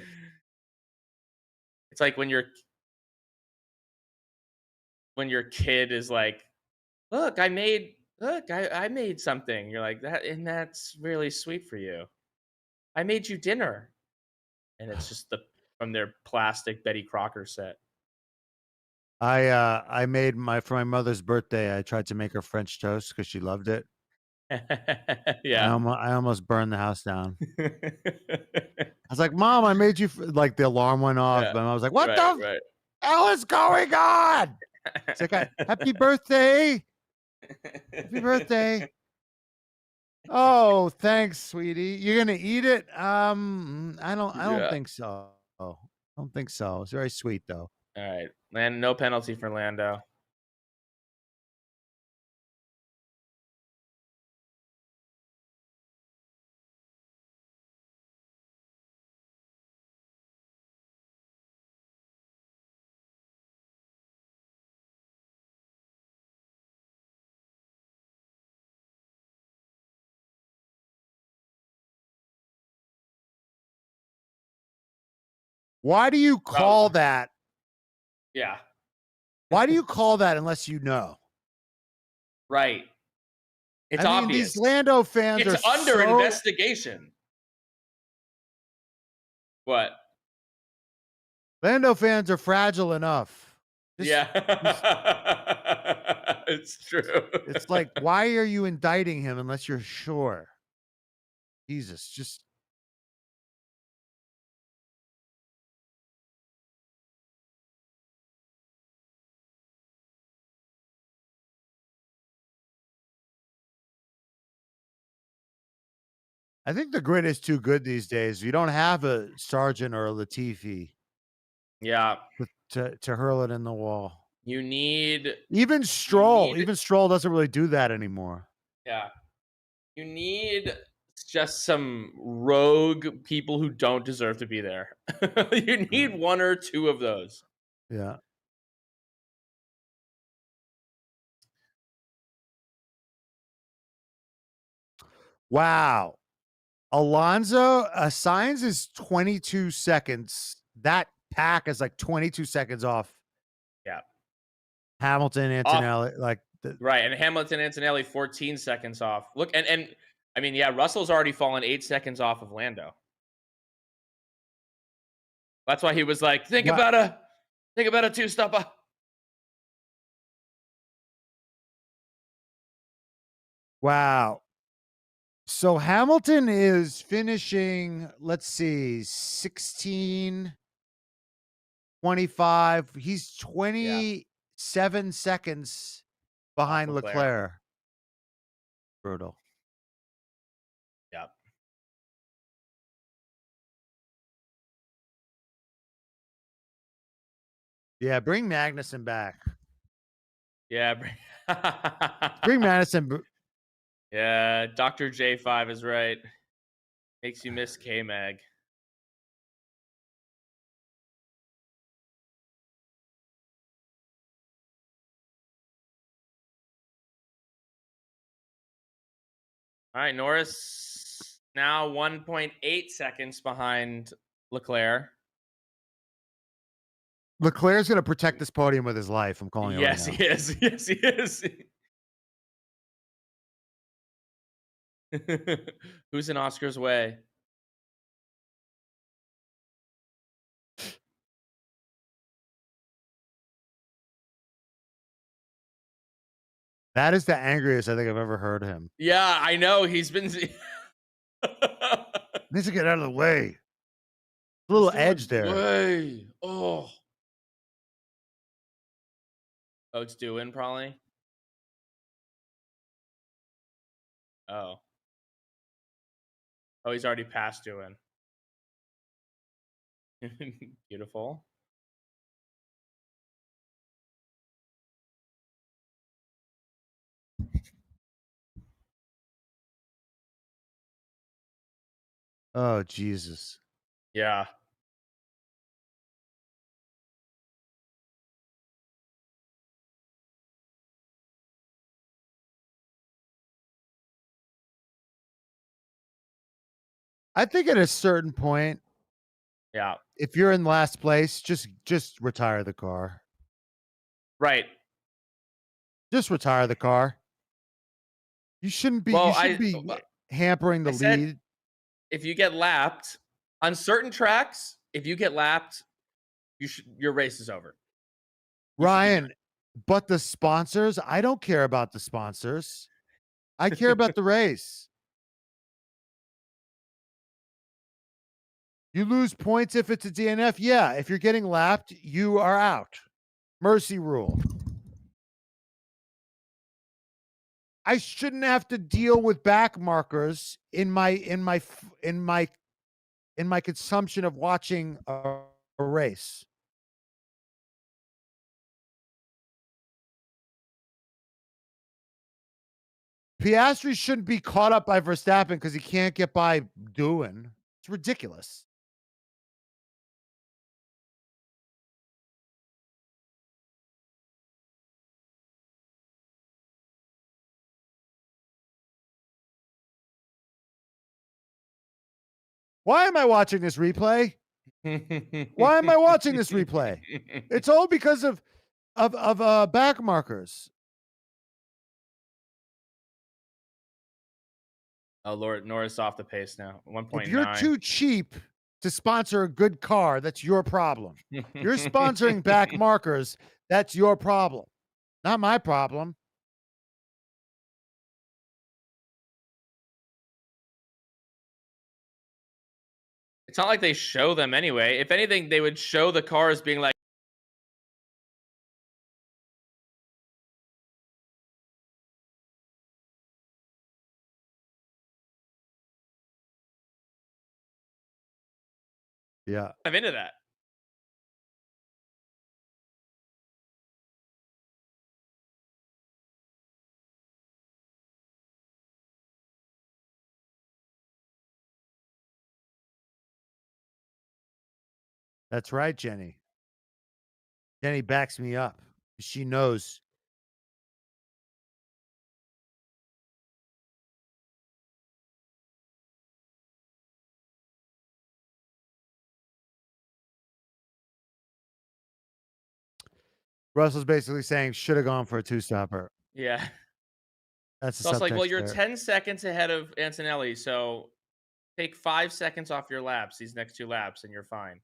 It's like when your kid is like, look, I made something. You're like, and that's really sweet for you. I made you dinner. And it's just from their plastic Betty Crocker set. I made for my mother's birthday, I tried to make her French toast because she loved it. Yeah. I almost burned the house down. I was like, Mom, I made you like the alarm went off, Yeah. but I was like, what Right, the right. hell is going on? It's like, happy birthday. Happy birthday. Oh, thanks, sweetie. You're gonna eat it? I don't Yeah. think so. I don't think so. It's very sweet though. All right. And no penalty for Lando. Why do you call that? Yeah. Why do you call that unless you know? Right. It's I mean, obvious. These Lando fans It's are under investigation. What? Lando fans are fragile enough. Yeah. It's true. It's like, why are you indicting him unless you're sure? Jesus, just I think the grid is too good these days. You don't have a Sargent or a Latifi Yeah. to hurl it in the wall. You need Even Stroll doesn't really do that anymore. Yeah. You need just some rogue people who don't deserve to be there. You need one or two of those. Yeah. Wow. Alonso, Sainz is 22 seconds. That pack is like 22 seconds off. Yeah. Hamilton, Antonelli, right. And Hamilton, Antonelli, 14 seconds off. Look, and I mean, yeah, Russell's already fallen 8 seconds off of Lando. That's why he was like, think about a two-stopper. Wow. So Hamilton is finishing, let's see, 16, 25. He's 27 seconds behind Leclerc. Brutal. Yep. Yeah, bring Magnussen back. Yeah. Bring Magnussen. Yeah, Dr. J5 is right. Makes you miss K-Mag. All right, Norris now 1.8 seconds behind Leclerc. Leclerc's going to protect this podium with his life. I'm calling it right now. He is. Yes, he is. Who's in Oscar's way? That is the angriest I think I've ever heard him. Yeah, I know. He's been. Needs to get out of the way. A little edge there. Way. Oh, it's doing probably. Oh, he's already past doing. Beautiful. Oh, Jesus. Yeah. I think at a certain point, Yeah. if you're in last place, just retire the car. Right. Just retire the car. You shouldn't be. Well, you should be hampering the lead. If you get lapped on certain tracks, if you get lapped, your race is over. Ryan, but the sponsors, I don't care about the sponsors. I care about the race. You lose points if it's a DNF. Yeah, if you're getting lapped, you are out. Mercy rule. I shouldn't have to deal with back markers in my consumption of watching a race. Piastri shouldn't be caught up by Verstappen because he can't get by doing. It's ridiculous. Why am I watching this replay? Why am I watching this replay? It's all because of back markers. Oh, Lord, Norris off the pace now. 1.9. If you're too cheap to sponsor a good car, that's your problem. You're sponsoring back markers, that's your problem. Not my problem. It's not like they show them anyway. If anything, they would show the cars being like, Yeah. I'm into that. That's right, Jenny. Jenny backs me up. She knows. Russell's basically saying should have gone for a two-stopper. Yeah. That's the So it's like, well, subtext you're there. 10 seconds ahead of Antonelli, so take 5 seconds off your laps, these next 2 laps, and you're fine.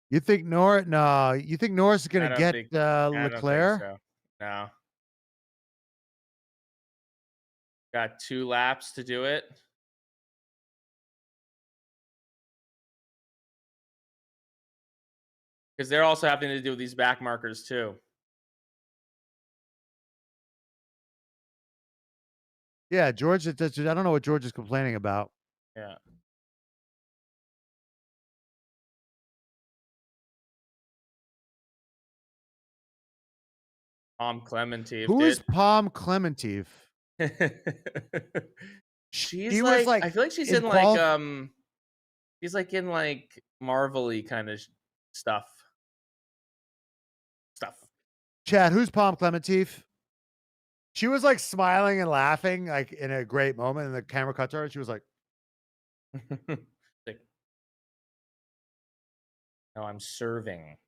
You think Norris? No, you think Norris is I going to don't get think I don't think Leclerc? so. No. Got 2 laps to do it. Because they're also having to do these back markers too. Yeah, George. I don't know what George is complaining about. Yeah. Clemente Who is did. Palm Clementive? She's She was like, like I feel like she's in in like she's like in like Marvel-y kind of stuff. Chad, who's Palm Clementif? She was like smiling and laughing, like in a great moment, and the camera cut to her, and she was like, Like, no, I'm serving.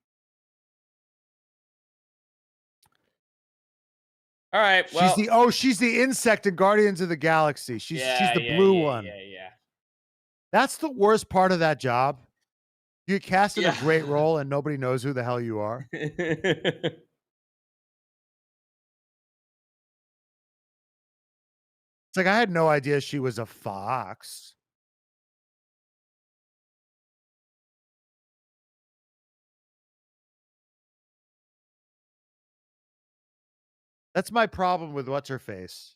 All right. Well, she's the insect in Guardians of the Galaxy. She's the blue one. Yeah. That's the worst part of that job. You get cast in a great Yeah. role and nobody knows who the hell you are. It's like I had no idea she was a fox. That's my problem with what's her face.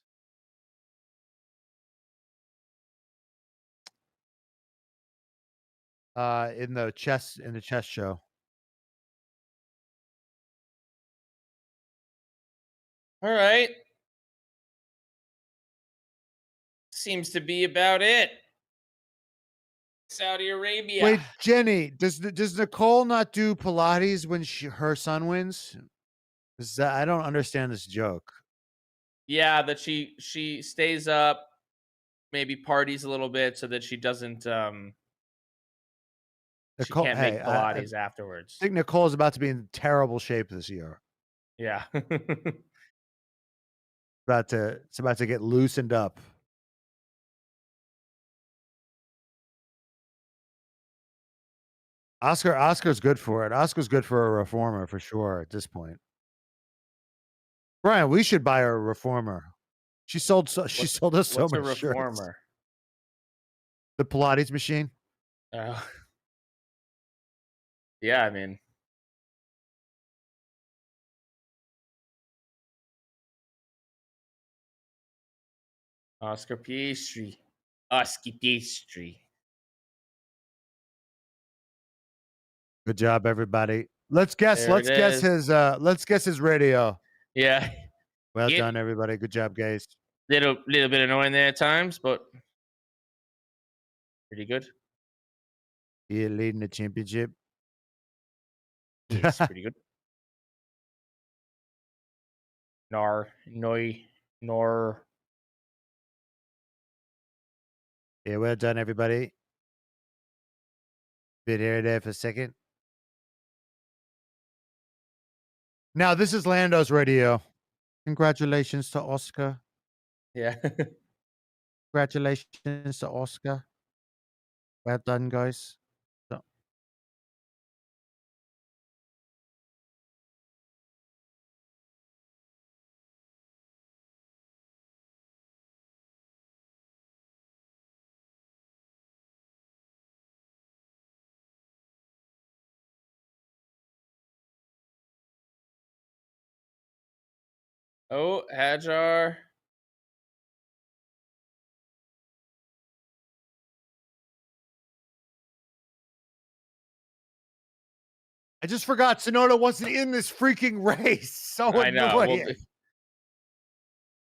In the chess show. All right. Seems to be about it. Saudi Arabia. Wait, Jenny, does Nicole not do Pilates when her son wins? I don't understand this joke. Yeah, that she stays up, maybe parties a little bit so that she doesn't she Nicole, can't hey, make I Pilates afterwards. think Nicole's about to be in terrible shape this year. Yeah. It's about to get loosened up. Oscar's good for it. Oscar's good for a reformer for sure at this point. Brian, we should buy her a reformer. She sold us so What's a much shirts. reformer? The Pilates machine. Yeah, I mean, Oscar Piastri. Oski Piastri. Good job, everybody. Let's guess his radio. Yeah. Well done, everybody. Good job, guys. Little bit annoying there at times, but pretty good. He leading the championship. It's pretty good. Nor. Yeah, well done, everybody. Been here there for a second. Now, this is Lando's radio. Congratulations to Oscar. Yeah. Congratulations to Oscar. Well done, guys. Oh, Hajar. I just forgot Tsunoda wasn't in this freaking race. So I know. Well, annoying.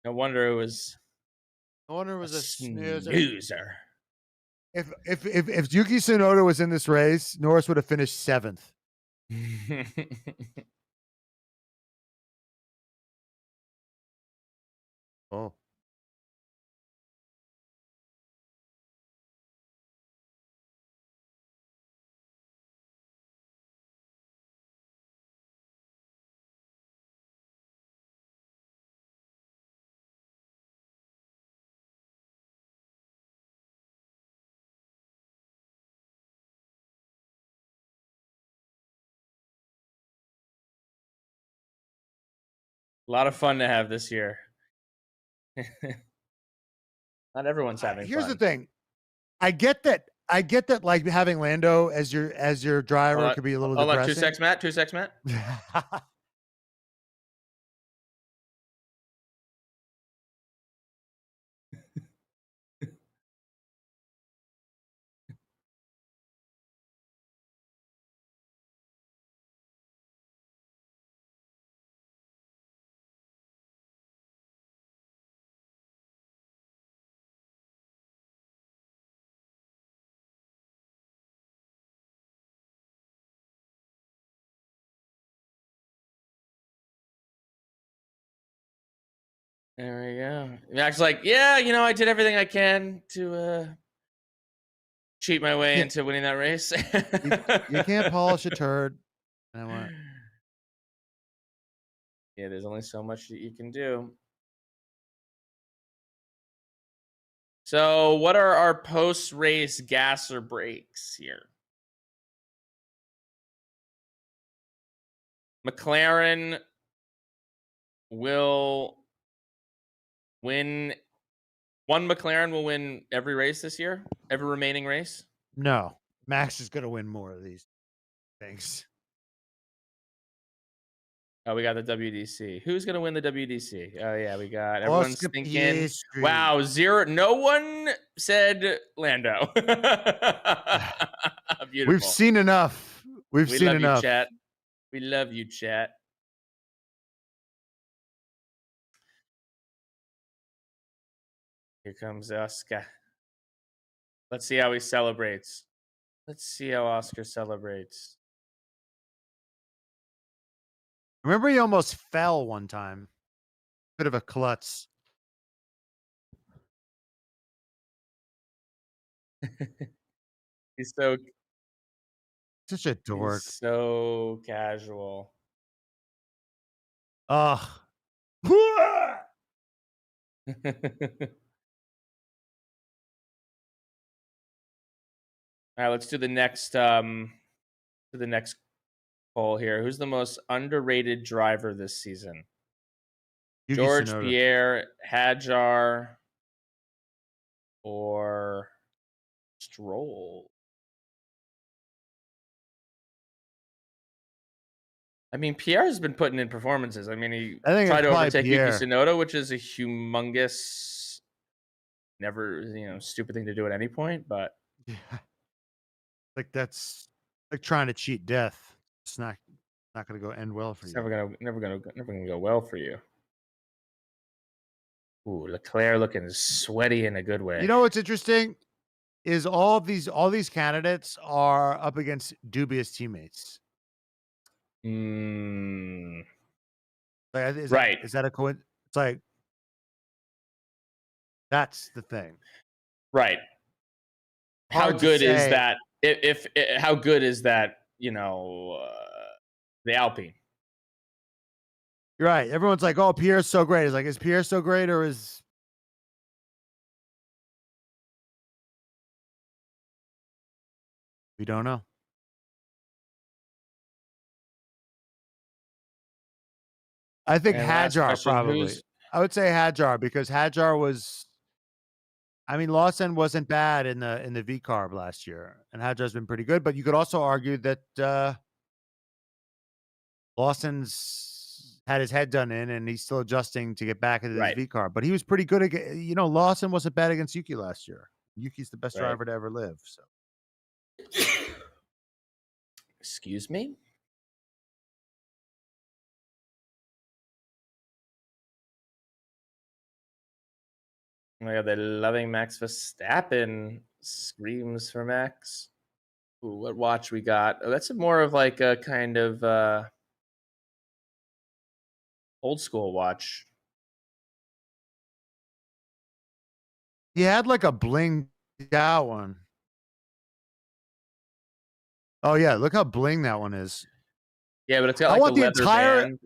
no wonder it was No wonder it a was a snoozer. snoozer. If Yuki Tsunoda was in this race, Norris would have finished 7th. Oh. A lot of fun to have this year. Not everyone's having Here's fun. the thing. I get that like having Lando as your driver could be a little Hold on, depressing. 2 secs, Matt. 2 secs, Matt. There we go. Mac's like, yeah, I did everything I can to cheat my way into winning that race. You can't polish a turd. I want. Yeah, there's only so much that you can do. So, what are our post-race gas or brakes here? McLaren will win. One McLaren will win every race this year, every remaining race. No, Max is going to win more of these things. Oh, we got the WDC. Who's going to win the WDC? Oh, yeah, we got everyone's Oscar thinking. Piastri. Wow, 0. No one said Lando. Beautiful. We've seen enough. We've We seen love enough. you, chat. We love you, chat. Here comes Oscar. Let's see how he celebrates. Let's see how Oscar celebrates. Remember, he almost fell one time. Bit of a klutz. He's so Such a dork. He's so casual. Ugh. All right, let's do the next poll here. Who's the most underrated driver this season? Yuki George Tsunoda. Pierre, Hadjar, or Stroll? I mean, Pierre's been putting in performances. I mean, he I think tried it's to probably overtake Pierre. Yuki Tsunoda, which is a humongous, never, stupid thing to do at any point. But Yeah. Like that's like trying to cheat death. It's not going to go end well for it's you. never gonna go well for you. Ooh, Leclerc looking sweaty in a good way. You know what's interesting is all these candidates are up against dubious teammates. Mm, Like, is right. Is that a coincidence? It's like that's the thing. Right. How Hard to good is say. that? If how good is that? The Alpine. You're right. Everyone's like, "Oh, Pierre's so great." It's like, is Pierre so great, or is we don't know. I think And last Hadjar question, probably. I would say Hadjar because Hadjar was. I mean, Lawson wasn't bad in the V carb last year, and Hadjar's been pretty good. But you could also argue that Lawson's had his head done in, and he's still adjusting to get back into his Right. V car. But he was pretty good against, Lawson wasn't bad against Yuki last year. Yuki's the best Right. driver to ever live. So Excuse me. Oh my God, they're loving Max Verstappen. Screams for Max. Ooh, what watch we got? Oh, that's more of like a kind of old school watch. he had like a blinged out one. Oh yeah, look how bling that one is. Yeah, but it's got I like want the the leather entire band.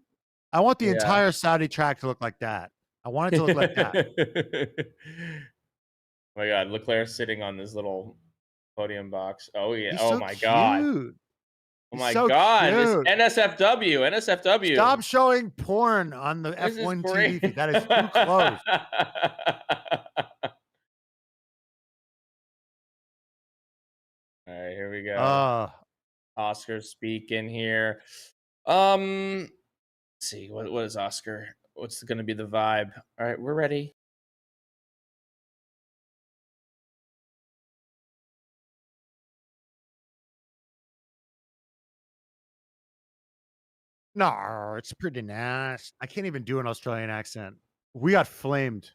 I want the Yeah. entire Saudi track to look like that. I want it to look like that. Oh my God, Leclerc sitting on this little podium box. Oh yeah. He's Oh so my God. cute. Oh He's my so God. This cute. NSFW. Stop showing porn on the This is F1 great. TV feed. That is too close. All right, here we go. Oscar speaking here. Let's see, what is Oscar? What's going to be the vibe? All right, we're ready. No, it's pretty nice. I can't even do an Australian accent. We got flamed.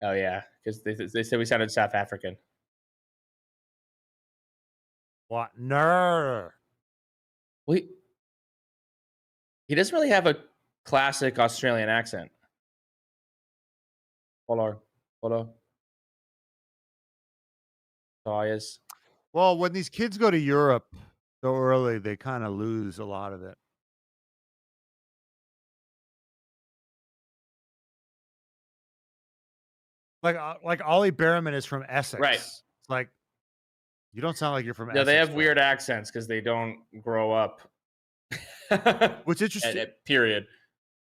Oh yeah, because they said we sounded South African. What? No. He doesn't really have a classic Australian accent. Hold on. Tires. Well, when these kids go to Europe so early, they kind of lose a lot of it. Like Ollie Behrman is from Essex. Right. It's like, you don't sound like you're from No, Essex. they have bro. weird accents because they don't grow up. What's interesting, period.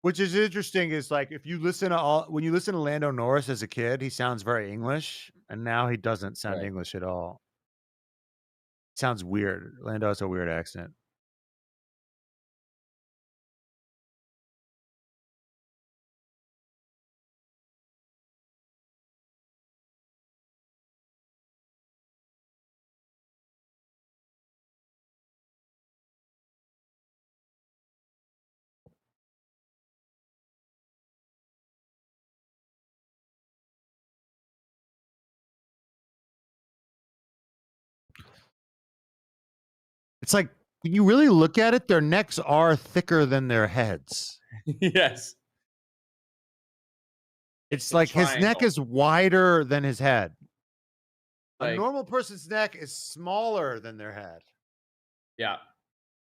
which is interesting is like if you listen to when you listen to Lando Norris as a kid, he sounds very English, and now he doesn't sound Right. English at all. Sounds weird. Lando has a weird accent. It's like when you really look at it, their necks are thicker than their heads. Yes. It's a like his neck triangle. is wider than his head. A Like- normal person's neck is smaller than their head. Yeah.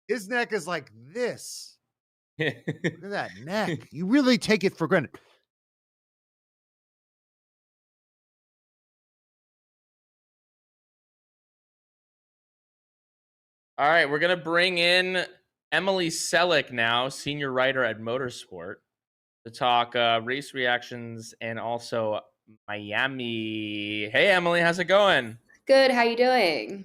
His neck is like this. Look at that neck. You really take it for granted. All right, we're gonna bring in Emily Selick now, senior writer at Motorsport, to talk race reactions and also Miami. Hey, Emily, how's it going? Good. How you doing?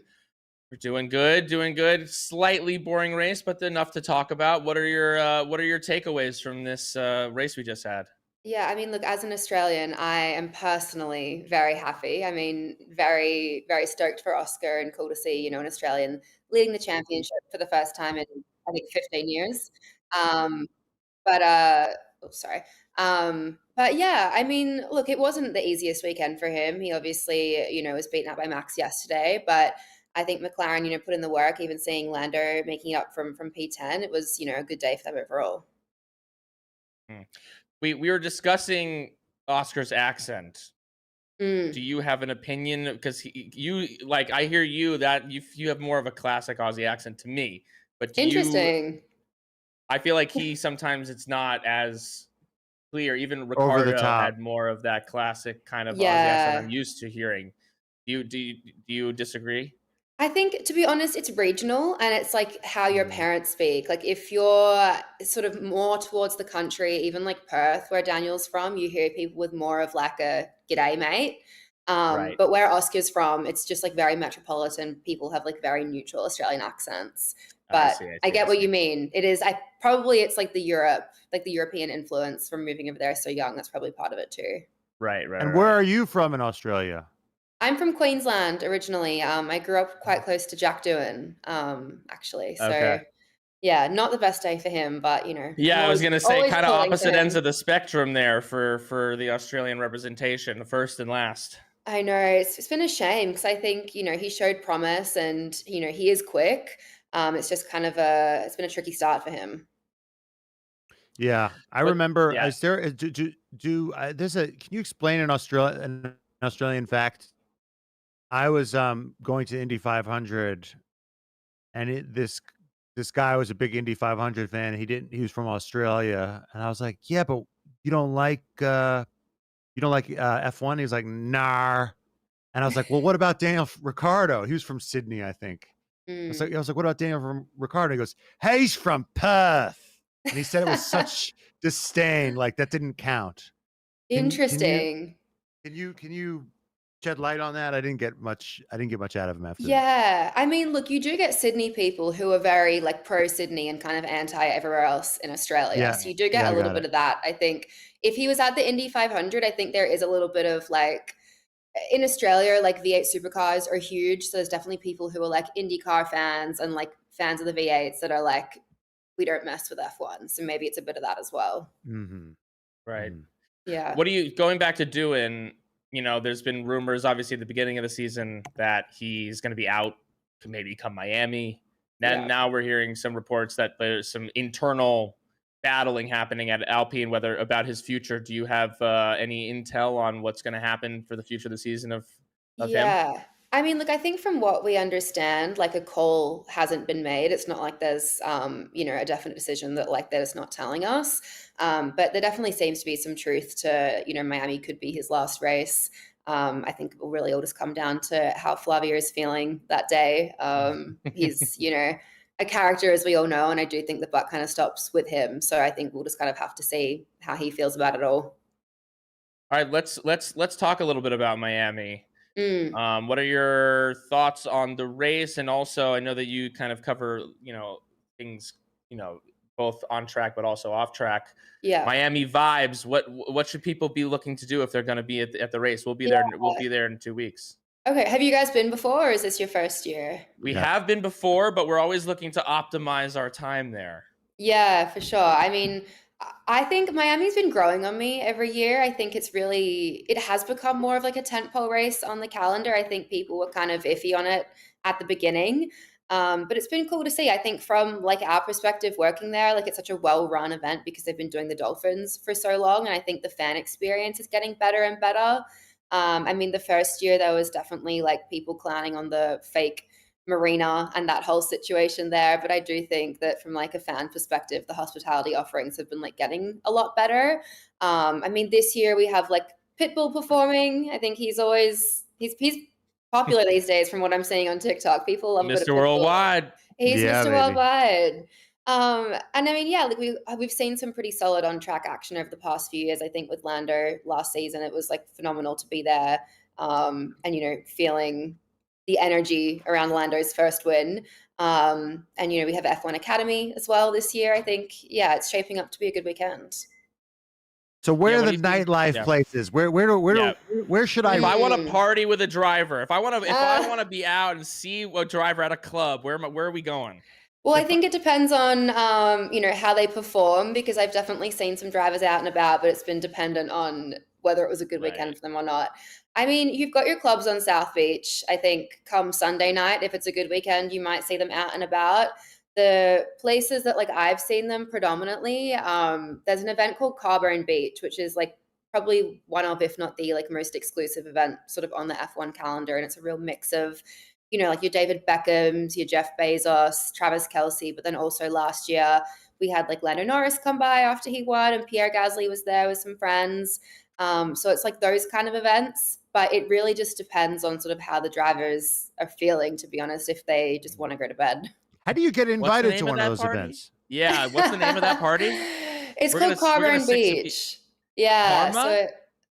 We're doing good. Slightly boring race, but enough to talk about. What are your takeaways from this race we just had? Yeah, I mean, look, as an Australian, I am personally very happy. I mean, very, very stoked for Oscar and cool to see, an Australian leading the championship for the first time in, I think, 15 years. But sorry. But yeah, I mean, look, it wasn't the easiest weekend for him. He obviously, was beaten up by Max yesterday, but I think McLaren, put in the work, even seeing Lando making up from P10, it was, a good day for them overall. We were discussing Oscar's accent. Mm. Do you have an opinion? Because I hear you that you have more of a classic Aussie accent to me. But Interesting. I feel like sometimes it's not as clear. Even Over the Ricardo top. had more of that classic kind of Aussie Yeah. accent I'm used to hearing. Do you disagree? I think, to be honest, it's regional and it's like how your Mm. parents speak. Like if you're sort of more towards the country, even like Perth, where Daniel's from, you hear people with more of like a g'day, mate. Right. But where Oscar's from, it's just like very metropolitan. People have like very neutral Australian accents. But see, I get I what see. you mean. It is. It's like the European influence from moving over there so young. That's probably part of it too. Right. And where are you from in Australia? I'm from Queensland originally. I grew up quite close to Jack Doohan, actually. So Okay. yeah, not the best day for him, but you know. Yeah, I was gonna say always kind of pulling for opposite ends him. of the spectrum there for the Australian representation, the first and last. I know it's been a shame because I think he showed promise and he is quick. It's just kind of it's been a tricky start for him. Yeah, I But remember. yeah, Is there there's a? Can you explain an Australian fact? I was going to Indy 500, and this guy was a big Indy 500 fan. He was from Australia, and I was like, yeah, but you don't like F1? He was like, nah. And I was like, well, what about Daniel Ricciardo? He was from Sydney, I think. Mm. I was like, what about Daniel Ricciardo? He goes, hey, he's from Perth. And he said it with such disdain, like that didn't count. Interesting. Can you shed light on that? I didn't get much out of him after that. Yeah, I mean, look, you do get Sydney people who are very like pro Sydney and kind of anti everywhere else in Australia. Yeah, So you do yeah, get I a little got bit it. of that. I think if he was at the Indy 500, I think there is a little bit of like in Australia, like V8 supercars are huge. So there's definitely people who are like IndyCar fans and like fans of the V8s that are like, we don't mess with F1. So maybe it's a bit of that as well. Mm-hmm. right. Mm. Yeah. What are you going back to doing? There's been rumors, obviously, at the beginning of the season that he's going to be out to maybe come Miami. Then now we're hearing some reports that there's some internal battling happening at Alpine, whether about his future. Do you have any intel on what's going to happen for the future of the season of him? Yeah. I mean, look, I think from what we understand, like a call hasn't been made. It's not like there's, a definite decision that like they're just not telling us. But there definitely seems to be some truth to, Miami could be his last race. I think it will really all just come down to how Flavio is feeling that day. He's, a character, as we all know, and I do think the buck kind of stops with him. So I think we'll just kind of have to see how he feels about it all. All right, let's talk a little bit about Miami. Mm. What are your thoughts on the race? And also, I know that you kind of cover, things, both on track but also off track. Yeah. Miami vibes. What should people be looking to do if they're going to be at the race? We'll be there. We'll be there in 2 weeks. Okay. Have you guys been before, or is this your first year? We have been before, but we're always looking to optimize our time there. Yeah, for sure. I mean, I think Miami's been growing on me every year. I think it has become more of like a tentpole race on the calendar. I think people were kind of iffy on it at the beginning. But it's been cool to see. I think from like our perspective working there, like it's such a well-run event because they've been doing the Dolphins for so long. And I think the fan experience is getting better and better. I mean, the first year there was definitely like people clowning on the fake marina and that whole situation there. But I do think that from like a fan perspective, the hospitality offerings have been like getting a lot better. I mean, this year we have like Pitbull performing. I think he's popular these days from what I'm seeing on TikTok. People love Mr. Worldwide. He's Yeah, Mr. baby. Worldwide. And I mean, yeah, like we've seen some pretty solid on track action over the past few years. I think with Lando last season, it was like phenomenal to be there. And feeling the energy around Lando's first win. And we have F1 Academy as well this year. I think, yeah, it's shaping up to be a good weekend. So where are what the do you think? nightlife places? Where should I? If I want to party with a driver, if I want to be out and see a driver at a club, where are we going? Well, I think it depends on, how they perform, because I've definitely seen some drivers out and about, but it's been dependent on whether it was a good weekend for them or not. I mean, you've got your clubs on South Beach. I think come Sunday night, if it's a good weekend, you might see them out and about. The places that like I've seen them predominantly, there's an event called Carbone Beach, which is like probably one of, if not the like most exclusive event sort of on the F1 calendar. And it's a real mix of, like your David Beckhams, your Jeff Bezos, Travis Kelce, but then also last year we had like Lando Norris come by after he won and Pierre Gasly was there with some friends. So it's like those kind of events, but it really just depends on sort of how the drivers are feeling, to be honest, if they just want to go to bed. How do you get invited to one of those events? Yeah, what's the name of that party? It's called Carbone Beach. Yeah, so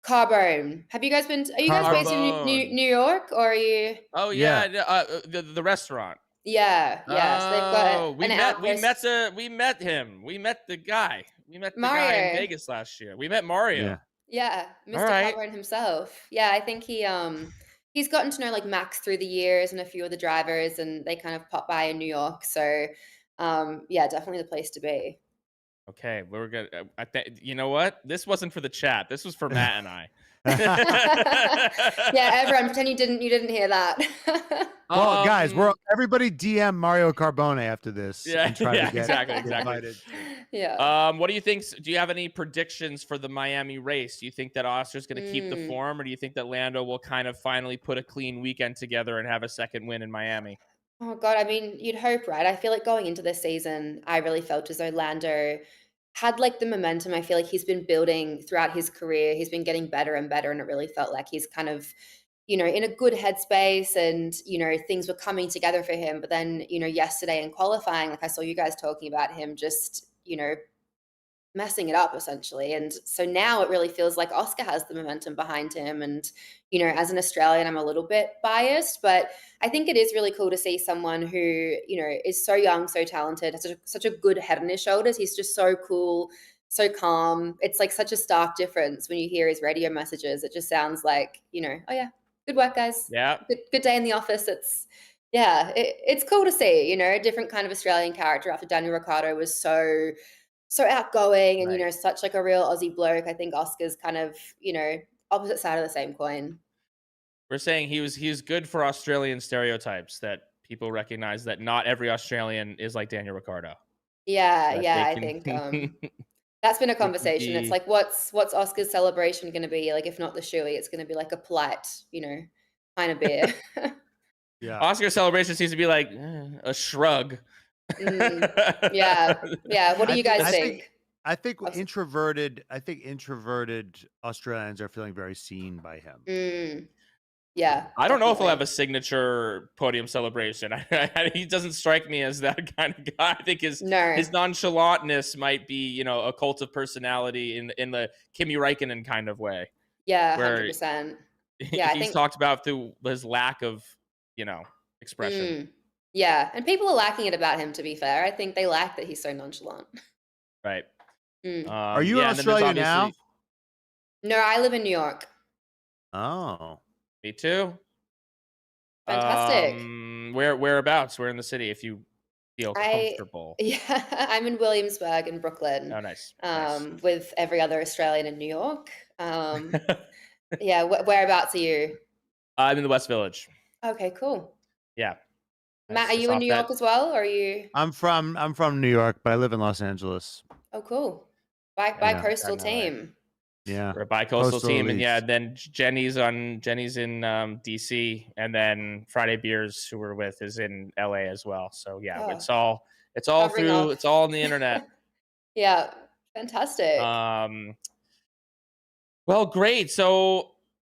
Carbone. Have you guys been? Are you guys based in New York, or are you? Oh yeah, the restaurant. Yeah, yeah. So they've got Oh, an outpost. we met him. We met the guy. We met the guy in Mario. Vegas last year. We met Mario. Yeah. Yeah, All Mr. right. Codling himself. Yeah, I think he's gotten to know like Max through the years and a few of the drivers, and they kind of pop by in New York. So yeah, definitely the place to be. Okay, we're gonna. You know what? This wasn't for the chat. This was for Matt and I. Yeah, everyone pretend you didn't hear that. Well, guys, everybody DM Mario Carbone after this Yeah, and try yeah, to get exactly. invited. Yeah. What do you think? Do you have any predictions for the Miami race? Do you think that Oscar's going to keep the form, or do you think that Lando will kind of finally put a clean weekend together and have a second win in Miami? Oh God, I mean, you'd hope, right? I feel like going into this season, I really felt as though Lando had like the momentum. I feel like he's been building throughout his career. He's been getting better and better, and it really felt like he's kind of, in a good headspace, and things were coming together for him. But then, yesterday in qualifying, like I saw you guys talking about him just, messing it up essentially. And so now it really feels like Oscar has the momentum behind him. And, as an Australian, I'm a little bit biased, but I think it is really cool to see someone who, is so young, so talented, has such a good head on his shoulders. He's just so cool, so calm. It's like such a stark difference when you hear his radio messages. It just sounds like, oh yeah, good work, guys. Yeah. Good day in the office. It's cool to see, a different kind of Australian character after Daniel Ricciardo was so outgoing and, Right. such like a real Aussie bloke. I think Oscar's kind of, opposite side of the same coin. We're saying he was good for Australian stereotypes, that people recognize that not every Australian is like Daniel Ricciardo. Yeah, That yeah. they I can- think that's been a they can conversation. It's be- like, what's Oscar's celebration going to be? Like, if not the shoey, it's going to be like a polite, kind of beer. Yeah. Oscar celebration seems to be like a shrug. Yeah. What do you guys think? I think introverted Australians are feeling very seen by him. Yeah. I don't know if he'll definitely. have a signature podium celebration. He doesn't strike me as that kind of guy. I think his nonchalantness might be, a cult of personality in the Kimi Räikkönen kind of way. Yeah, where 100%. Yeah, he's talked about through his lack of, expression. Yeah, and people are lacking it about him, to be fair. I think they lack that he's so nonchalant. Right. Are you in Australia now? No, I live in New York. Oh. Me too. Fantastic. Whereabouts? Where in the city, if you feel comfortable? Yeah, I'm in Williamsburg in Brooklyn. Oh, nice. With every other Australian in New York. Yeah, whereabouts are you? I'm in the West Village. Okay, cool. Yeah. Matt, are you in New York as well, or are you? I'm from New York, but I live in Los Angeles. Oh, cool. Bi-coastal team. Yeah, we're a bi-coastal team, and then Jenny's in DC, and then Friday Beers, who we're with, is in LA as well. So yeah, it's all through. It's all on the internet. Yeah, fantastic. Well, great. So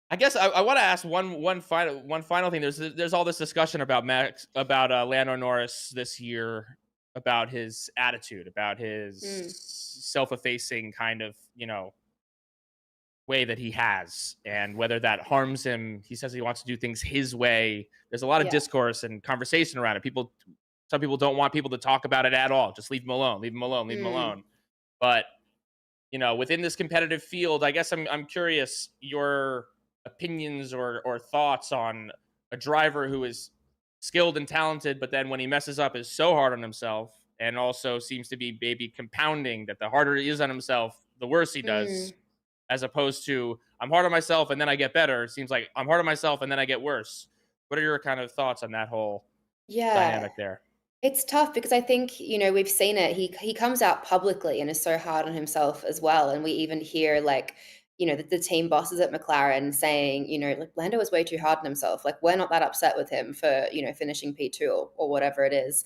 I guess I want to ask one final thing. There's all this discussion about Lando Norris this year, about his attitude, about his self-effacing kind of way that he has, and whether that harms him. He says he wants to do things his way. There's a lot of discourse and conversation around it. Some people don't want people to talk about it at all. Just leave him alone. Leave him alone. Leave him alone. But within this competitive field, I guess I'm curious your opinions or thoughts on a driver who is skilled and talented, but then when he messes up is so hard on himself, and also seems to be maybe compounding that the harder he is on himself, the worse he does, as opposed to I'm hard on myself and then I get better. It seems like I'm hard on myself and then I get worse. What are your kind of thoughts on that whole dynamic there? It's tough because I think, we've seen it. He comes out publicly and is so hard on himself as well. And we even hear the team bosses at McLaren saying, like Lando was way too hard on himself. Like, we're not that upset with him for, finishing P2 or whatever it is.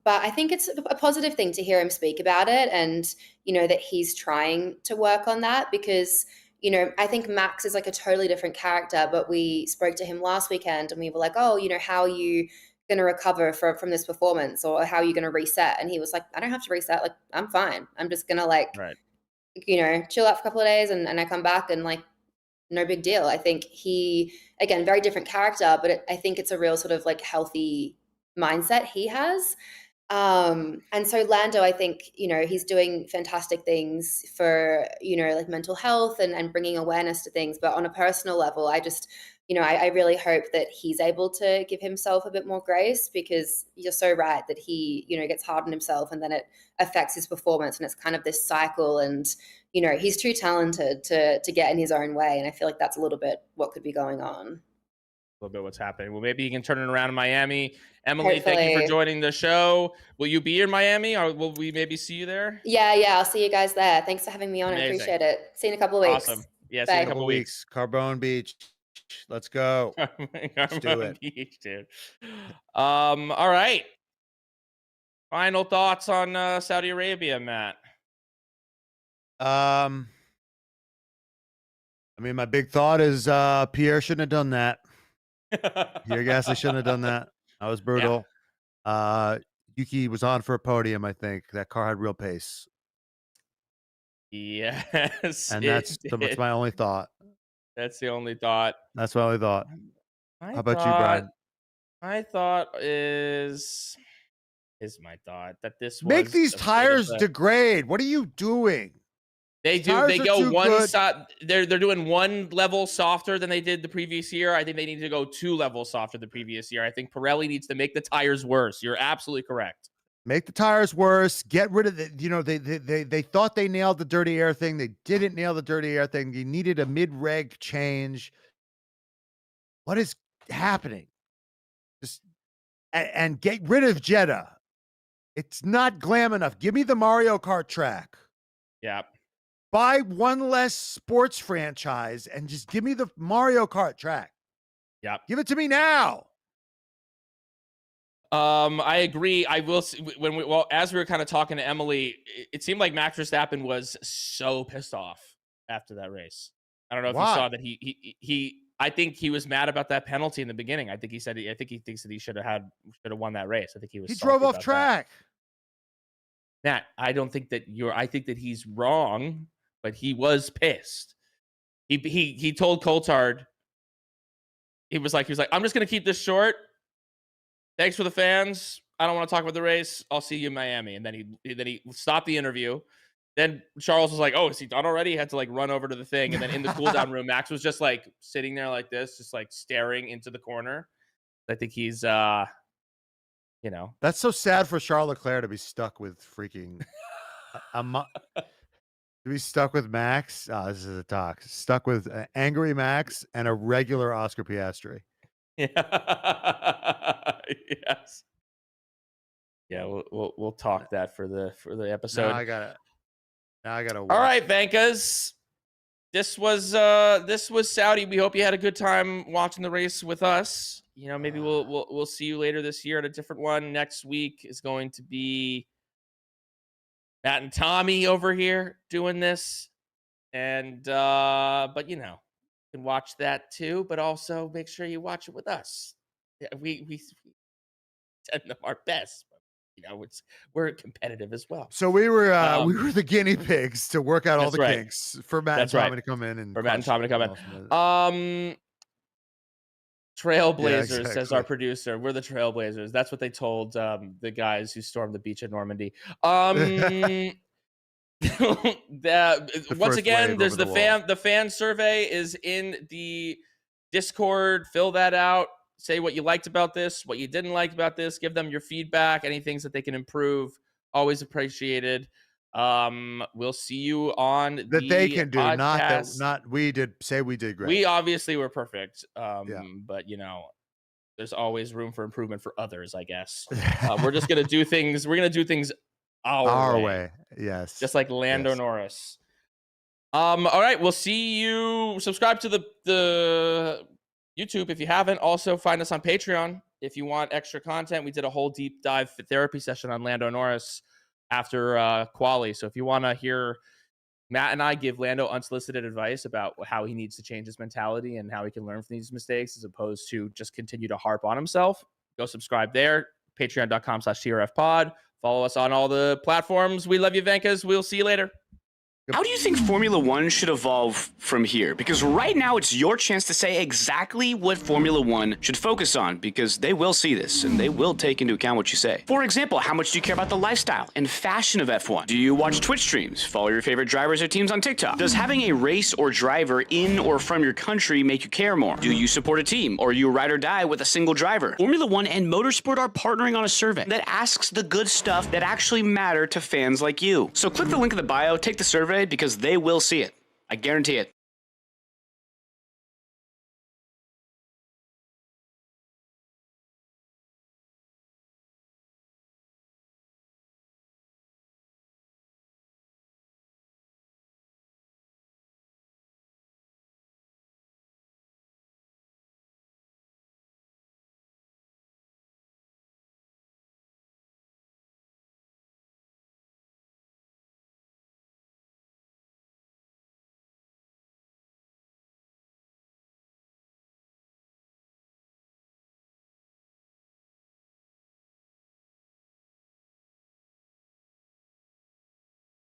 But I think it's a positive thing to hear him speak about it, and, that he's trying to work on that, because, I think Max is like a totally different character, but we spoke to him last weekend and we were like, oh, how are you going to recover from this performance, or how are you going to reset? And he was like, I don't have to reset. Like, I'm fine. I'm just going to chill out for a couple of days and I come back and no big deal. I think he, again, very different character, but I think it's a real sort of healthy mindset he has. And so Lando, I think, he's doing fantastic things for, like mental health and bringing awareness to things. But on a personal level, I just, I really hope that he's able to give himself a bit more grace, because you're so right that he, gets hard on himself and then it affects his performance, and it's kind of this cycle. And, he's too talented to get in his own way. And I feel like that's a little bit what could be going on. A little bit what's happening. Well, maybe he can turn it around in Miami. Emily, Hopefully. thank you for joining the show. Will you be in Miami, or will we maybe see you there? Yeah, I'll see you guys there. Thanks for having me on. Amazing. I appreciate it. See you in a couple of weeks. Awesome. Yeah, see you in a couple of weeks. Carbone Beach. Let's go. Let's do it. Beach, dude. All right. Final thoughts on Saudi Arabia, Matt. I mean, my big thought is Pierre shouldn't have done that. Pierre Gasly shouldn't have done that. That was brutal. Yeah. Yuki was on for a podium, I think. That car had real pace. Yes. And that's my only thought. That's the only thought. That's my only thought. How about you, Brian? My thought is my thought that this make these tires degrade. What are you doing? They do. They go one side. They're doing one level softer than they did the previous year. I think they need to go 2 levels softer the previous year. I think Pirelli needs to make the tires worse. You're absolutely correct. Make the tires worse. Get rid of the. They thought they nailed the dirty air thing. They didn't nail the dirty air thing. You needed a mid-reg change. What is happening? Just and get rid of Jeddah. It's not glam enough. Give me the Mario Kart track. Yeah. Buy one less sports franchise and just give me the Mario Kart track. Yeah. Give it to me now. I agree. I will see as we were kind of talking to Emily, it seemed like Max Verstappen was so pissed off after that race. I don't know if you saw that I think he was mad about that penalty in the beginning. I think he thinks that he should have won that race. I think he drove off track. Matt, I don't think that I think that he's wrong, but he was pissed. He told Coulthard, he was like, I'm just gonna keep this short. Thanks for the fans. I don't want to talk about the race. I'll see you in Miami. And then he stopped the interview. Then Charles was like, oh, is he done already? He had to like run over to the thing. And then in the cool down room, Max was just like sitting there like this, just like staring into the corner. I think he's, That's so sad for Charles Leclerc to be stuck with freaking, to be stuck with Max. Oh, this is a talk. Stuck with angry Max and a regular Oscar Piastri. Yeah. Yes. Yeah, we'll talk that for the episode. Now I gotta all right, Vankas. This was Saudi. We hope you had a good time watching the race with us. Maybe we'll see you later this year at a different one. Next week is going to be Matt and Tommy over here doing this. And but you can watch that too, but also make sure you watch it with us. Yeah, we send them our best. We're competitive as well. So we were the guinea pigs to work out all the kinks for Matt and Tommy to come in and Trailblazers, says our producer. We're the Trailblazers. That's what they told the guys who stormed the beach at Normandy. Once again, there's the fan survey is in the Discord. Fill that out. Say what you liked about this, what you didn't like about this. Give them your feedback, any things that they can improve. Always appreciated. We'll see you on that they can do, podcast. not we did. Say we did great. We obviously were perfect. But there's always room for improvement for others, I guess. We're just gonna do things. We're gonna do things our way. Yes. Just like Lando Norris. All right. We'll see you. Subscribe to the YouTube if you haven't. Also find us on Patreon if you want extra content. We did a whole deep dive therapy session on Lando Norris after quali. So if you want to hear Matt and I give Lando unsolicited advice about how he needs to change his mentality and how he can learn from these mistakes as opposed to just continue to harp on himself, go subscribe there. Patreon.com/TRFpod. Follow us on all the platforms. We love you, Vankas. We'll see you later. How do you think Formula One should evolve from here? Because right now it's your chance to say exactly what Formula One should focus on, because they will see this and they will take into account what you say. For example, how much do you care about the lifestyle and fashion of F1? Do you watch Twitch streams? Follow your favorite drivers or teams on TikTok? Does having a race or driver in or from your country make you care more? Do you support a team, or are you ride or die with a single driver? Formula One and Motorsport are partnering on a survey that asks the good stuff that actually matter to fans like you. So click the link in the bio, take the survey, because they will see it. I guarantee it.